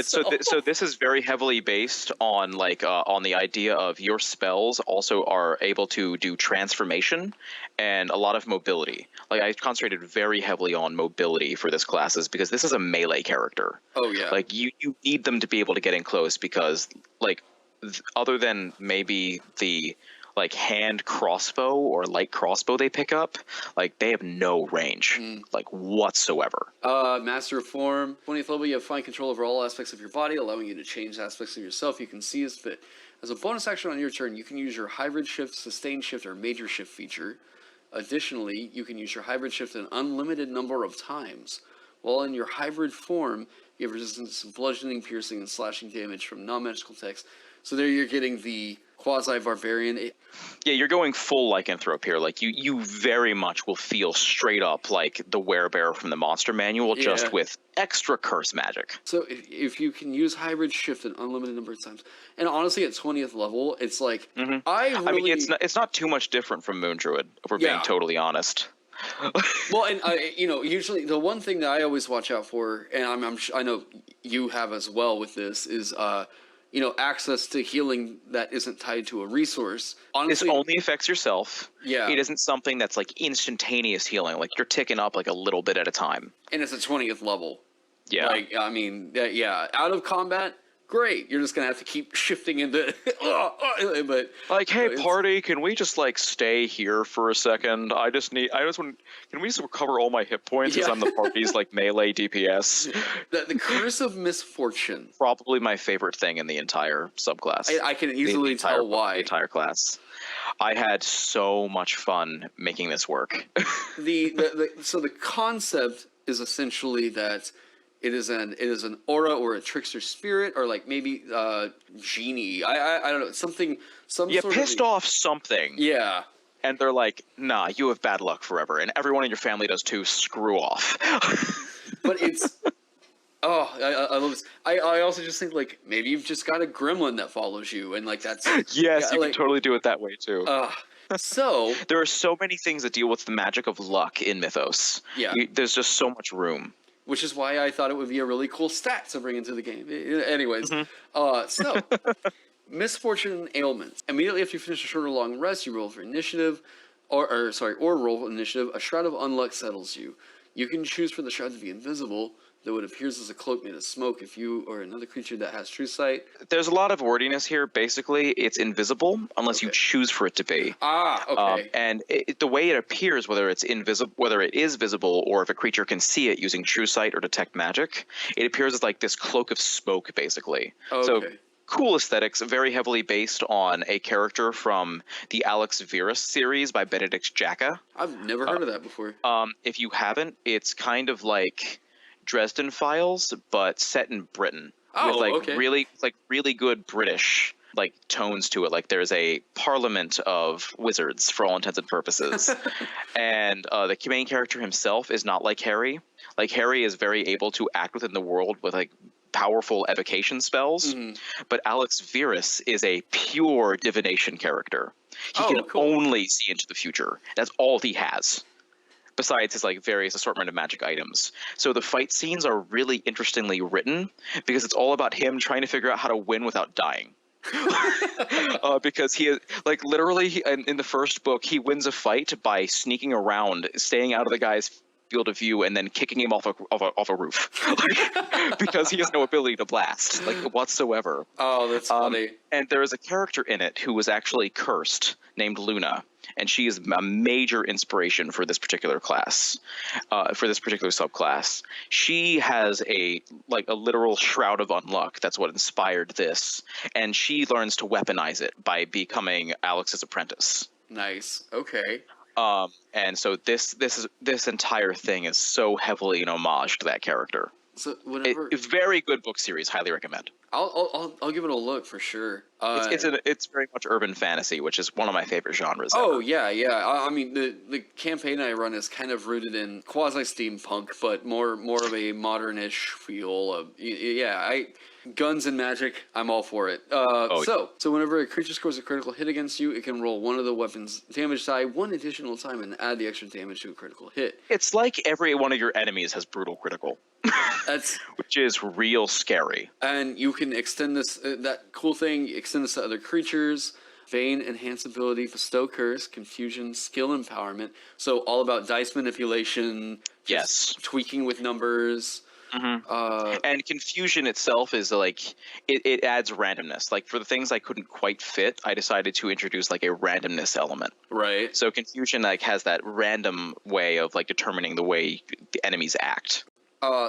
So this is very heavily based on on the idea of your spells also are able to do transformation and a lot of mobility. Like, I concentrated very heavily on mobility for this classes because this is a melee character. Oh yeah. Like, you need them to be able to get in close because other than maybe the hand crossbow or light crossbow they pick up, they have no range, whatsoever. Master of Form, 20th level, you have fine control over all aspects of your body, allowing you to change aspects of yourself you can see as fit. As a bonus action on your turn, you can use your Hybrid Shift, Sustain Shift, or Major Shift feature. Additionally, you can use your Hybrid Shift an unlimited number of times. While in your hybrid form, you have resistance to bludgeoning, piercing, and slashing damage from non-magical attacks. So there you're getting the quasi-barbarian. Yeah, you're going full lycanthrope here. Like, you very much will feel straight up like the werebearer from the monster manual, just with extra curse magic. So if you can use hybrid shift an unlimited number of times, and honestly at 20th level, it's like, I mean, it's not too much different from Moon Druid, if we're being totally honest. Well, and usually the one thing that I always watch out for, and I know you have as well with this, is access to healing that isn't tied to a resource. Honestly, this only affects yourself. Yeah. It isn't something that's instantaneous healing. Like, you're ticking up a little bit at a time. And it's at 20th level. Yeah. Out of combat, great. You're just going to have to keep shifting into... but hey, party, can we just, stay here for a second? Can we just recover all my hit points as I'm the party's, melee DPS? The Curse of Misfortune. Probably my favorite thing in the entire subclass. I can easily tell why. The entire class. I had so much fun making this work. So the concept is essentially that it is an aura or a trickster spirit or maybe genie. I don't know, some sort of pissed off something. Yeah. And they're like, nah, you have bad luck forever, and everyone in your family does too. Screw off. But it's I love this. I also just think maybe you've just got a gremlin that follows you, and that's yes, you can totally do it that way too. So there are so many things that deal with the magic of luck in Mythos. Yeah, there's just so much room. Which is why I thought it would be a really cool stat to bring into the game. Anyways, so misfortune and ailments. Immediately after you finish a short or long rest, you roll for initiative, or roll initiative. A shroud of unluck settles you. You can choose for the shroud to be invisible, though it appears as a cloak made of smoke if you or another creature that has true sight. There's a lot of wordiness here. Basically, it's invisible unless you choose for it to be. Okay. And the way it appears, whether it is visible, or if a creature can see it using true sight or detect magic, it appears as this cloak of smoke, basically. Okay. So cool aesthetics, very heavily based on a character from the Alex Virus series by Benedict Jacka. I've never heard of that before. If you haven't, it's kind of like Dresden Files, but set in Britain. Oh, with really good British like tones to it. Like there's a parliament of wizards for all intents and purposes, and the main character himself is not like Harry. Like Harry is very able to act within the world with like powerful evocation spells, but Alex Virus is a pure divination character. He can only see into the future. That's all he has, besides his like various assortment of magic items. So the fight scenes are really interestingly written because it's all about him trying to figure out how to win without dying. Because he is like literally in the first book, he wins a fight by sneaking around, staying out of the guy's field of view, and then kicking him off a roof, because he has no ability to blast like whatsoever. Oh, that's funny. And there is a character in it who was actually cursed, named Luna, and she is a major inspiration for this particular class, for this particular subclass. She has a literal shroud of unluck. That's what inspired this, and she learns to weaponize it by becoming Alex's apprentice. Nice. Okay. And so this entire thing is so heavily an homage to that character. So whenever a very good book series, highly recommend. I'll give it a look for sure. It's very much urban fantasy, which is one of my favorite genres. Oh yeah. I mean the campaign I run is kind of rooted in quasi steampunk, but more of a modernish feel of guns and magic. I'm all for it. So whenever a creature scores a critical hit against you, it can roll one of the weapon's damage die one additional time and add the extra damage to a critical hit. It's like every one of your enemies has brutal critical. Which is real scary. And you can extend this, that cool thing, extend this to other creatures. Vein, enhance ability, bestow curse, confusion, skill empowerment. So all about dice manipulation. Yes. Tweaking with numbers. And confusion itself is like, it adds randomness. Like for the things I couldn't quite fit, I decided to introduce like a randomness element. Right. So confusion like has that random way of like determining the way the enemies act.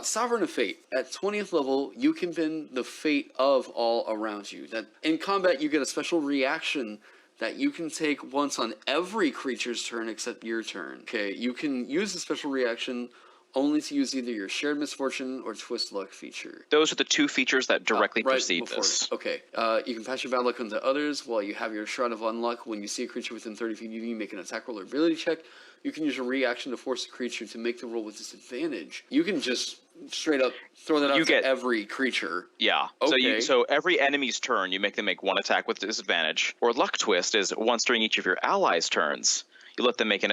Sovereign of Fate. At 20th level, you can bend the fate of all around you. That in combat, you get a special reaction that you can take once on every creature's turn except your turn. Okay, you can use the special reaction only to use either your shared misfortune or twist luck feature. Those are the two features that directly right precede before this. Okay. You can pass your bad luck onto others while you have your Shroud of Unluck. When you see a creature within 30 feet of you, make an attack roll or ability check. You can use a reaction to force the creature to make the roll with disadvantage. You can just straight up throw that out to every creature. Yeah. Okay. So every enemy's turn, you make them make one attack with disadvantage. Or luck twist is once during each of your allies' turns, you let them make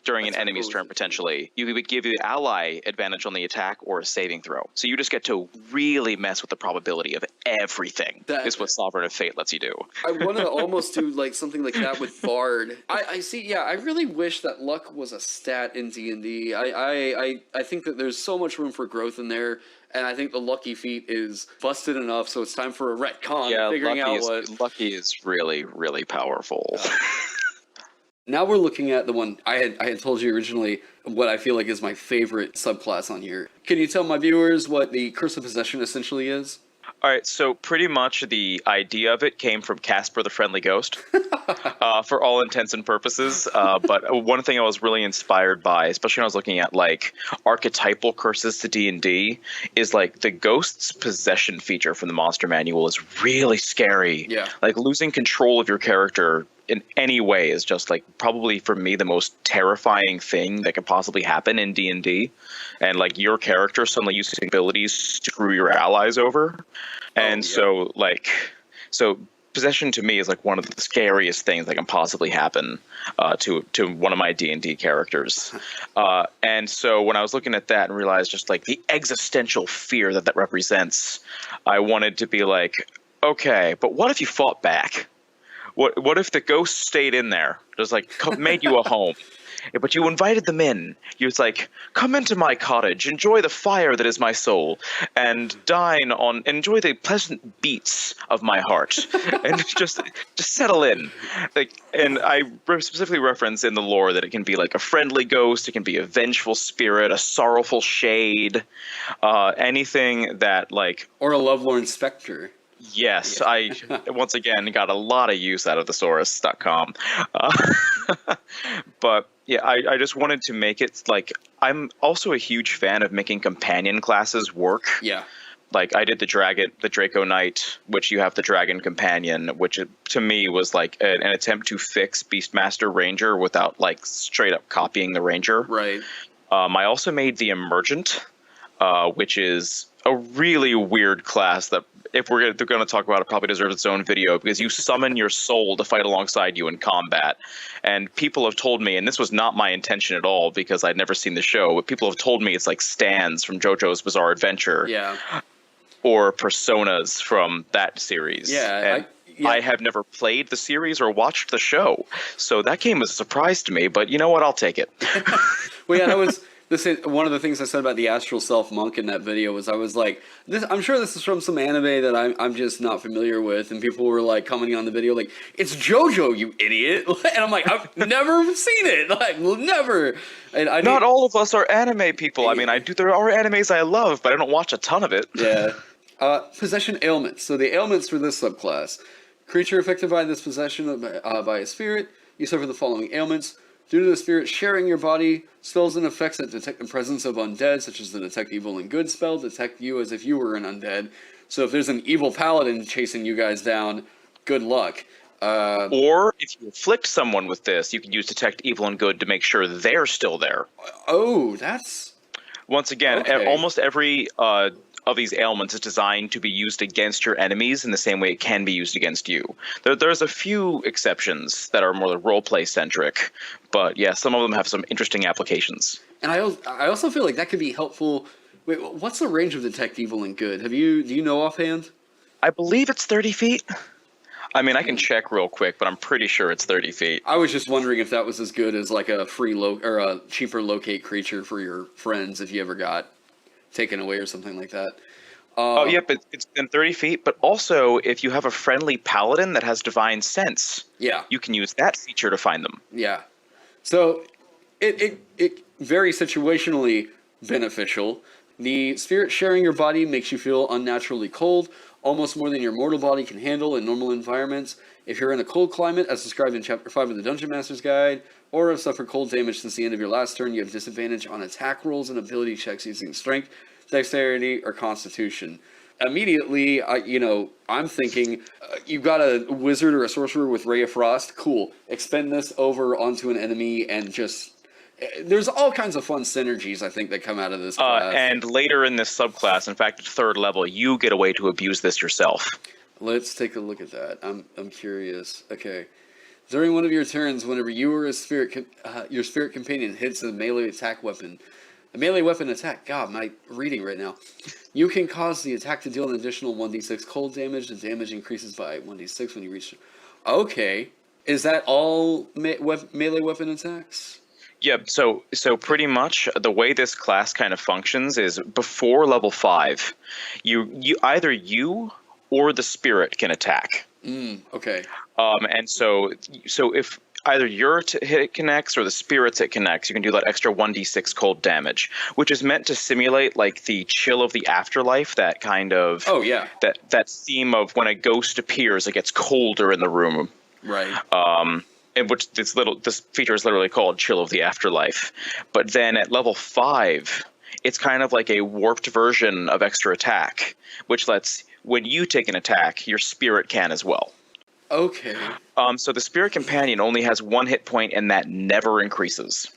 during an enemy's turn potentially, you would give the ally advantage on the attack or a saving throw. So you just get to really mess with the probability of everything. That is what Sovereign of Fate lets you do. I want to almost do like something like that with Bard. I see. Yeah, I really wish that luck was a stat in D&D. I think that there's so much room for growth in there. And I think the Lucky feat is busted enough, so it's time for a retcon. Yeah, figuring out what Lucky is really, really powerful. Now we're looking at the one I had told you originally, what I feel like is my favorite subclass on here. Can you tell my viewers what the Curse of Possession essentially is? All right, so pretty much the idea of it came from Casper the Friendly Ghost, for all intents and purposes. But one thing I was really inspired by, especially when I was looking at like archetypal curses to D&D, is like the Ghost's possession feature from the Monster Manual is really scary. Yeah. Like losing control of your character in any way is just like probably for me the most terrifying thing that could possibly happen in D&D, and like your character suddenly using abilities to screw your allies over. And so possession to me is like one of the scariest things that can possibly happen to one of my D&D characters. And so when I was looking at that and realized just like the existential fear that represents, I wanted to be like, okay, but what if you fought back? What if the ghost stayed in there, just like made you a home, but you invited them in? You was like, come into my cottage, enjoy the fire that is my soul, and enjoy the pleasant beats of my heart, and just settle in. Like, and I specifically reference in the lore that it can be like a friendly ghost, it can be a vengeful spirit, a sorrowful shade, anything that like, or a lovelorn specter. Yes, yeah. I once again got a lot of use out of thesaurus.com. But yeah, I just wanted to make it like, I'm also a huge fan of making companion classes work. Yeah. like I did the Draco Knight, which you have the Dragon Companion, which to me was like an attempt to fix Beastmaster Ranger without like straight up copying the Ranger. Right. I also made the Emergent, which is a really weird class that, if we're going to talk about it, probably deserves its own video, because you summon your soul to fight alongside you in combat. And people have told me, and this was not my intention at all because I'd never seen the show, but people have told me it's like Stans from JoJo's Bizarre Adventure. Yeah. Or Personas from that series. Yeah. And I have never played the series or watched the show. So that game was a surprise to me, but you know what? I'll take it. Well, yeah, that was... one of the things I said about the Astral Self Monk in that video was I was like, I'm sure this is from some anime that I'm just not familiar with, and people were like commenting on the video like, it's JoJo, you idiot, and I'm like, I've never seen it, like, never. And not all of us are anime people. I mean, there are animes I love, but I don't watch a ton of it. Yeah. Possession ailments. So the ailments for this subclass: creature affected by this possession by a spirit, you suffer the following ailments. Due to the spirit sharing your body, spells and effects that detect the presence of undead, such as the Detect Evil and Good spell, detect you as if you were an undead. So if there's an evil paladin chasing you guys down, good luck. Or if you afflict someone with this, you can use Detect Evil and Good to make sure they're still there. Oh, that's... Once again, okay. Almost every of these ailments is designed to be used against your enemies in the same way it can be used against you. There's a few exceptions that are more roleplay centric, but yeah, some of them have some interesting applications. And I also feel like that could be helpful. Wait, what's the range of Detect Evil and Good? Do you know offhand? I believe it's 30 feet. I mean, I can check real quick, but I'm pretty sure it's 30 feet. I was just wondering if that was as good as like a free or a cheaper locate creature for your friends if you ever got taken away or something like that. Yep, it's in 30 feet, but also if you have a friendly paladin that has divine sense, you can use that feature to find them. Yeah. So it very situationally beneficial. The spirit sharing your body makes you feel unnaturally cold, almost more than your mortal body can handle in normal environments. If you're in a cold climate, as described in Chapter 5 of the Dungeon Master's Guide, or have suffered cold damage since the end of your last turn, you have disadvantage on attack rolls and ability checks using Strength, Dexterity, or Constitution. Immediately, I'm thinking, you've got a wizard or a sorcerer with Ray of Frost, cool. Expend this over onto an enemy and just... There's all kinds of fun synergies, I think, that come out of this class. And later in this subclass, in fact, at 3rd level, you get a way to abuse this yourself. Let's take a look at that. I'm curious. Okay. During one of your turns, whenever you or your spirit companion hits a melee attack weapon, a melee weapon attack, God, my reading right now, you can cause the attack to deal an additional 1d6 cold damage. The damage increases by 1d6 when you reach... Okay. Is that all melee weapon attacks? Yeah, so pretty much the way this class kind of functions is before level 5, you either you or the spirit can attack. Okay. And so if either your hit connects or the spirit's hit connects, you can do that extra 1d6 cold damage, which is meant to simulate like the chill of the afterlife, that kind of that theme of when a ghost appears, it gets colder in the room. Right. In which this feature is literally called Chill of the Afterlife. But then at level 5, it's kind of like a warped version of extra attack, which lets, when you take an attack, your spirit can as well. Okay. So the spirit companion only has 1 hit point, and that never increases.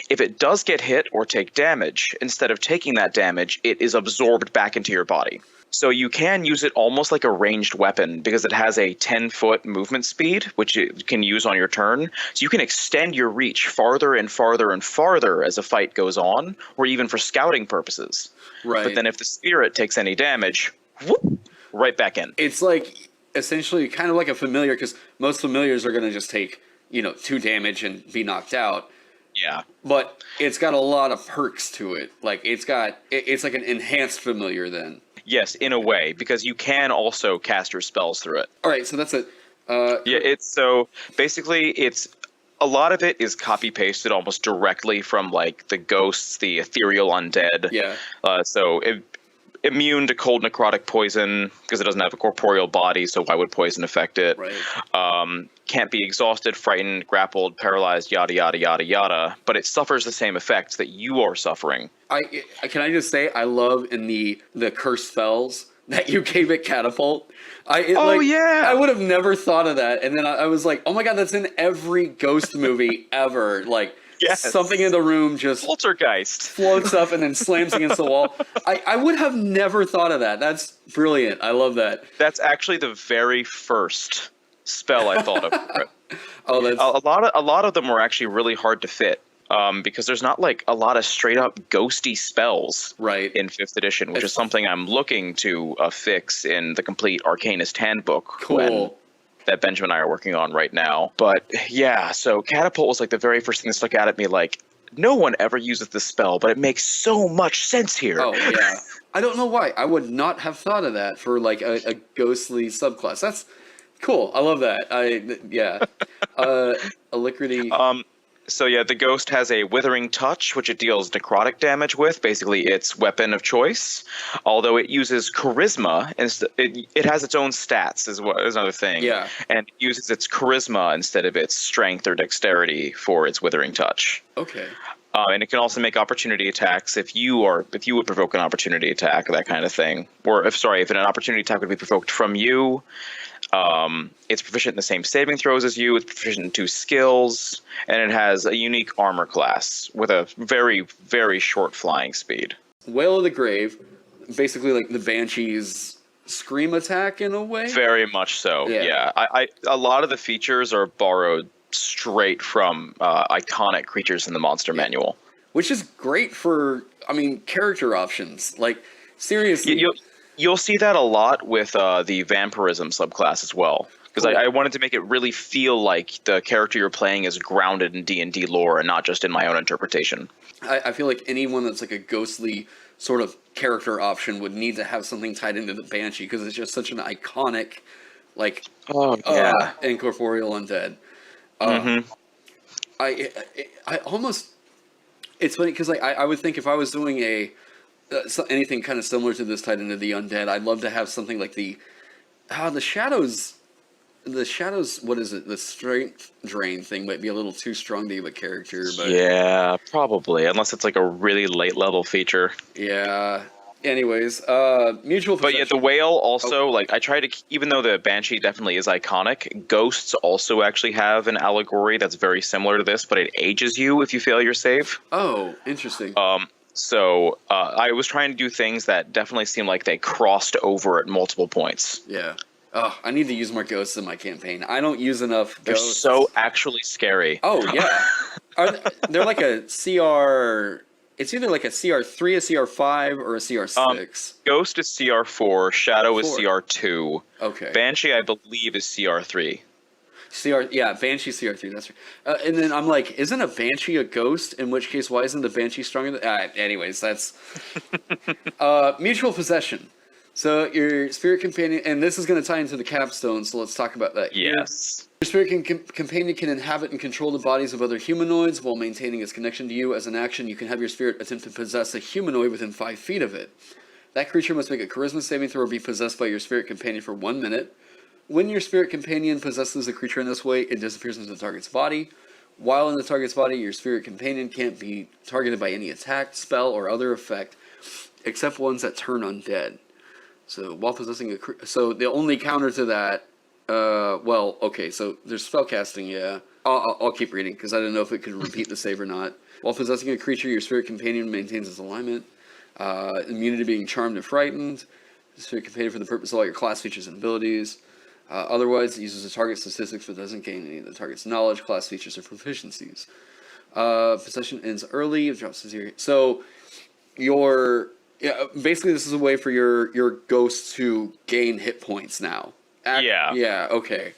If it does get hit or take damage, instead of taking that damage, it is absorbed back into your body. So you can use it almost like a ranged weapon because it has a 10-foot movement speed, which you can use on your turn. So you can extend your reach farther and farther and farther as a fight goes on, or even for scouting purposes. Right. But then if the spirit takes any damage, whoop, right back in. It's like essentially kind of like a familiar, because most familiars are going to just take, 2 damage and be knocked out. Yeah. But it's got a lot of perks to it. Like it's like an enhanced familiar then. Yes, in a way, because you can also cast your spells through it. All right, so that's it. Basically it's a lot of it is copy pasted almost directly from like the ghosts, the ethereal undead. Yeah. immune to cold necrotic poison because it doesn't have a corporeal body, so why would poison affect it? Right. Can't be exhausted, frightened, grappled, paralyzed, yada, yada, yada, yada. But it suffers the same effects that you are suffering. Can I just say, I love in the cursed spells that you gave it catapult. Yeah. I would have never thought of that. And then I was like, oh my god, that's in every ghost movie ever. Like, Yes. something in the room just Poltergeist floats up and then slams against the wall. I would have never thought of that. That's brilliant. I love that. That's actually the very first spell I thought of. Oh, that's a lot of them were actually really hard to fit. Because there's not like a lot of straight up ghosty spells right in 5th edition, which is something I'm looking to fix in the complete Arcanist Handbook. Cool. That Benjamin and I are working on right now. But yeah, so Catapult was like the very first thing that stuck out at me, like, no one ever uses this spell, but it makes so much sense here. Oh, yeah. I don't know why. I would not have thought of that for like a ghostly subclass. That's cool. I love that. Alacrity. So yeah, the ghost has a Withering Touch, which it deals necrotic damage with, basically its weapon of choice. Although it uses Charisma, it has its own stats is another thing. Yeah. And it uses its Charisma instead of its Strength or Dexterity for its Withering Touch. Okay. And it can also make opportunity attacks if you would provoke an opportunity attack, that kind of thing. Or if an opportunity attack would be provoked from you. It's proficient in the same saving throws as you. It's proficient in 2 skills, and it has a unique armor class with a very, very short flying speed. Wail of the Grave, basically like the Banshee's scream attack in a way. Very much so. Yeah. A lot of the features are borrowed straight from iconic creatures in the monster manual, which is great for character options. Like seriously. You'll see that a lot with the vampirism subclass as well, because I wanted to make it really feel like the character you're playing is grounded in D&D lore and not just in my own interpretation. I feel like anyone that's like a ghostly sort of character option would need to have something tied into the Banshee, because it's just such an iconic, like, incorporeal undead. I almost, it's funny because like I would think if I was doing anything kind of similar to this tied into the undead, I'd love to have something like the shadows. The shadows, what is it? The strength drain thing might be a little too strong to give a character, but yeah, probably, unless it's like a really late level feature. Yeah. Anyways, mutual. But yeah, the whale also, like, I try to, even though the Banshee definitely is iconic, ghosts also actually have an allegory that's very similar to this, but it ages you if you fail your save. Oh, interesting. So I was trying to do things that definitely seem like they crossed over at multiple points. Yeah. Oh, I need to use more ghosts in my campaign. I don't use enough ghosts. They're so actually scary. Oh, yeah. They're like a CR... It's either like a CR3, a CR5, or a CR6. Ghost is CR4, Shadow is CR2. Okay. Banshee, I believe, is CR3. Banshee CR3, that's right. And then I'm like, isn't a Banshee a ghost? In which case, why isn't the Banshee stronger than... anyways, that's... mutual possession. So your spirit companion... And this is going to tie into the capstone, so let's talk about that. Yes. Your spirit companion can inhabit and control the bodies of other humanoids while maintaining its connection to you. As an action, you can have your spirit attempt to possess a humanoid within 5 feet of it. That creature must make a charisma saving throw or be possessed by your spirit companion for 1 minute. When your spirit companion possesses a creature in this way, it disappears into the target's body. While in the target's body, your spirit companion can't be targeted by any attack, spell, or other effect, except ones that turn undead. So while possessing so the only counter to that, so there's spellcasting, yeah. I'll keep reading, because I didn't know if it could repeat the save or not. While possessing a creature, your spirit companion maintains its alignment. Immunity to being charmed and frightened. The spirit companion for the purpose of all your class features and abilities. Otherwise, it uses the target statistics but doesn't gain any of the target's knowledge, class features, or proficiencies. Possession ends early. It drops to 0. So, basically this is a way for your ghosts to gain hit points now. Yeah, okay.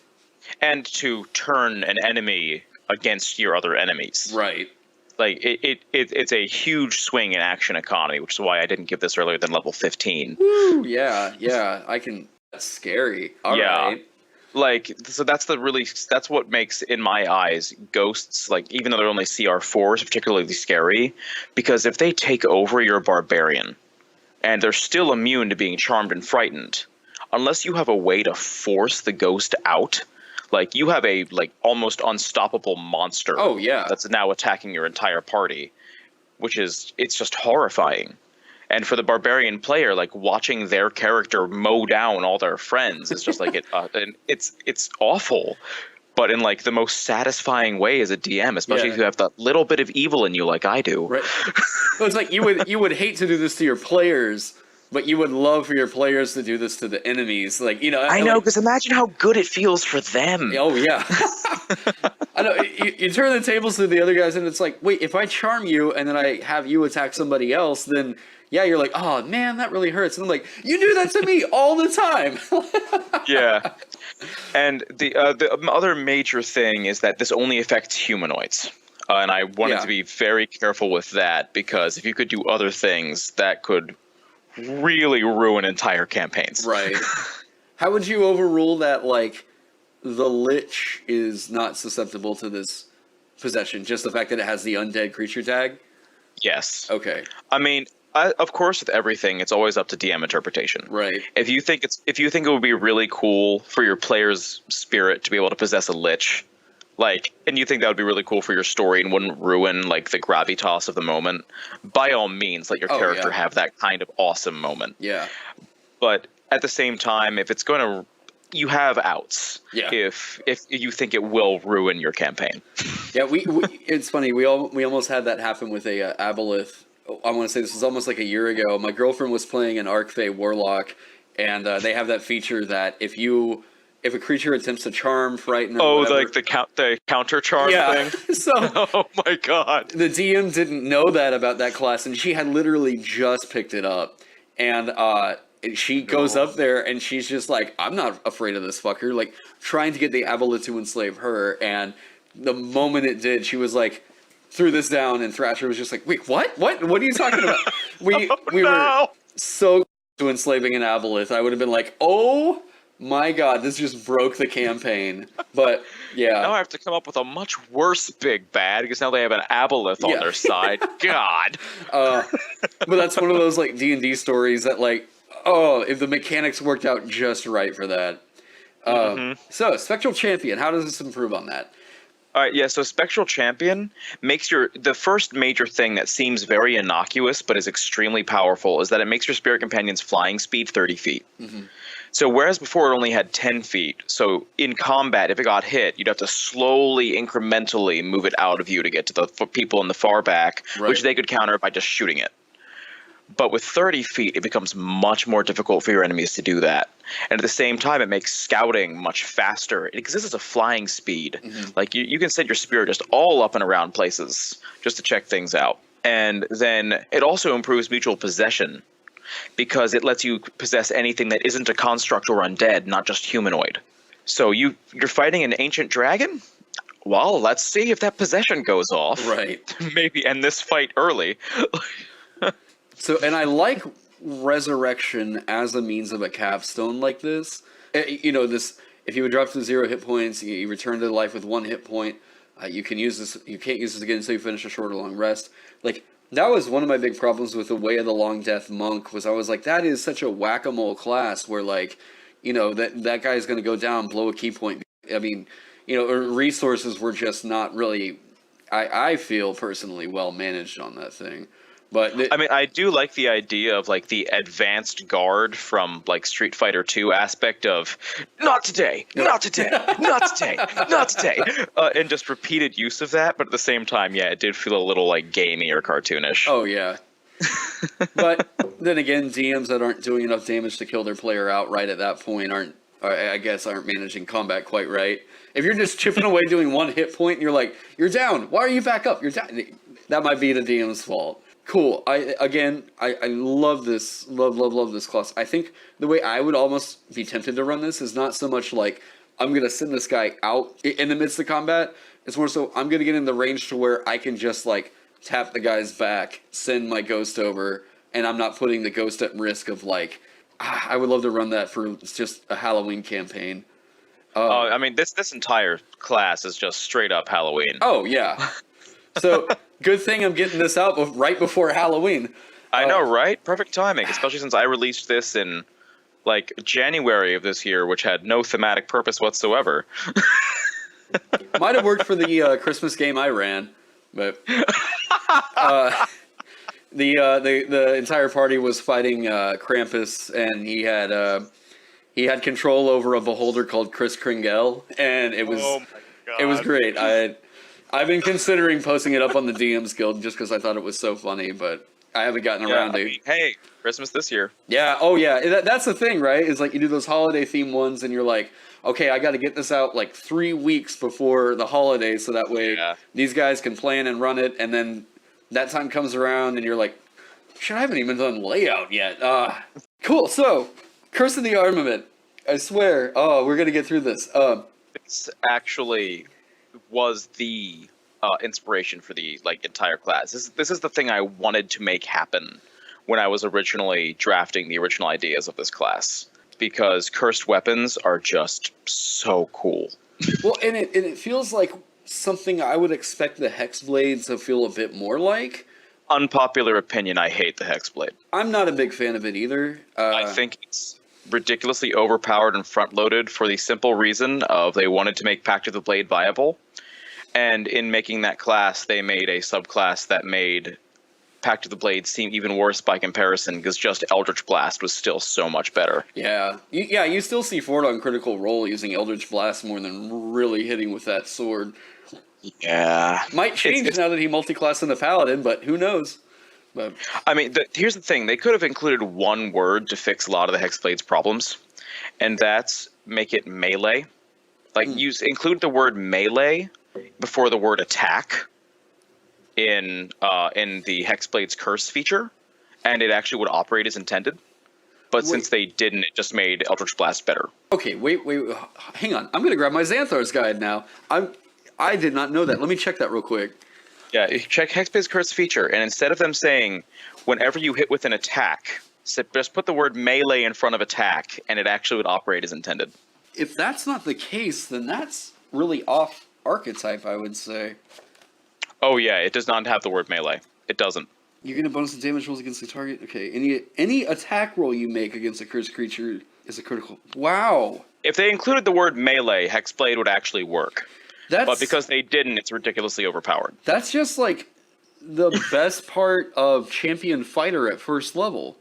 And to turn an enemy against your other enemies. Right. Like, it's a huge swing in action economy, which is why I didn't give this earlier than level 15. Woo, yeah, I can... That's scary. All right. Like, so that's what makes, in my eyes, ghosts, like, even though they're only CR4s, particularly scary, because if they take over your barbarian, and they're still immune to being charmed and frightened. Unless you have a way to force the ghost out, like you have a like almost unstoppable monster Oh, yeah. that's now attacking your entire party, it's just horrifying. And for the barbarian player, like watching their character mow down all their friends is just like and it's awful, but in like the most satisfying way as a DM, especially if you have that little bit of evil in you, like I do. Right. Well, it's like you would hate to do this to your players, but you would love for your players to do this to the enemies. Like, you know, I know, because imagine how good it feels for them. Oh yeah. I know. You turn the tables to the other guys, and it's like, wait, if I charm you and then I have you attack somebody else, then yeah, you're like, oh man, that really hurts. And I'm like, you do that to me all the time. Yeah. And the other major thing is that this only affects humanoids. And I wanted to be very careful with that, because if you could do other things, that could really ruin entire campaigns. Right. How would you overrule that, like, the Lich is not susceptible to this possession? Just the fact that it has the undead creature tag? Yes. Okay. I mean, of course, with everything, it's always up to DM interpretation. Right. If you think it would be really cool for your player's spirit to be able to possess a Lich, like, and you think that would be really cool for your story and wouldn't ruin like the gravitas of the moment, by all means, let your character have that kind of awesome moment. Yeah. But at the same time, if it's going to, you have outs. Yeah. If you think it will ruin your campaign. Yeah. We it's funny. We almost had that happen with a Aboleth. I want to say this was almost like a year ago. My girlfriend was playing an Arcfey Warlock, and they have that feature that if a creature attempts to charm, frighten, or whatever, like the counter charm thing. So, oh my god, the DM didn't know that about that class, and she had literally just picked it up, and she goes up there, and she's just like, "I'm not afraid of this fucker," like trying to get the Aboleth to enslave her, and the moment it did, she was like, threw this down, and Thrasher was just like, "Wait, what? What are you talking about?" We were so to enslaving an Aboleth. I would have been like, "Oh my god, this just broke the campaign." But yeah, now I have to come up with a much worse big bad, because now they have an Aboleth on their side. God. But that's one of those like D&D stories that like, oh, if the mechanics worked out just right for that. So Spectral Champion, how does this improve on that? All right, yeah, so Spectral Champion makes the first major thing that seems very innocuous but is extremely powerful is that it makes your Spirit Companion's flying speed 30 feet. Mm-hmm. So whereas before it only had 10 feet, so in combat, if it got hit, you'd have to slowly, incrementally move it out of you to get to the people in the far back, which they could counter by just shooting it. But with 30 feet, it becomes much more difficult for your enemies to do that. And at the same time, it makes scouting much faster. It exists as a flying speed. Mm-hmm. Like, you can send your spirit just all up and around places just to check things out. And then it also improves mutual possession, because it lets you possess anything that isn't a construct or undead, not just humanoid. So you're fighting an ancient dragon? Well, let's see if that possession goes off. Right. Maybe end this fight early. So, and I like resurrection as a means of a capstone like this. You know, this, if you would drop to 0 hit points, you return to life with 1 hit point. You can use this. You can't use this again until you finish a short or long rest. Like, that was one of my big problems with the Way of the Long Death Monk, was I was like, that is such a whack-a-mole class where, like, you know, that guy is going to go down, blow a key point. I mean, you know, resources were just not really, I feel personally, well managed on that thing. But I mean, I do like the idea of like the advanced guard from like Street Fighter 2 aspect of not today, not today, not today, not today, and just repeated use of that. But at the same time, yeah, it did feel a little like gamey or cartoonish. Oh yeah. But then again, DMs that aren't doing enough damage to kill their player outright at that point aren't managing combat quite right. If you're just chipping away doing 1 hit point and you're like, you're down, why are you back up? You're down. That might be the DM's fault. Cool. I love this. Love this class. I think the way I would almost be tempted to run this is not so much like I'm going to send this guy out in the midst of combat. It's more so I'm going to get in the range to where I can just like tap the guy's back, send my ghost over, and I'm not putting the ghost at risk of like, I would love to run that for just a Halloween campaign. I mean, this entire class is just straight up Halloween. Oh, yeah. So, good thing I'm getting this out right before Halloween. I know, right? Perfect timing, especially since I released this in like January of this year, which had no thematic purpose whatsoever. Might have worked for the Christmas game I ran, but the entire party was fighting Krampus, and he had control over a beholder called Chris Kringle, and it was it was great. I've been considering posting it up on the DMs Guild just because I thought it was so funny, but I haven't gotten around to it. Hey, Christmas this year. Yeah, oh yeah, that's the thing, right? Is like you do those holiday theme ones, and you're like, okay, I got to get this out like 3 weeks before the holidays, so that way these guys can plan and run it, and then that time comes around, and you're like, shit, I haven't even done layout yet. Cool, so, Curse of the Armament. I swear, we're gonna get through this. This actually was the inspiration for the entire class. This is the thing I wanted to make happen when I was originally drafting the original ideas of this class, because cursed weapons are just so cool. Well, and it feels like something I would expect the Hexblade to feel a bit more like. Unpopular opinion, I hate the Hexblade. I'm not a big fan of it either. I think it's ridiculously overpowered and front-loaded for the simple reason of they wanted to make Pact of the Blade viable. And in making that class, they made a subclass that made Pact of the Blade seem even worse by comparison, because just Eldritch Blast was still so much better. Yeah. You still see Ford on Critical Role using Eldritch Blast more than really hitting with that sword. Yeah. Might change now that he multi-classed in the Paladin, but who knows? But I mean, here's the thing. They could have included one word to fix a lot of the Hexblade's problems, and that's make it melee. Include the word melee before the word attack in the Hexblade's curse feature, and it actually would operate as intended. But since they didn't, it just made Eldritch Blast better. Okay, wait, hang on. I'm going to grab my Xanthar's Guide now. I did not know that. Let me check that real quick. Yeah, check Hexblade's curse feature, and instead of them saying, whenever you hit with an attack, just put the word melee in front of attack, and it actually would operate as intended. If that's not the case, then that's really off archetype, I would say. Oh yeah, it does not have the word melee. It doesn't. You get a bonus of damage rolls against the target. Okay, any attack roll you make against a cursed creature is a critical. Wow. If they included the word melee, Hexblade would actually work. But because they didn't, it's ridiculously overpowered. That's just like the best part of Champion Fighter at first level.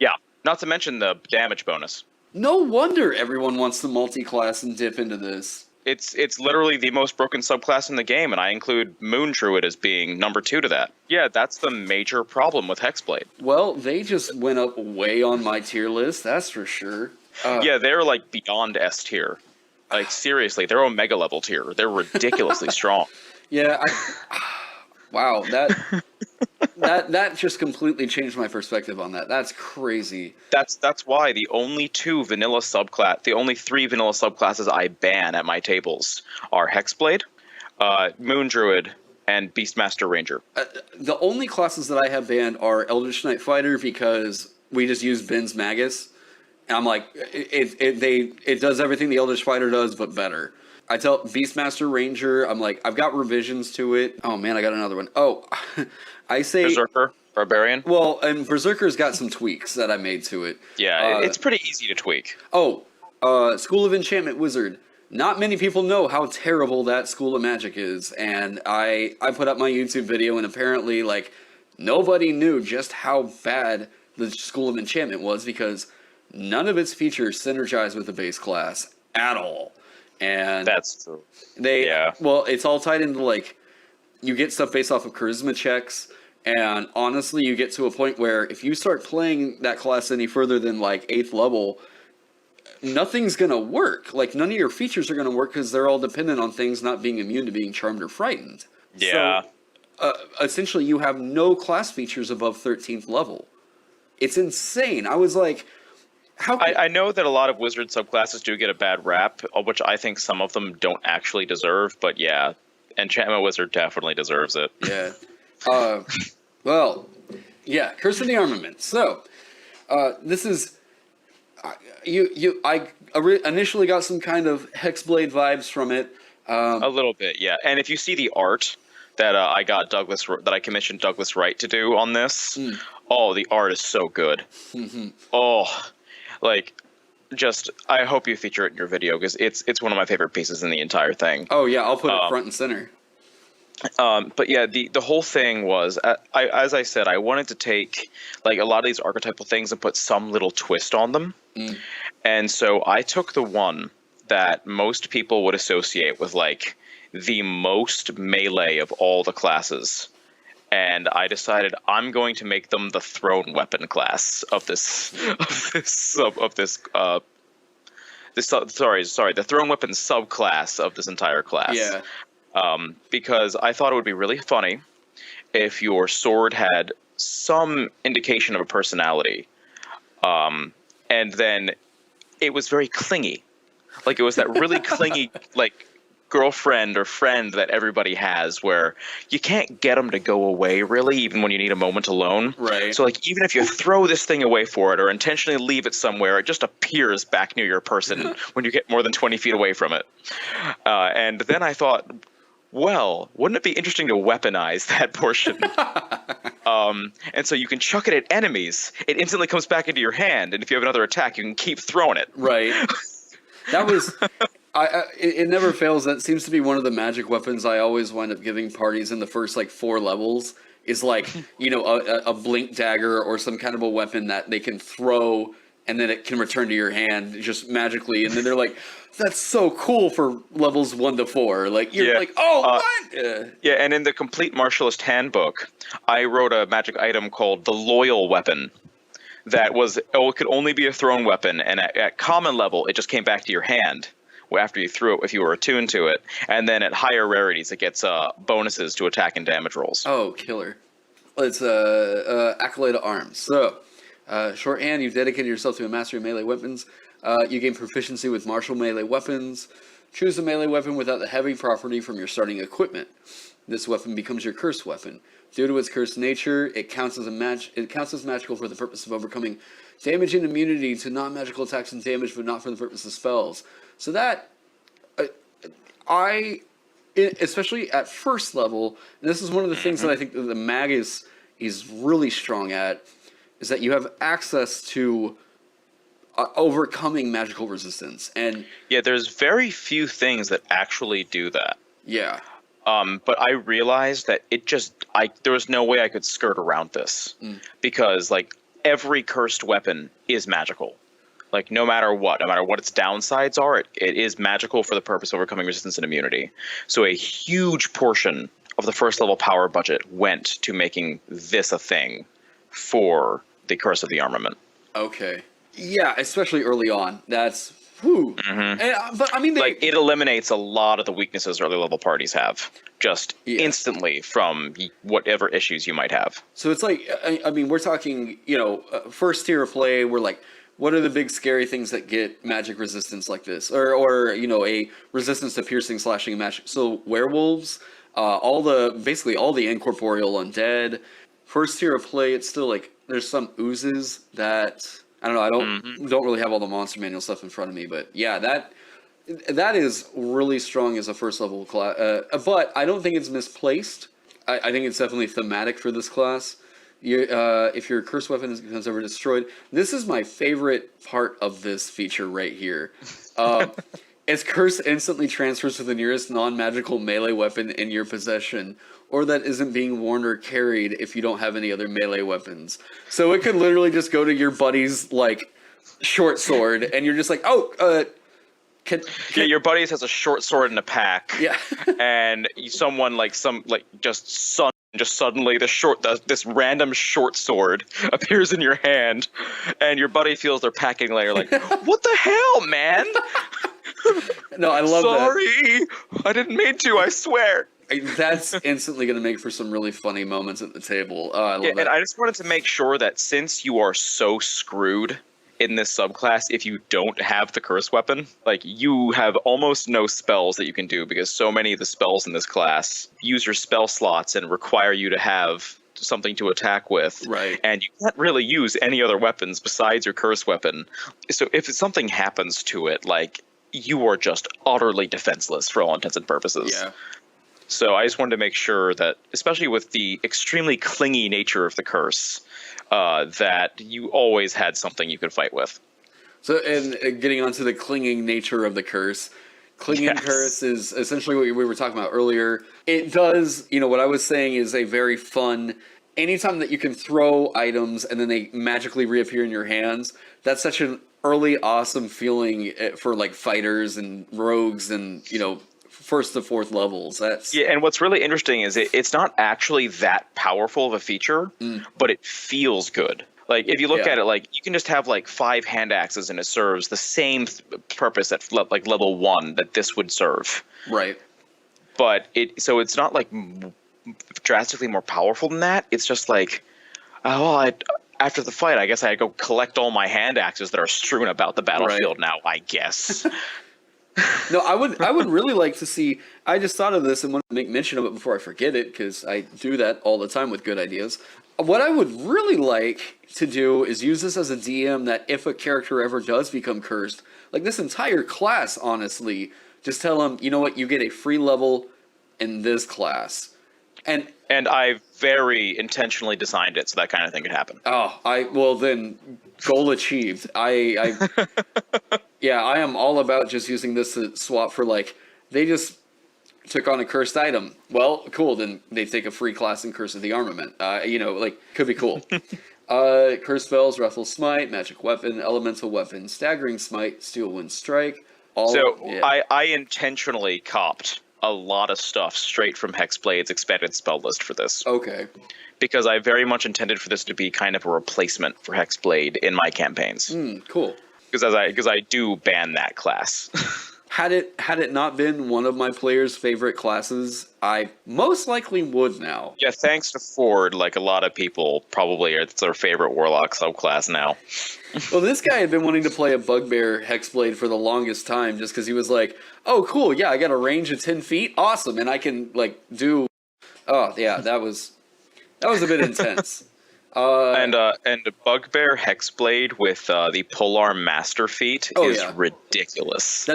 Yeah, not to mention the damage bonus. No wonder everyone wants to multi-class and dip into this. It's literally the most broken subclass in the game, and I include Moon Druid as being number 2 to that. Yeah, that's the major problem with Hexblade. Well, they just went up way on my tier list, that's for sure. Yeah, they're like beyond S tier. Like seriously, they're Omega level tier. They're ridiculously strong. Yeah, wow, that just completely changed my perspective on that. That's crazy. That's why the only 3 vanilla subclasses I ban at my tables are Hexblade, Moon Druid, and Beastmaster Ranger. The only classes that I have banned are Eldritch Knight Fighter, because we just use Ben's Magus. And I'm like, it does everything the Eldritch Fighter does, but better. I tell Beastmaster Ranger, I'm like, I've got revisions to it. Oh man, I got another one. Oh, I say Berserker, Barbarian. Well, and Berserker's got some tweaks that I made to it. Yeah, it's pretty easy to tweak. Oh, School of Enchantment Wizard. Not many people know how terrible that School of Magic is, and I put up my YouTube video, and apparently, like, nobody knew just how bad the School of Enchantment was, because none of its features synergize with the base class at all. And that's true. Well, it's all tied into, like, you get stuff based off of charisma checks, and honestly, you get to a point where if you start playing that class any further than, like, 8th level, nothing's gonna work. Like, none of your features are gonna work because they're all dependent on things not being immune to being charmed or frightened. Yeah. So, essentially, you have no class features above 13th level. It's insane. I was like, how? I know that a lot of wizard subclasses do get a bad rap, which I think some of them don't actually deserve, but yeah, Enchantment Wizard definitely deserves it. Yeah. Well, yeah, Curse of the Armament. So, this is... I initially got some kind of Hexblade vibes from it. A little bit, yeah. And if you see the art that I commissioned Douglas Wright to do on this, Oh, the art is so good. Oh, like, just, I hope you feature it in your video, because it's one of my favorite pieces in the entire thing. Oh yeah, I'll put it front and center. But yeah, the whole thing was, as I said, I wanted to take like a lot of these archetypal things and put some little twist on them. And so I took the one that most people would associate with like the most melee of all the classes, and I decided I'm going to make them the thrown weapon class of the thrown weapon subclass of this entire class. Yeah. Because I thought it would be really funny if your sword had some indication of a personality, and then it was very clingy. Like, it was that really clingy, like, girlfriend or friend that everybody has, where you can't get them to go away, really, even when you need a moment alone. Right. So, like, even if you throw this thing away for it or intentionally leave it somewhere, it just appears back near your person when you get more than 20 feet away from it. And then I thought, well, wouldn't it be interesting to weaponize that portion? And so you can chuck it at enemies. It instantly comes back into your hand, and if you have another attack, you can keep throwing it. Right. That was... it never fails. That seems to be one of the magic weapons I always wind up giving parties in the first, like, 4 levels. Is, like, you know, a blink dagger or some kind of a weapon that they can throw, and then it can return to your hand just magically. And then they're like, that's so cool for levels 1 to 4. Like, you're like, oh, what? Yeah, and in the Complete Martialist Handbook, I wrote a magic item called the Loyal Weapon. That was, it could only be a thrown weapon, and at common level, it just came back to your hand after you threw it if you were attuned to it. And then at higher rarities, it gets bonuses to attack and damage rolls. Oh, killer. It's Accolade of Arms. So, shorthand, you've dedicated yourself to a mastery of melee weapons. You gain proficiency with martial melee weapons. Choose a melee weapon without the heavy property from your starting equipment. This weapon becomes your cursed weapon. Due to its cursed nature, it counts as magical for the purpose of overcoming damage and immunity to non-magical attacks and damage, but not for the purpose of spells. So that, especially at first level, and this is one of the things that I think that the mag is really strong at, is that you have access to overcoming magical resistance. And yeah, there's very few things that actually do that. Yeah. But I realized that there was no way I could skirt around this, because like every cursed weapon is magical. Like no matter what its downsides are, it is magical for the purpose of overcoming resistance and immunity. So a huge portion of the first level power budget went to making this a thing for the Curse of the Armament. Okay. Yeah, especially early on. That's whew. But I mean, like it eliminates a lot of the weaknesses early level parties have just instantly from whatever issues you might have. So it's like, I mean, we're talking, you know, first tier of play. We're like, what are the big scary things that get magic resistance like this, or you know, a resistance to piercing, slashing, and magic? So werewolves, basically all the incorporeal undead. First tier of play, it's still like there's some oozes that I don't know. I don't really have all the monster manual stuff in front of me, but yeah, that is really strong as a first level class. But I don't think it's misplaced. I think it's definitely thematic for this class. If your cursed weapon becomes ever destroyed, this is my favorite part of this feature right here. Its curse instantly transfers to the nearest non-magical melee weapon in your possession, or that isn't being worn or carried if you don't have any other melee weapons. So it could literally just go to your buddy's like short sword, and you're just like, oh, your buddies has a short sword in a pack. Yeah, and someone just suddenly this random short sword appears in your hand, and your buddy feels their packing layer like, what the hell, man? No, I love that. Sorry, I didn't mean to, I swear. That's instantly going to make for some really funny moments at the table. I love that. And I just wanted to make sure that since you are so screwed in this subclass, if you don't have the curse weapon, like you have almost no spells that you can do, because so many of the spells in this class use your spell slots and require you to have something to attack with. Right. And you can't really use any other weapons besides your curse weapon. So if something happens to it, like you are just utterly defenseless for all intents and purposes. Yeah. So I just wanted to make sure that, especially with the extremely clingy nature of the curse, that you always had something you could fight with. So, and getting onto the clinging nature of the curse, clinging curse is essentially what we were talking about earlier. It does, what I was saying is a very fun, anytime that you can throw items and then they magically reappear in your hands, that's such an early awesome feeling for like fighters and rogues and, first to fourth levels. Yeah, and what's really interesting is it's not actually that powerful of a feature, but it feels good. Like, if you look at it, like, you can just have, like, 5 hand axes and it serves the same purpose at, like, level 1 that this would serve. Right. But so it's not, like, drastically more powerful than that. It's just like, after the fight, I guess I go collect all my hand axes that are strewn about the battlefield now, I guess. No, I would really like to see, I just thought of this and want to make mention of it before I forget it, because I do that all the time with good ideas. What I would really like to do is use this as a DM that if a character ever does become cursed, like this entire class, honestly, just tell them, you know what, you get a free level in this class. And I very intentionally designed it so that kind of thing could happen. Well then, goal achieved. I am all about just using this to swap for, like, they just took on a cursed item. Well, cool, then they take a free class in Curse of the Armament. Could be cool. Curse spells, Wrathful Smite, Magic Weapon, Elemental Weapon, Staggering Smite, Steel Wind Strike. I intentionally copped a lot of stuff straight from Hexblade's expanded spell list for this. Okay. Because I very much intended for this to be kind of a replacement for Hexblade in my campaigns. Cool. Because I do ban that class. Had it not been one of my players' favorite classes, I most likely would now. Yeah, thanks to Ford, like a lot of people probably it's their favorite Warlock subclass now. Well, this guy had been wanting to play a Bugbear Hexblade for the longest time just because he was like, oh, cool, yeah, I got a range of 10 feet, awesome, and I can, like, do... Oh, yeah, that was a bit intense. And Bugbear Hexblade with the Polar Master feat is ridiculous.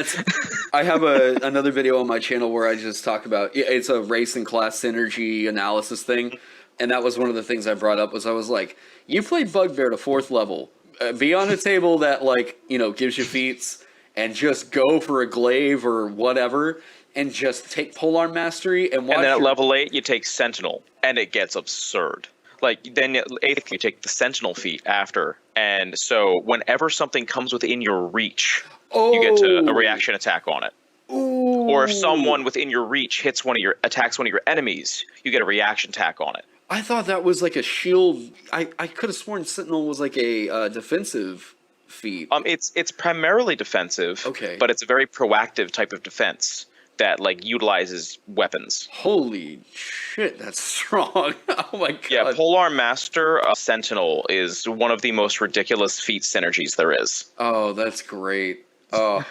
I have another video on my channel where I just talk about it's a race and class synergy analysis thing, and that was one of the things I brought up. Was I was like, you played Bugbear to 4th level, be on a table that gives you feats, and just go for a glaive or whatever, and just take Polar Mastery and watch. And then at level 8 you take Sentinel, and it gets absurd. Like, then 8th, you take the Sentinel feat after. And so whenever something comes within your reach, you get a reaction attack on it. Ooh. Or if someone within your reach attacks one of your enemies, you get a reaction attack on it. I thought that was like a shield. I could have sworn Sentinel was like a defensive feat. It's primarily defensive, but it's a very proactive type of defense that, like, utilizes weapons. Holy shit, that's strong. Oh my god. Yeah, Polar Master Sentinel is one of the most ridiculous feat synergies there is. Oh, that's great. Oh,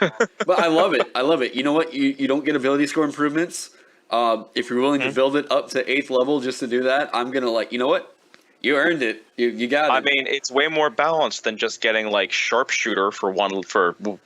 but I love it. I love it. You know what? You don't get ability score improvements. If you're willing to build it up to 8th level just to do that, I'm going to, you know what? You earned it. You got it. I mean, it's way more balanced than just getting, like, Sharpshooter for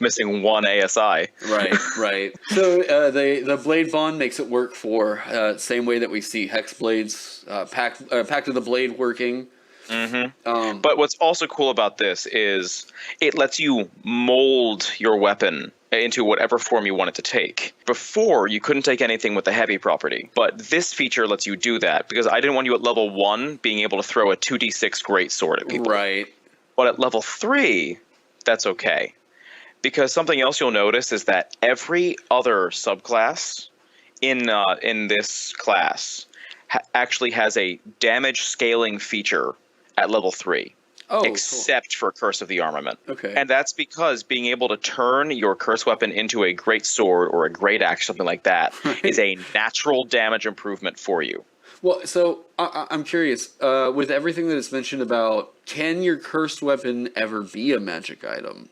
missing 1 ASI. Right. So the Blade Bond makes it work for same way that we see Hexblade's Pact of the Blade working. Mm-hmm. But what's also cool about this is it lets you mold your weapon into whatever form you want it to take. Before, you couldn't take anything with the heavy property, but this feature lets you do that, because I didn't want you at level 1 being able to throw a 2d6 greatsword at people. Right. But at level 3, that's okay. Because something else you'll notice is that every other subclass in this class actually has a damage scaling feature at level 3. Oh, except for Curse of the Armament. Okay. And that's because being able to turn your curse weapon into a great sword or a great axe, something like that, is a natural damage improvement for you. Well, so I'm curious, with everything that is mentioned about, can your cursed weapon ever be a magic item?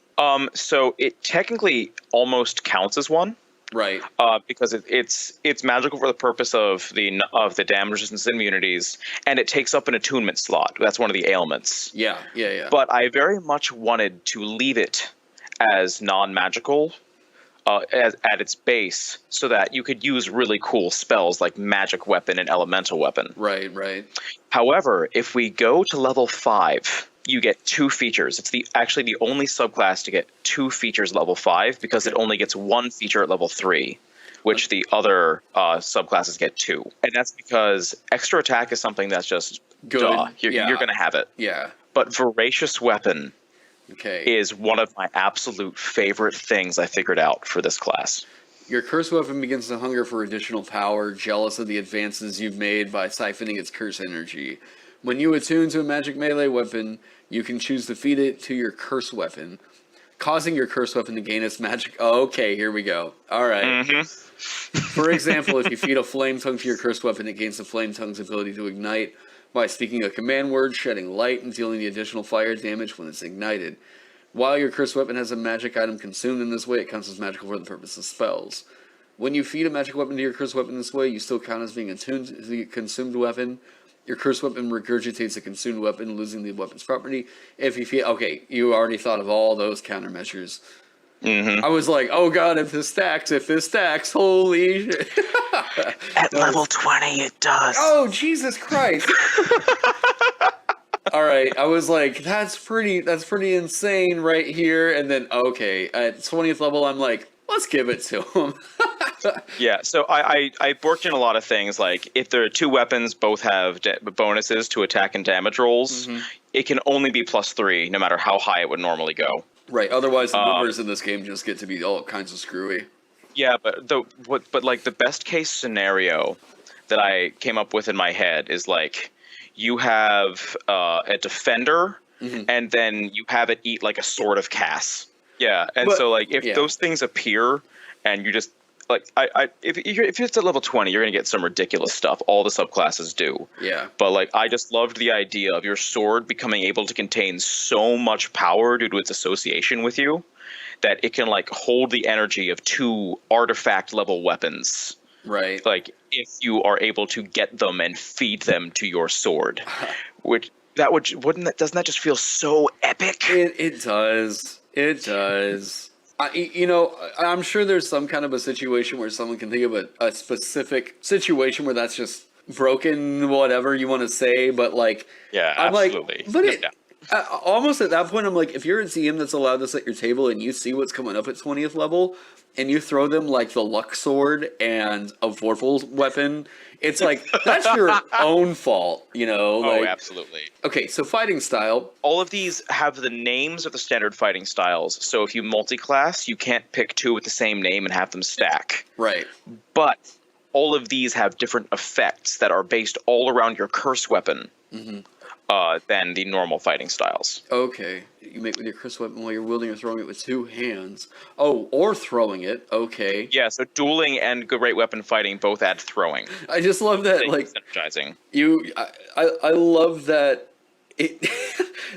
So it technically almost counts as one. Right. Because it's magical for the purpose of the damage resistance and immunities, and it takes up an attunement slot. That's one of the ailments. Yeah. But I very much wanted to leave it as non-magical, at its base, so that you could use really cool spells like magic weapon and elemental weapon. Right, right. However, if we go to level 5, you get 2 features. It's actually the only subclass to get 2 features level 5, because it only gets 1 feature at level 3, which the other subclasses get 2. And that's because extra attack is something that's just good. Duh, you're going to have it. Yeah. But voracious weapon is one of my absolute favorite things I figured out for this class. Your cursed weapon begins to hunger for additional power, jealous of the advances you've made by siphoning its curse energy. When you attune to a magic melee weapon, you can choose to feed it to your cursed weapon, causing your cursed weapon to gain its magic... Oh, okay, here we go. All right. Mm-hmm. For example, if you feed a flame tongue to your cursed weapon, it gains the flame tongue's ability to ignite by speaking a command word, shedding light, and dealing the additional fire damage when it's ignited. While your cursed weapon has a magic item consumed in this way, it counts as magical for the purpose of spells. When you feed a magic weapon to your cursed weapon this way, you still count as being attuned to the consumed weapon. Your cursed weapon regurgitates the consumed weapon, losing the weapon's property. If you feed... Okay, you already thought of all those countermeasures. Mm-hmm. I was like, oh god, if this stacks, holy shit. At level 20, it does. Oh, Jesus Christ. All right, I was like, that's pretty insane right here. And then, okay, at 20th level, I'm like, let's give it to him. Yeah, so I worked in a lot of things. Like, if there are 2 weapons, both have bonuses to attack and damage rolls, it can only be +3, no matter how high it would normally go. Right, otherwise the numbers in this game just get to be all kinds of screwy. Yeah, but the best case scenario that I came up with in my head is like, you have a defender, and then you have it eat like a sword of Cass. Yeah, and so like if those things appear, and you just like if it's at level 20, you're gonna get some ridiculous stuff. All the subclasses do. Yeah. But like, I just loved the idea of your sword becoming able to contain so much power due to its association with you, that it can like hold the energy of 2 artifact level weapons. Right. Like, if you are able to get them and feed them to your sword, doesn't that just feel so epic? It does. It does. I'm sure there's some kind of a situation where someone can think of a specific situation where that's just broken, whatever you want to say, but like, yeah, I'm absolutely. Like, but almost at that point, I'm like, if you're a DM that's allowed this at your table and you see what's coming up at 20th level, and you throw them like the Luck Sword and a Vorpal weapon, it's like, that's your own fault, you know? Like, oh, absolutely. Okay, so fighting style. All of these have the names of the standard fighting styles, so if you multi-class, you can't pick 2 with the same name and have them stack. Right. But all of these have different effects that are based all around your curse weapon. Than the normal fighting styles. Okay. You make with your cursed weapon while you're wielding or throwing it with 2 hands. Oh, or throwing it. Okay. Yeah, so dueling and great weapon fighting both add throwing. I just love that, like, synergizing. I love that it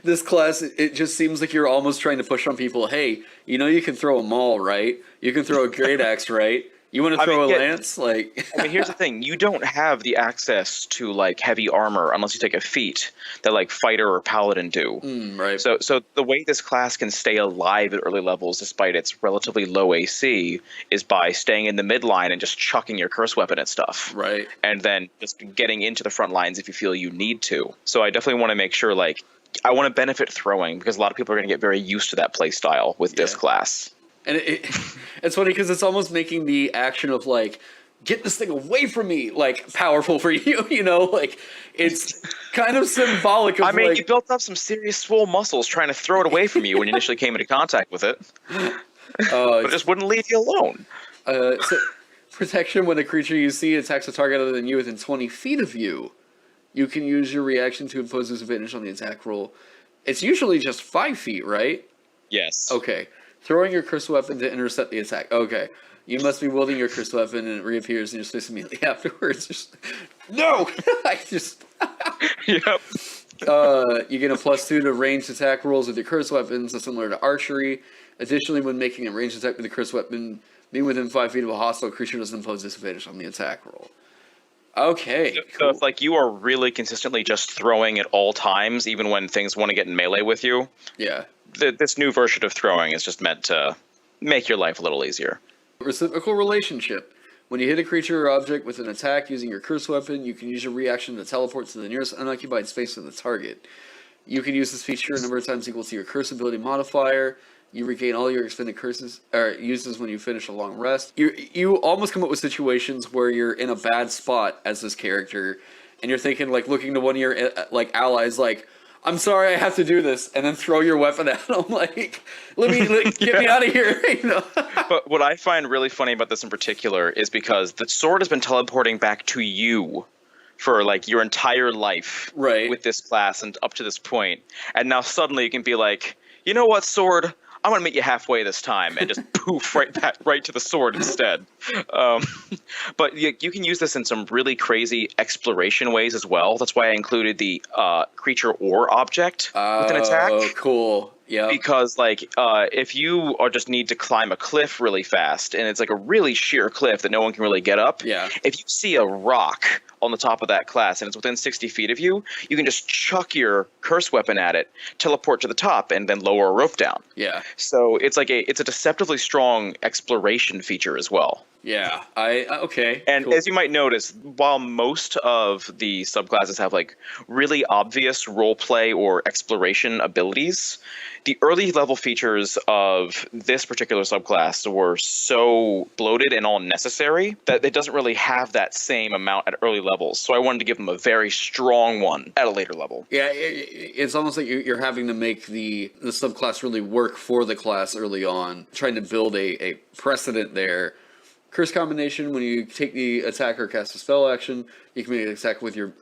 this class, it just seems like you're almost trying to push on people, hey, you know you can throw a maul, right? You can throw a great axe, right? You want to throw a lance? Like, I mean, here's the thing. You don't have the access to, like, heavy armor unless you take a feat that, like, fighter or paladin do. Right. So the way this class can stay alive at early levels despite its relatively low AC is by staying in the midline and just chucking your curse weapon at stuff. Right. And then just getting into the front lines if you feel you need to. So I definitely want to make sure, like, I want to benefit throwing, because a lot of people are going to get very used to that play style with this class. And it's funny because it's almost making the action of, like, get this thing away from me, like, powerful for you, you know? Like, it's kind of symbolic of, you built up some serious swole muscles trying to throw it away from you when you initially came into contact with it. But it just wouldn't leave you alone. So, protection: when a creature you see attacks a target other than you within 20 feet of you, you can use your reaction to impose disadvantage on the attack roll. It's usually just 5 feet, right? Yes. Okay. Throwing your cursed weapon to intercept the attack. Okay. You must be wielding your cursed weapon and it reappears in your space immediately afterwards. No! Yep. You get a +2 to ranged attack rolls with your cursed weapons, so similar to archery. Additionally, when making a ranged attack with the cursed weapon, being within 5 feet of a hostile creature doesn't impose disadvantage on the attack roll. Okay. So if, like, you are really consistently just throwing at all times, even when things want to get in melee with you, yeah, this new version of throwing is just meant to make your life a little easier. Reciprocal relationship. When you hit a creature or object with an attack using your curse weapon, you can use your reaction to teleport to the nearest unoccupied space of the target. You can use this feature a number of times equal to your curse ability modifier. You regain all your expended curses or uses when you finish a long rest. You almost come up with situations where you're in a bad spot as this character, and you're thinking, like, looking to one of your like allies, like, I'm sorry, I have to do this, and then throw your weapon at them, like, get me out of here, you know. But what I find really funny about this in particular is because the sword has been teleporting back to you for like your entire life, right, with this class and up to this point, and now suddenly you can be like, you know what, sword? I'm gonna meet you halfway this time, and just poof right to the sword instead. But you can use this in some really crazy exploration ways as well. That's why I included the creature or object with an attack. Oh, cool. Yeah. Because like if you are just need to climb a cliff really fast, and it's like a really sheer cliff that no one can really get up. Yeah. If you see a rock on the top of that class and it's within 60 feet of you, you can just chuck your curse weapon at it, teleport to the top, and then lower a rope down. Yeah. So it's like it's a deceptively strong exploration feature as well. Yeah. Okay. And cool. as you might notice, while most of the subclasses have like really obvious roleplay or exploration abilities, the early level features of this particular subclass were so bloated and unnecessary that it doesn't really have that same amount at early levels. So I wanted to give them a very strong one at a later level. Yeah, it's almost like you're having to make the subclass really work for the class early on, trying to build a precedent there. Curse combination, when you take the attack or cast a spell action, you can make an attack with your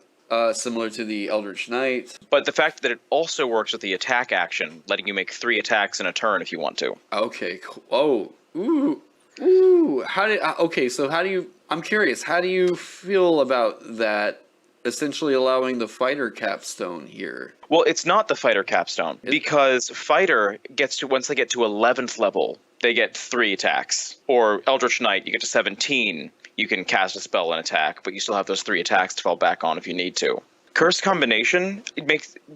similar to the Eldritch Knight. But the fact that it also works with the attack action, letting you make 3 attacks in a turn if you want to. Okay, cool. Oh, ooh. Okay, so how do you... I'm curious, how do you feel about that essentially allowing the fighter capstone here? Well, it's not the fighter capstone, because fighter gets to, once they get to 11th level, they get 3 attacks. Or Eldritch Knight, you get to 17, you can cast a spell and attack, but you still have those 3 attacks to fall back on if you need to. Curse combination, it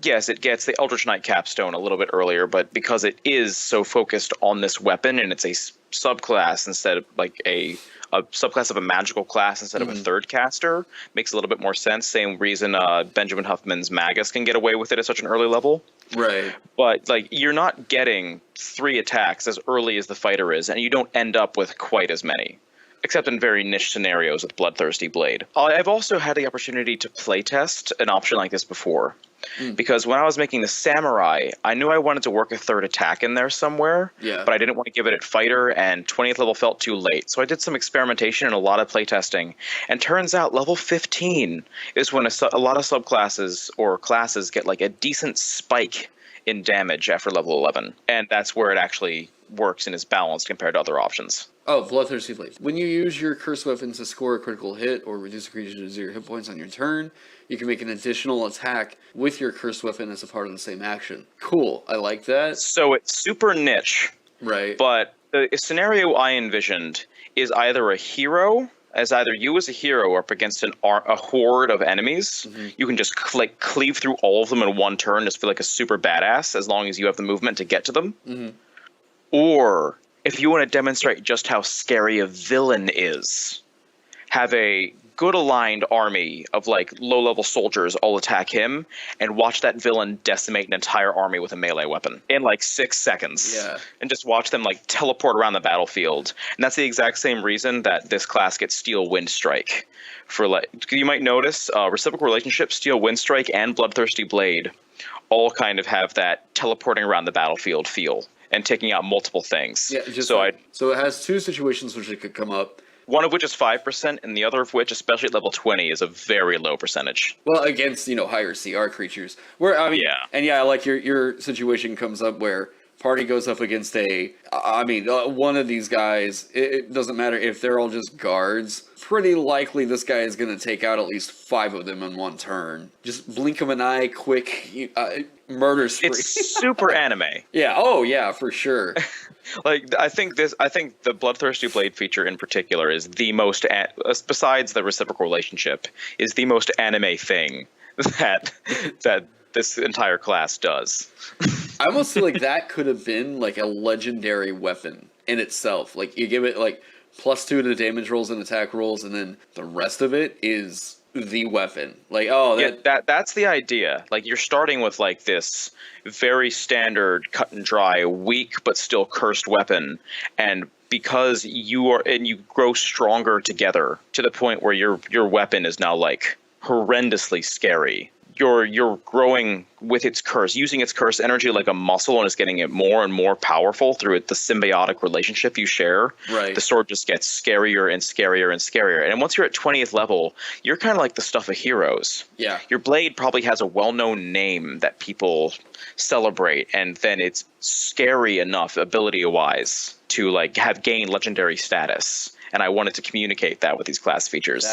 gets the Eldritch Knight capstone a little bit earlier, but because it is so focused on this weapon and it's a subclass instead of like a subclass of a magical class instead of a third caster, makes a little bit more sense. Same reason Benjamin Huffman's Magus can get away with it at such an early level. Right. But like you're not getting 3 attacks as early as the fighter is, and you don't end up with quite as many, except in very niche scenarios with Bloodthirsty Blade. I've also had the opportunity to playtest an option like this before. Because when I was making the Samurai, I knew I wanted to work a 3rd attack in there somewhere, but I didn't want to give it at fighter, and 20th level felt too late. So I did some experimentation and a lot of playtesting, and turns out level 15 is when a lot of subclasses or classes get like a decent spike in damage after level 11, and that's where it actually works and is balanced compared to other options. Oh, Bloodthirsty Blade. When you use your curse weapon to score a critical hit or reduce a creature to 0 hit points on your turn, you can make an additional attack with your curse weapon as a part of the same action. Cool. I like that. So it's super niche. Right. But the scenario I envisioned is either a hero, as either you as a hero are up against a horde of enemies. You can just cleave through all of them in one turn, just feel like a super badass as long as you have the movement to get to them. Or if you want to demonstrate just how scary a villain is, have a good aligned army of like low-level soldiers all attack him, and watch that villain decimate an entire army with a melee weapon in like 6 seconds. Yeah. And just watch them like teleport around the battlefield. And that's the exact same reason that this class gets Steel Wind Strike. For like, you might notice Reciprocal Relationship, Steel Wind Strike, and Bloodthirsty Blade all kind of have that teleporting around the battlefield feel and taking out multiple things. Yeah, so it has 2 situations which it could come up. One of which is 5%, and the other of which, especially at level 20, is a very low percentage. Well, against, higher CR creatures. Where, I mean, like your situation comes up where party goes up against one of these guys. It doesn't matter if they're all just guards. Pretty likely this guy is going to take out at least 5 of them in one turn. Just blink of an eye, quick murder spree. It's super anime. Yeah. Oh, yeah, for sure. Like I think the Bloodthirsty Blade feature in particular is the most, besides the reciprocal relationship, is the most anime thing that this entire class does. I almost feel like that could have been like a legendary weapon in itself. Like you give it like +2 to damage rolls and attack rolls, and then the rest of it is the weapon. Like, oh, that's the idea. Like, you're starting with like this very standard, cut and dry, weak but still cursed weapon, and because you grow stronger together to the point where your weapon is now like horrendously scary. You're growing with its curse, using its curse energy like a muscle, and it's getting it more and more powerful through the symbiotic relationship you share. Right. The sword just gets scarier and scarier and scarier. And once you're at 20th level, you're kind of like the stuff of heroes. Yeah. Your blade probably has a well-known name that people celebrate, and then it's scary enough ability-wise to like have gained legendary status. And I wanted to communicate that with these class features.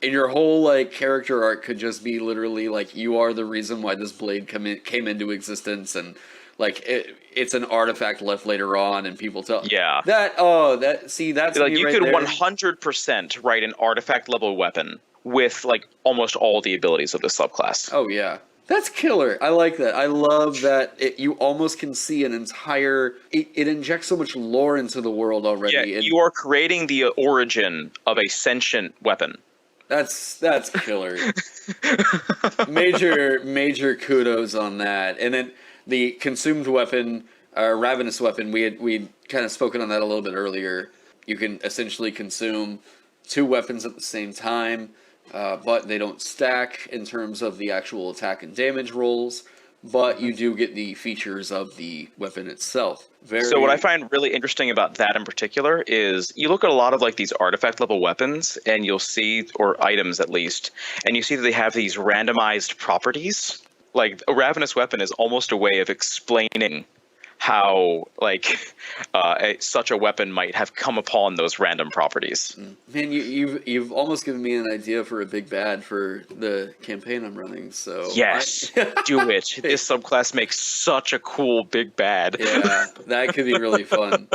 And your whole like character arc could just be literally like, you are the reason why this blade came into existence, and like it's an artifact left later on, and people tell that's like me you right could there. 100% write an artifact level weapon with like almost all the abilities of the subclass. Oh yeah, that's killer. I like that. I love that you almost can see an entire. It injects so much lore into the world already. Yeah, you are creating the origin of a sentient weapon. That's killer. major kudos on that. And then the consumed weapon, ravenous weapon, we'd kind of spoken on that a little bit earlier. You can essentially consume 2 weapons at the same time, but they don't stack in terms of the actual attack and damage rolls. But you do get the features of the weapon itself. So what I find really interesting about that in particular is you look at a lot of like these artifact level weapons, and you'll see, or items at least, and you see that they have these randomized properties. Like a ravenous weapon is almost a way of explaining how like such a weapon might have come upon those random properties. Man, you've almost given me an idea for a big bad for the campaign I'm running. So yes, do it. This subclass makes such a cool big bad. Yeah, that could be really fun.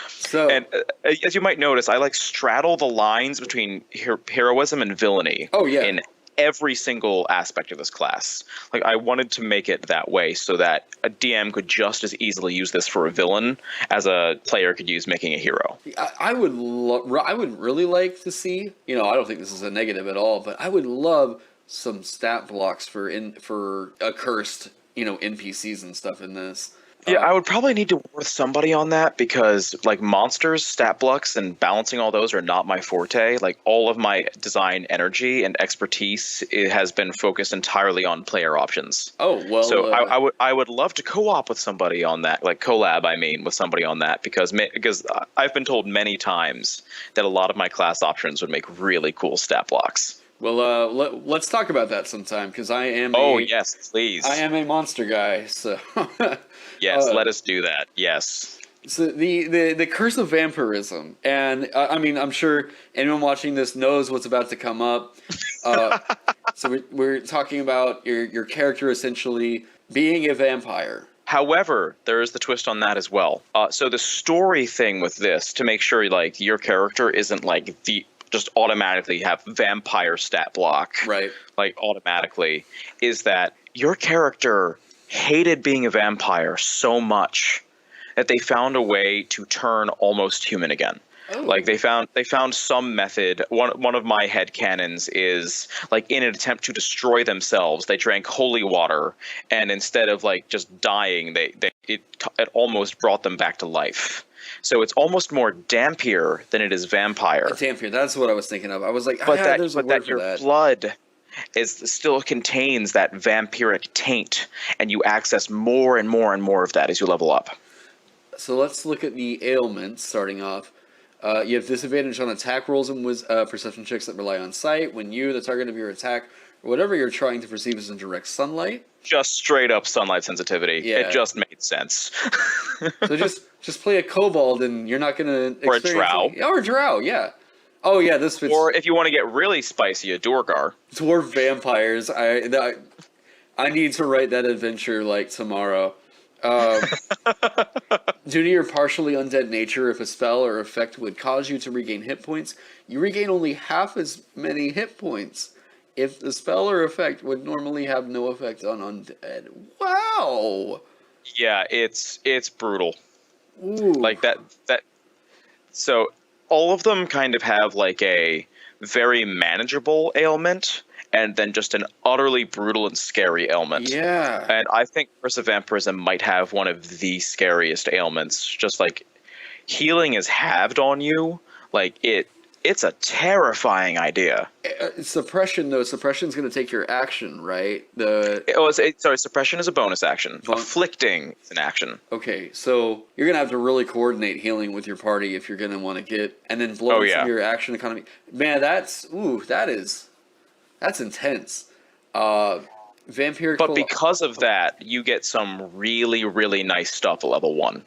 So, and as you might notice, I like straddle the lines between heroism and villainy. Oh yeah. In every single aspect of this class. Like, I wanted to make it that way so that a DM could just as easily use this for a villain as a player could use making a hero. I would really like to see, I don't think this is a negative at all, but I would love some stat blocks for accursed, NPCs and stuff in this. Yeah, I would probably need to work with somebody on that, because like monsters, stat blocks, and balancing all those are not my forte. Like, all of my design energy and expertise has been focused entirely on player options. Oh, well. So I would love to co-op with somebody on that, like collab, with somebody on that, because I've been told many times that a lot of my class options would make really cool stat blocks. Well, let's talk about that sometime, because I am. Oh yes, please. I am a monster guy, so. Yes, let us do that. Yes. So the curse of vampirism, and I'm sure anyone watching this knows what's about to come up. So we're talking about your character essentially being a vampire. However, there is the twist on that as well. So the story thing with this, to make sure like your character isn't like just automatically have vampire stat block, right? Like automatically, is that your character hated being a vampire so much that they found a way to turn almost human again. Oh. Like they found some method. One of my headcanons is like, in an attempt to destroy themselves, they drank holy water, and instead of like just dying, it almost brought them back to life. So it's almost more dampier than it is vampire. Dampier, that's what I was thinking of. I was like, there's a word for your that. Blood still contains that vampiric taint, and you access more and more and more of that as you level up. So let's look at the ailments, starting off. You have disadvantage on attack rolls and perception checks that rely on sight when you, the target of your attack, or whatever you're trying to perceive, is in direct sunlight. Just straight up sunlight sensitivity. Yeah. It just made sense. So just play a kobold and you're not going to experience... Or a drow. Or a drow, yeah. Oh yeah, this fits. Or if you want to get really spicy, a Dorgar. Dwarf vampires. I need to write that adventure like tomorrow. Due to your partially undead nature, if a spell or effect would cause you to regain hit points, you regain only half as many hit points. If the spell or effect would normally have no effect on undead. Wow. Yeah, it's brutal. Ooh. Like that. So all of them kind of have like a very manageable ailment, and then just an utterly brutal and scary ailment. Yeah. And I think Curse of Vampirism might have one of the scariest ailments. Just like healing is halved on you. Like it's a terrifying idea. Suppression, though, suppression's going to take your action, right? Sorry, suppression is a bonus action. Inflicting is an action. Okay, so you're going to have to really coordinate healing with your party if you're going to want to get, and then blow into your action economy. Man, that's intense. Vampiric. But because of that, you get some really, really nice stuff at level 1.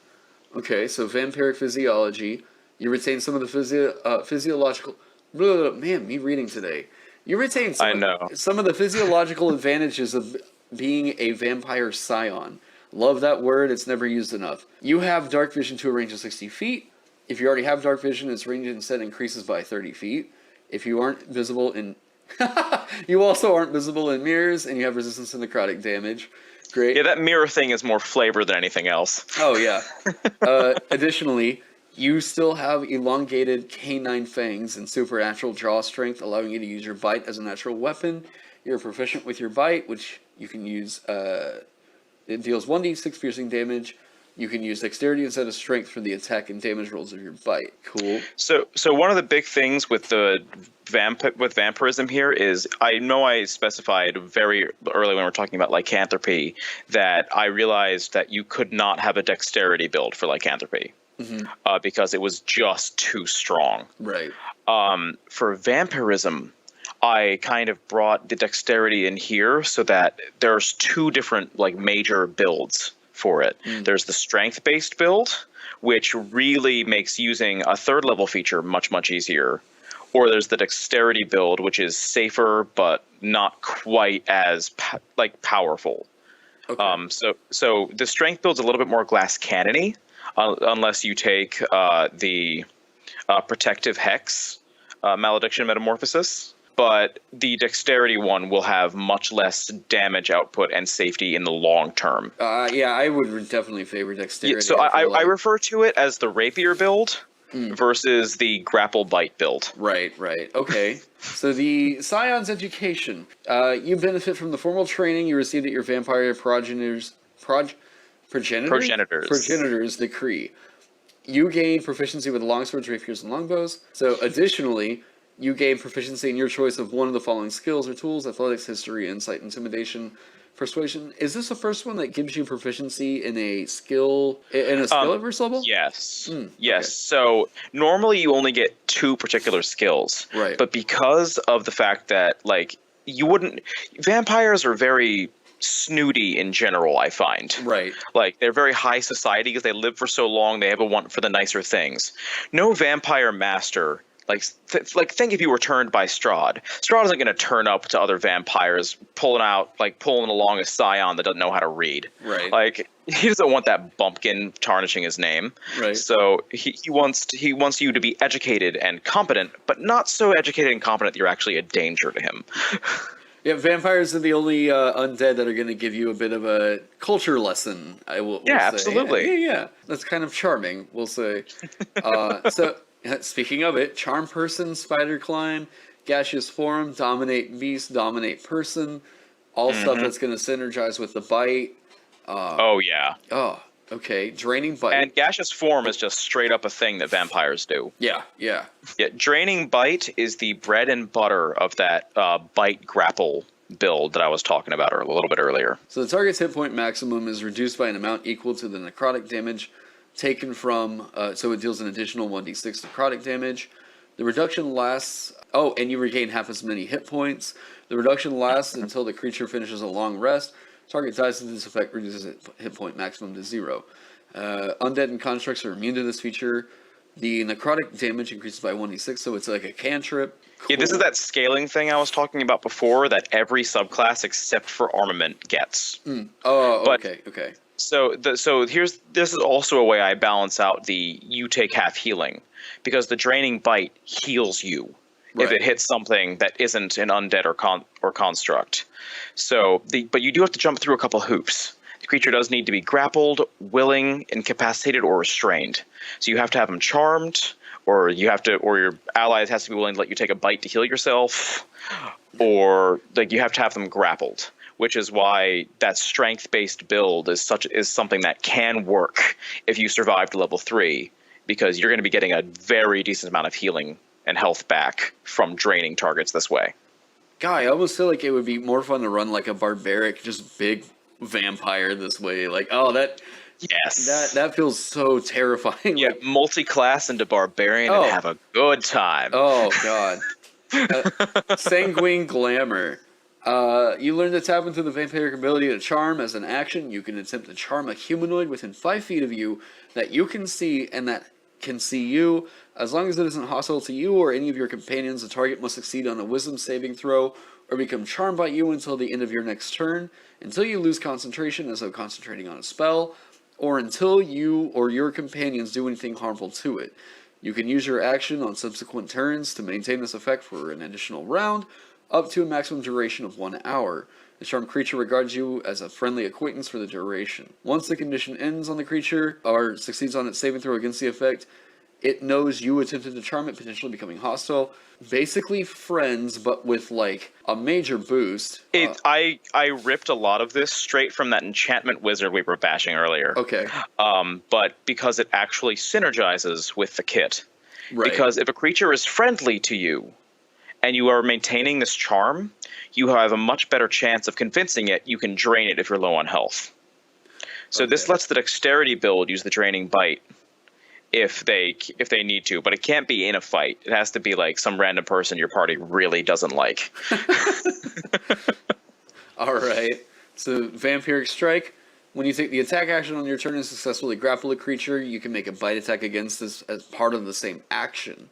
Okay, so vampiric physiology. You retain some of the physiological. Man, me reading today. You retain some of the physiological advantages of being a vampire scion. Love that word. It's never used enough. You have dark vision to a range of 60 feet. If you already have dark vision, its range instead increases by 30 feet. If you aren't visible in... you also aren't visible in mirrors, and you have resistance to necrotic damage. Great. Yeah, that mirror thing is more flavor than anything else. Oh, yeah. Additionally... You still have elongated canine fangs and supernatural jaw strength, allowing you to use your bite as a natural weapon. You're proficient with your bite, which you can use. It deals 1d6 piercing damage. You can use dexterity instead of strength for the attack and damage rolls of your bite. Cool. So one of the big things with the vampirism here is, I know I specified very early when we were talking about lycanthropy that I realized that you could not have a dexterity build for lycanthropy. Because it was just too strong. Right. For vampirism, I kind of brought the dexterity in here so that there's 2 different like major builds for it. There's the strength-based build, which really makes using a 3rd level feature much, much easier. Or there's the dexterity build, which is safer but not quite as powerful. Okay. So the strength build's a little bit more glass cannon-y. Unless you take the protective hex malediction metamorphosis, but the dexterity one will have much less damage output and safety in the long term. Yeah, I would definitely favor dexterity. Yeah, so I refer to it as the rapier build versus the grapple bite build. Right. Okay. So the Scion's education. You benefit from the formal training you received at your vampire progenitors' decree. You gain proficiency with longswords, rapiers, and longbows. So additionally, you gain proficiency in your choice of one of the following skills or tools: athletics, history, insight, intimidation, persuasion. Is this the first one that gives you proficiency in a skill at first level? Yes. Yes. Okay. So normally you only get 2 particular skills. Right. But because of the fact that vampires are very snooty in general, I find. Right. Like, they're very high society because they live for so long, they have a want for the nicer things. No vampire master, think if you were turned by Strahd. Strahd isn't going to turn up to other vampires pulling along a scion that doesn't know how to read. Right. Like, he doesn't want that bumpkin tarnishing his name. Right. So he wants you to be educated and competent, but not so educated and competent that you're actually a danger to him. Yeah, vampires are the only undead that are going to give you a bit of a culture lesson, we'll say. Absolutely. Yeah. That's kind of charming, we'll say. So, speaking of it, charm person, spider climb, gaseous form, dominate beast, dominate person, all stuff that's going to synergize with the bite. Oh, yeah. Oh, okay. Draining bite. And gaseous form is just straight up a thing that vampires do. Yeah. Draining bite is the bread and butter of that bite grapple build that I was talking about a little bit earlier. So the target's hit point maximum is reduced by an amount equal to the necrotic damage taken from, so it deals an additional 1d6 necrotic damage. The reduction lasts, and you regain half as many hit points. The reduction lasts until the creature finishes a long rest. Target dies to this effect, reduces hit point maximum to 0. Undead and constructs are immune to this feature. The necrotic damage increases by 1d6, so it's like a cantrip. Cool. Yeah, this is that scaling thing I was talking about before that every subclass except for armament gets. Okay. So this is also a way I balance out the you take half healing, because the draining bite heals you if it hits something that isn't an undead or construct. But you do have to jump through a couple hoops. The creature does need to be grappled, willing, incapacitated, or restrained. So you have to have them charmed, or your allies has to be willing to let you take a bite to heal yourself, or like you have to have them grappled, which is why that strength-based build is something that can work if you survive to level 3, because you're going to be getting a very decent amount of healing and health back from draining targets this way. Guy, I almost feel like it would be more fun to run like a barbaric, just big vampire this way. Like, oh, that feels so terrifying. Yeah, like, multi-class into barbarian and have a good time. Oh god. Sanguine Glamour. You learn to tap into the vampiric ability to charm. As an action, you can attempt to charm a humanoid within 5 feet of you that you can see and that can see you. As long as it isn't hostile to you or any of your companions, the target must succeed on a wisdom saving throw or become charmed by you until the end of your next turn, until you lose concentration as though concentrating on a spell, or until you or your companions do anything harmful to it. You can use your action on subsequent turns to maintain this effect for an additional round, up to a maximum duration of 1 hour. The charmed creature regards you as a friendly acquaintance for the duration. Once the condition ends on the creature, or succeeds on its saving throw against the effect, it knows you attempted to charm it, potentially becoming hostile. Basically friends, but with like a major boost. I ripped a lot of this straight from that enchantment wizard we were bashing earlier. Okay. But because it actually synergizes with the kit. Right. Because if a creature is friendly to you, and you are maintaining this charm, you have a much better chance of convincing it you can drain it if you're low on health. So this lets the dexterity build use the draining bite if they need to, but it can't be in a fight. It has to be like some random person your party really doesn't like. All right. So Vampiric Strike. When you take the attack action on your turn and successfully grapple a creature, you can make a bite attack against this as part of the same action.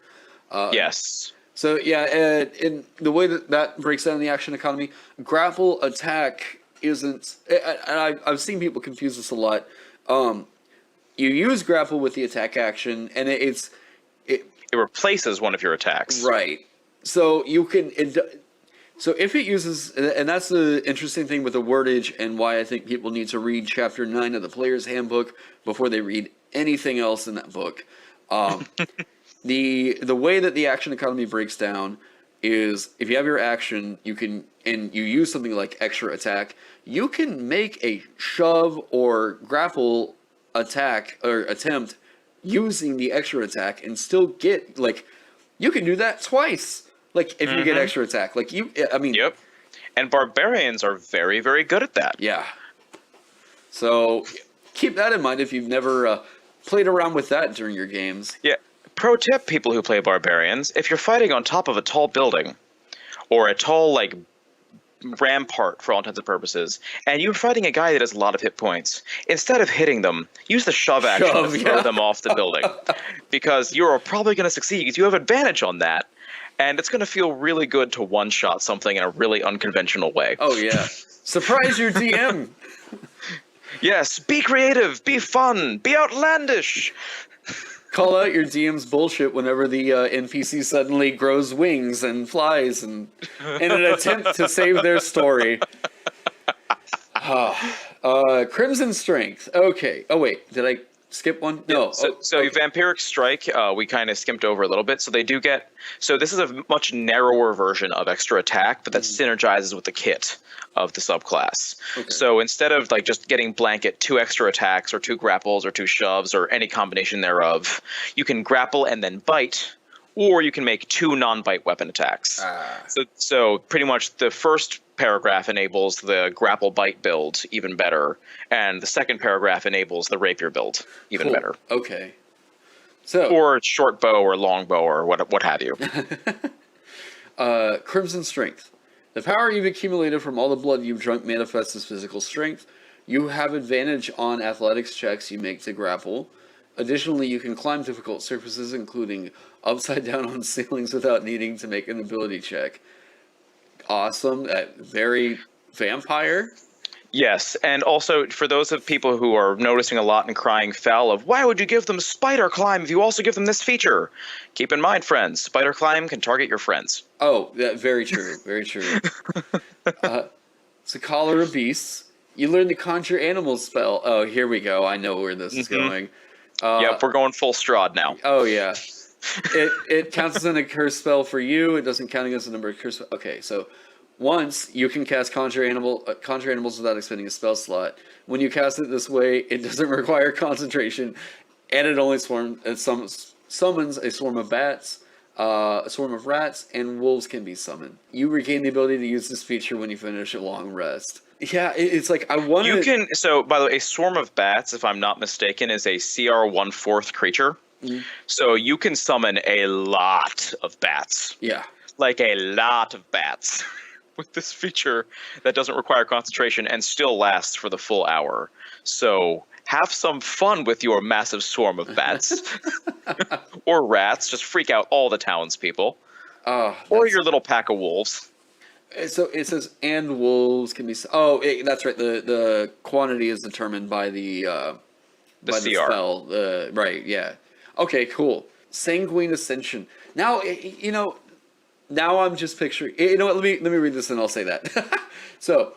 Yes. So yeah, in the way that breaks down the action economy, grapple attack isn't. And I've seen people confuse this a lot. You use grapple with the attack action, and it replaces one of your attacks. Right. So you can. So if it uses, and that's the interesting thing with the wordage, and why I think people need to read Chapter 9 of the Player's Handbook before they read anything else in that book. The way that the action economy breaks down is if you have your action, you can, and you use something like extra attack, you can make a shove or grapple attack or attempt using the extra attack and still get, like, you can do that twice. Like, if you get extra attack. Like, Yep. And barbarians are very, very good at that. Yeah. So, keep that in mind if you've never played around with that during your games. Yeah. Pro tip, people who play barbarians, if you're fighting on top of a tall building, or a tall, like, rampart for all intents and purposes, and you're fighting a guy that has a lot of hit points, instead of hitting them, use the shove action to throw them off the building. Because you're probably going to succeed, because you have advantage on that, and it's going to feel really good to one-shot something in a really unconventional way. Oh, yeah. Surprise your DM! Yes, be creative, be fun, be outlandish! Call out your DM's bullshit whenever the NPC suddenly grows wings and flies in an attempt to save their story. Crimson Strength. Okay. Oh, wait. Did I skip one? No. So okay. Vampiric Strike, we kind of skipped over a little bit. So they do get... So this is a much narrower version of extra attack, but that synergizes with the kit of the subclass. Okay. So instead of like just getting blanket 2 extra attacks or 2 grapples or 2 shoves or any combination thereof, you can grapple and then bite, or you can make 2 non-bite weapon attacks. So pretty much the first paragraph enables the grapple bite build even better, and the second paragraph enables the rapier build even better. Okay. So, or short bow or long bow or what have you. Crimson Strength. The power you've accumulated from all the blood you've drunk manifests as physical strength. You have advantage on athletics checks you make to grapple. Additionally, you can climb difficult surfaces, including upside down on ceilings, without needing to make an ability check. Awesome. Very vampire. Yes, and also for those of people who are noticing a lot and crying foul of, why would you give them Spider Climb if you also give them this feature? Keep in mind, friends, Spider Climb can target your friends. Oh, very true, very true. It's a Collar of Beasts. You learn the Conjure Animals spell. Oh, here we go. I know where this is going. Yep, we're going full Strahd now. Oh, yeah. It counts as an accursed spell for you. It doesn't count against the number of accursed. Okay, so once you can cast conjure animals without expending a spell slot. When you cast it this way, it doesn't require concentration, and it only summons a swarm of bats, a swarm of rats, and wolves can be summoned. You regain the ability to use this feature when you finish a long rest. Yeah, it's like I want to. You can. So, by the way, a swarm of bats, if I'm not mistaken, is a CR 1/4 creature. Mm-hmm. So you can summon a lot of bats. Yeah, like a lot of bats with this feature that doesn't require concentration and still lasts for the full hour. So have some fun with your massive swarm of bats or rats. Just freak out all the townspeople. Or your little pack of wolves. So it says, and wolves can be. That's right. The quantity is determined by the CR. spell. Right. Yeah. Okay. Cool. Sanguine Ascension. Now Now I'm just picturing. You know what? Let me read this and I'll say that. So,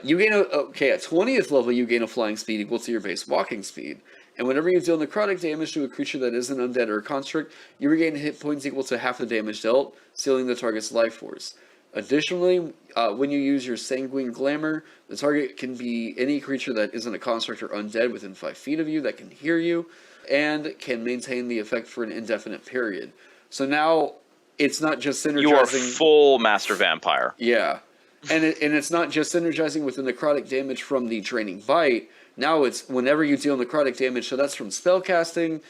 you gain at 20th level you gain a flying speed equal to your base walking speed, and whenever you deal necrotic damage to a creature that isn't undead or a construct, you regain hit points equal to half the damage dealt, sealing the target's life force. Additionally, when you use your Sanguine Glamour, the target can be any creature that isn't a construct or undead within 5 feet of you that can hear you, and can maintain the effect for an indefinite period. So now it's not just synergizing. You are full Master Vampire. Yeah. And it's not just synergizing with the necrotic damage from the Draining Bite. Now it's whenever you deal necrotic damage, so that's from spellcasting,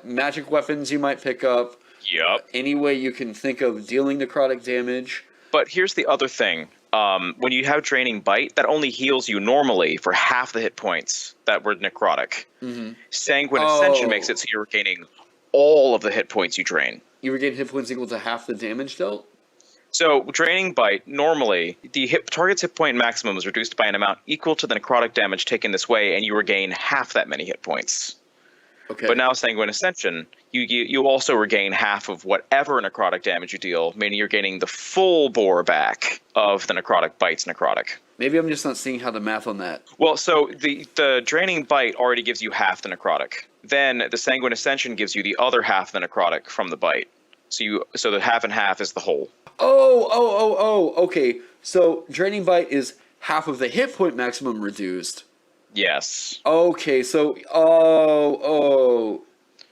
magic weapons you might pick up. Yep. Any way you can think of dealing necrotic damage. But here's the other thing. When you have Draining Bite, that only heals you normally for half the hit points that were necrotic. Mm-hmm. Sanguine Ascension makes it so you're gaining all of the hit points you drain. You regain hit points equal to half the damage dealt? So, Draining Bite, normally, the target's hit point maximum is reduced by an amount equal to the necrotic damage taken this way, and you regain half that many hit points. Okay. But now Sanguine Ascension, you also regain half of whatever necrotic damage you deal, meaning you're gaining the full bore back of the necrotic bite's necrotic. Maybe I'm just not seeing how the math on that. Well, so the Draining Bite already gives you half the necrotic. Then the Sanguine Ascension gives you the other half of the necrotic from the bite. So the half and half is the whole. Okay. So Draining Bite is half of the hit point maximum reduced. Yes. Okay, so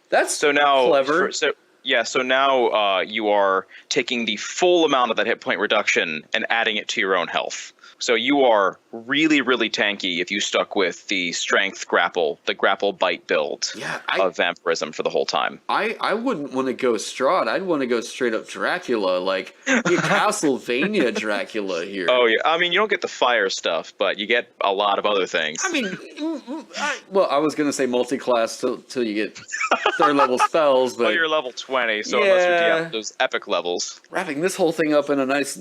that's so now clever. So now you are taking the full amount of that hit point reduction and adding it to your own health. So you are really, really tanky if you stuck with the strength grapple, the grapple bite build of vampirism for the whole time. I wouldn't want to go Strahd. I'd want to go straight up Dracula, like Castlevania Dracula here. Oh yeah, I mean you don't get the fire stuff, but you get a lot of other things. I mean, I was gonna say multi-class till you get third level spells, but you're level 20, so unless you're down those epic levels. Wrapping this whole thing up in a nice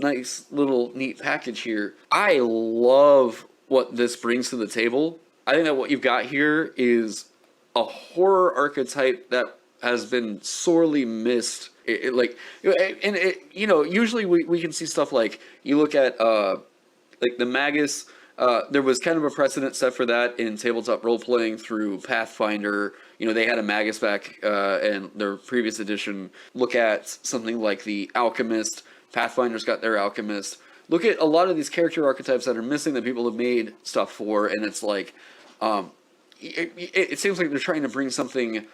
little neat package here. I love what this brings to the table. I think that what you've got here is a horror archetype that has been sorely missed. Usually we can see stuff like, you look at like the Magus. There was kind of a precedent set for that in tabletop role playing through Pathfinder. They had a Magus back in their previous edition. Look at something like the Alchemist. Pathfinder's got their Alchemist. Look at a lot of these character archetypes that are missing that people have made stuff for, and it's like, it seems like they're trying to bring something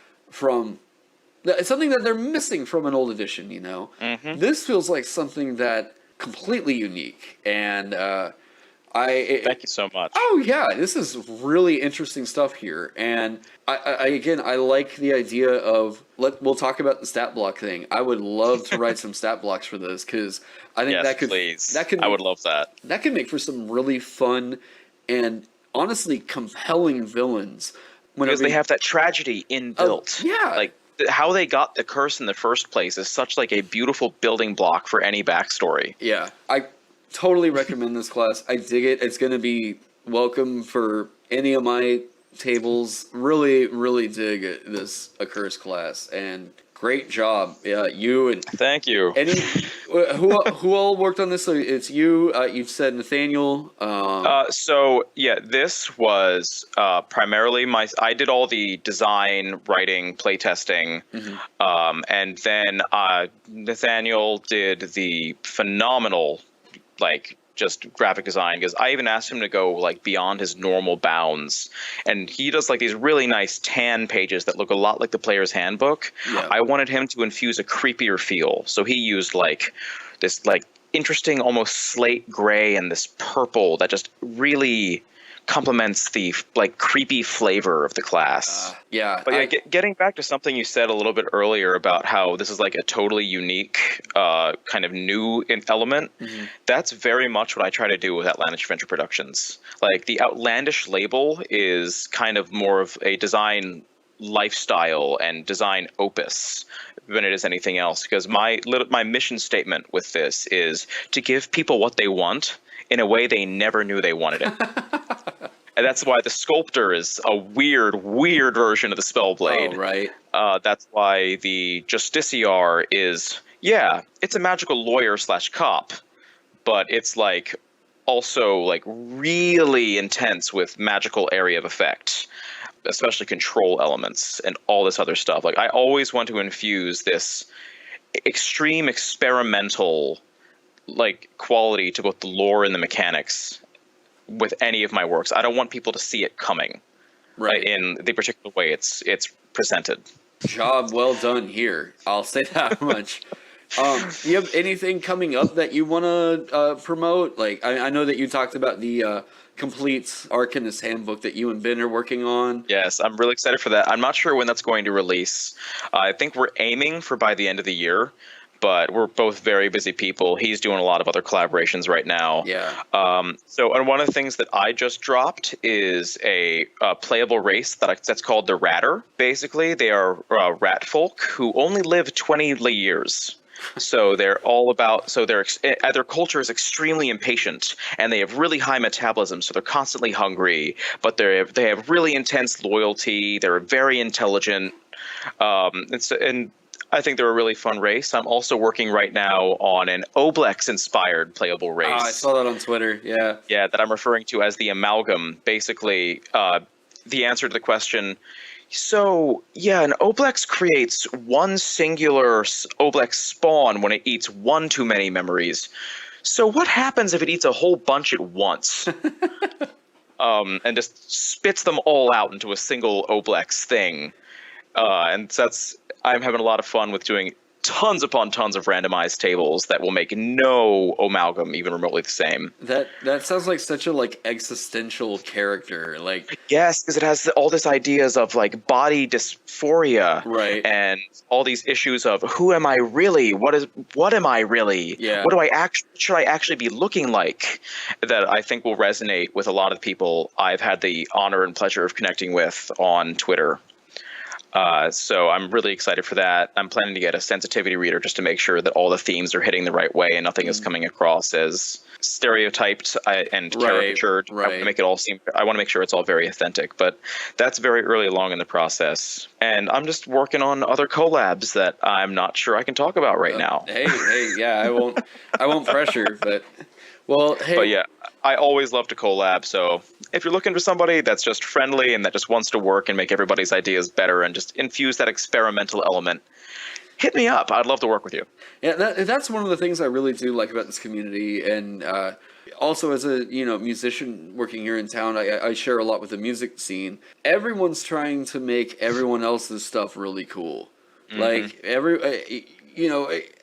that they're missing from an old edition. Mm-hmm. This feels like something that completely unique, and thank you so much. Oh yeah, this is really interesting stuff here, and I like the idea of we'll talk about the stat block thing. I would love to write some stat blocks for this because I think I would love that. That could make for some really fun and honestly compelling villains. Because they have that tragedy inbuilt. Like how they got the curse in the first place is such like a beautiful building block for any backstory. Yeah, I totally recommend this class. I dig it. It's going to be welcome for any of my tables. Really, really dig this Accursed class. And Great job. Yeah, you and Thank you. any who all worked on this? So it's you. You've said Nathaniel. This was primarily I did all the design, writing, playtesting, and then Nathaniel did the phenomenal, just graphic design, because I even asked him to go beyond his normal bounds, and he does these really nice tan pages that look a lot like the player's handbook. Yeah. I wanted him to infuse a creepier feel, so he used this interesting almost slate gray and this purple that just really complements the creepy flavor of the class. But getting back to something you said a little bit earlier about how this is a totally unique kind of new element, that's very much what I try to do with Outlandish Venture Productions. The Outlandish label is kind of more of a design lifestyle and design opus than it is anything else, because my mission statement with this is to give people what they want in a way they never knew they wanted it. And that's why the Sculptor is a weird version of the Spellblade. Oh, right. That's why the Justiciar is, it's a magical lawyer / cop, but it's also really intense with magical area of effect, especially control elements and all this other stuff. I always want to infuse this extreme experimental quality to both the lore and the mechanics with any of my works. I don't want people to see it coming, right, in the particular way it's presented. Job well done here. I'll say that much. You have anything coming up that you want to promote? I know that you talked about the complete Arcanist handbook that you and Ben are working on. Yes, I'm really excited for that. I'm not sure when that's going to release. I think we're aiming for by the end of the year, but we're both very busy people. He's doing a lot of other collaborations right now. Yeah. And one of the things that I just dropped is a playable race that's called the Ratter. Basically, they are rat folk who only live 20 years. So they're all about. So their culture is extremely impatient, and they have really high metabolism. So they're constantly hungry, but they have really intense loyalty. They're very intelligent, and I think they're a really fun race. I'm also working right now on an Oblex-inspired playable race. Oh, I saw that on Twitter, yeah. Yeah, that I'm referring to as the Amalgam. Basically, the answer to the question, so, an Oblex creates one singular Oblex spawn when it eats one too many memories. So what happens if it eats a whole bunch at once? And just spits them all out into a single Oblex thing. And I'm having a lot of fun with doing tons upon tons of randomized tables that will make no amalgam even remotely the same. That sounds like such a existential character. Yes, because it has all these ideas of body dysphoria, right, and all these issues of who am I really? What am I really? Yeah. What do I should I actually be looking like? That I think will resonate with a lot of people I've had the honor and pleasure of connecting with on Twitter. So I'm really excited for that. I'm planning to get a sensitivity reader just to make sure that all the themes are hitting the right way and nothing is coming across as stereotyped and caricatured. Right. I want to make sure it's all very authentic, but that's very early along in the process. And I'm just working on other collabs that I'm not sure I can talk about right now. Hey, yeah, I won't pressure, but well, hey. But yeah, I always love to collab, so if you're looking for somebody that's just friendly and that just wants to work and make everybody's ideas better and just infuse that experimental element, hit me up. I'd love to work with you. Yeah, that's one of the things I really do like about this community, and also as a musician working here in town, I share a lot with the music scene. Everyone's trying to make everyone else's stuff really cool.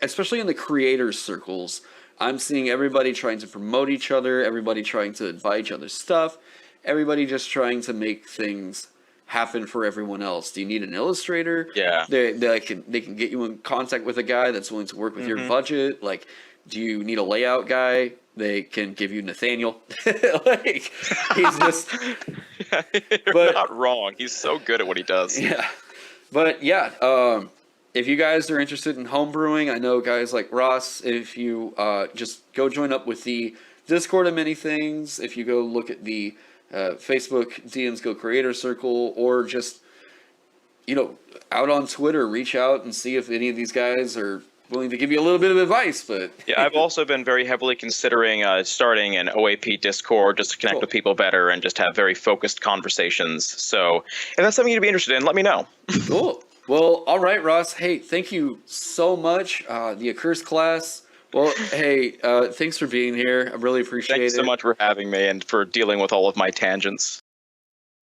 Especially in the creators circles, I'm seeing everybody trying to promote each other, everybody trying to buy each other's stuff, everybody just trying to make things happen for everyone else. Do you need an illustrator? Yeah. They can get you in contact with a guy that's willing to work with your budget. Do you need a layout guy? They can give you Nathaniel. He's just... You're not wrong. He's so good at what he does. Yeah. But yeah, if you guys are interested in homebrewing, I know guys like Ross, if you just go join up with the Discord of Many Things, if you go look at the Facebook DM's Go Creator Circle, or just out on Twitter, reach out and see if any of these guys are willing to give you a little bit of advice. But yeah, I've also been very heavily considering starting an OAP Discord just to connect Cool. with people better and just have very focused conversations. So if that's something you'd be interested in, let me know. Cool. Well, all right, Ross. Hey, thank you so much. The Accursed class. Well, hey, thanks for being here. I really appreciate it. Thanks so much for having me and for dealing with all of my tangents.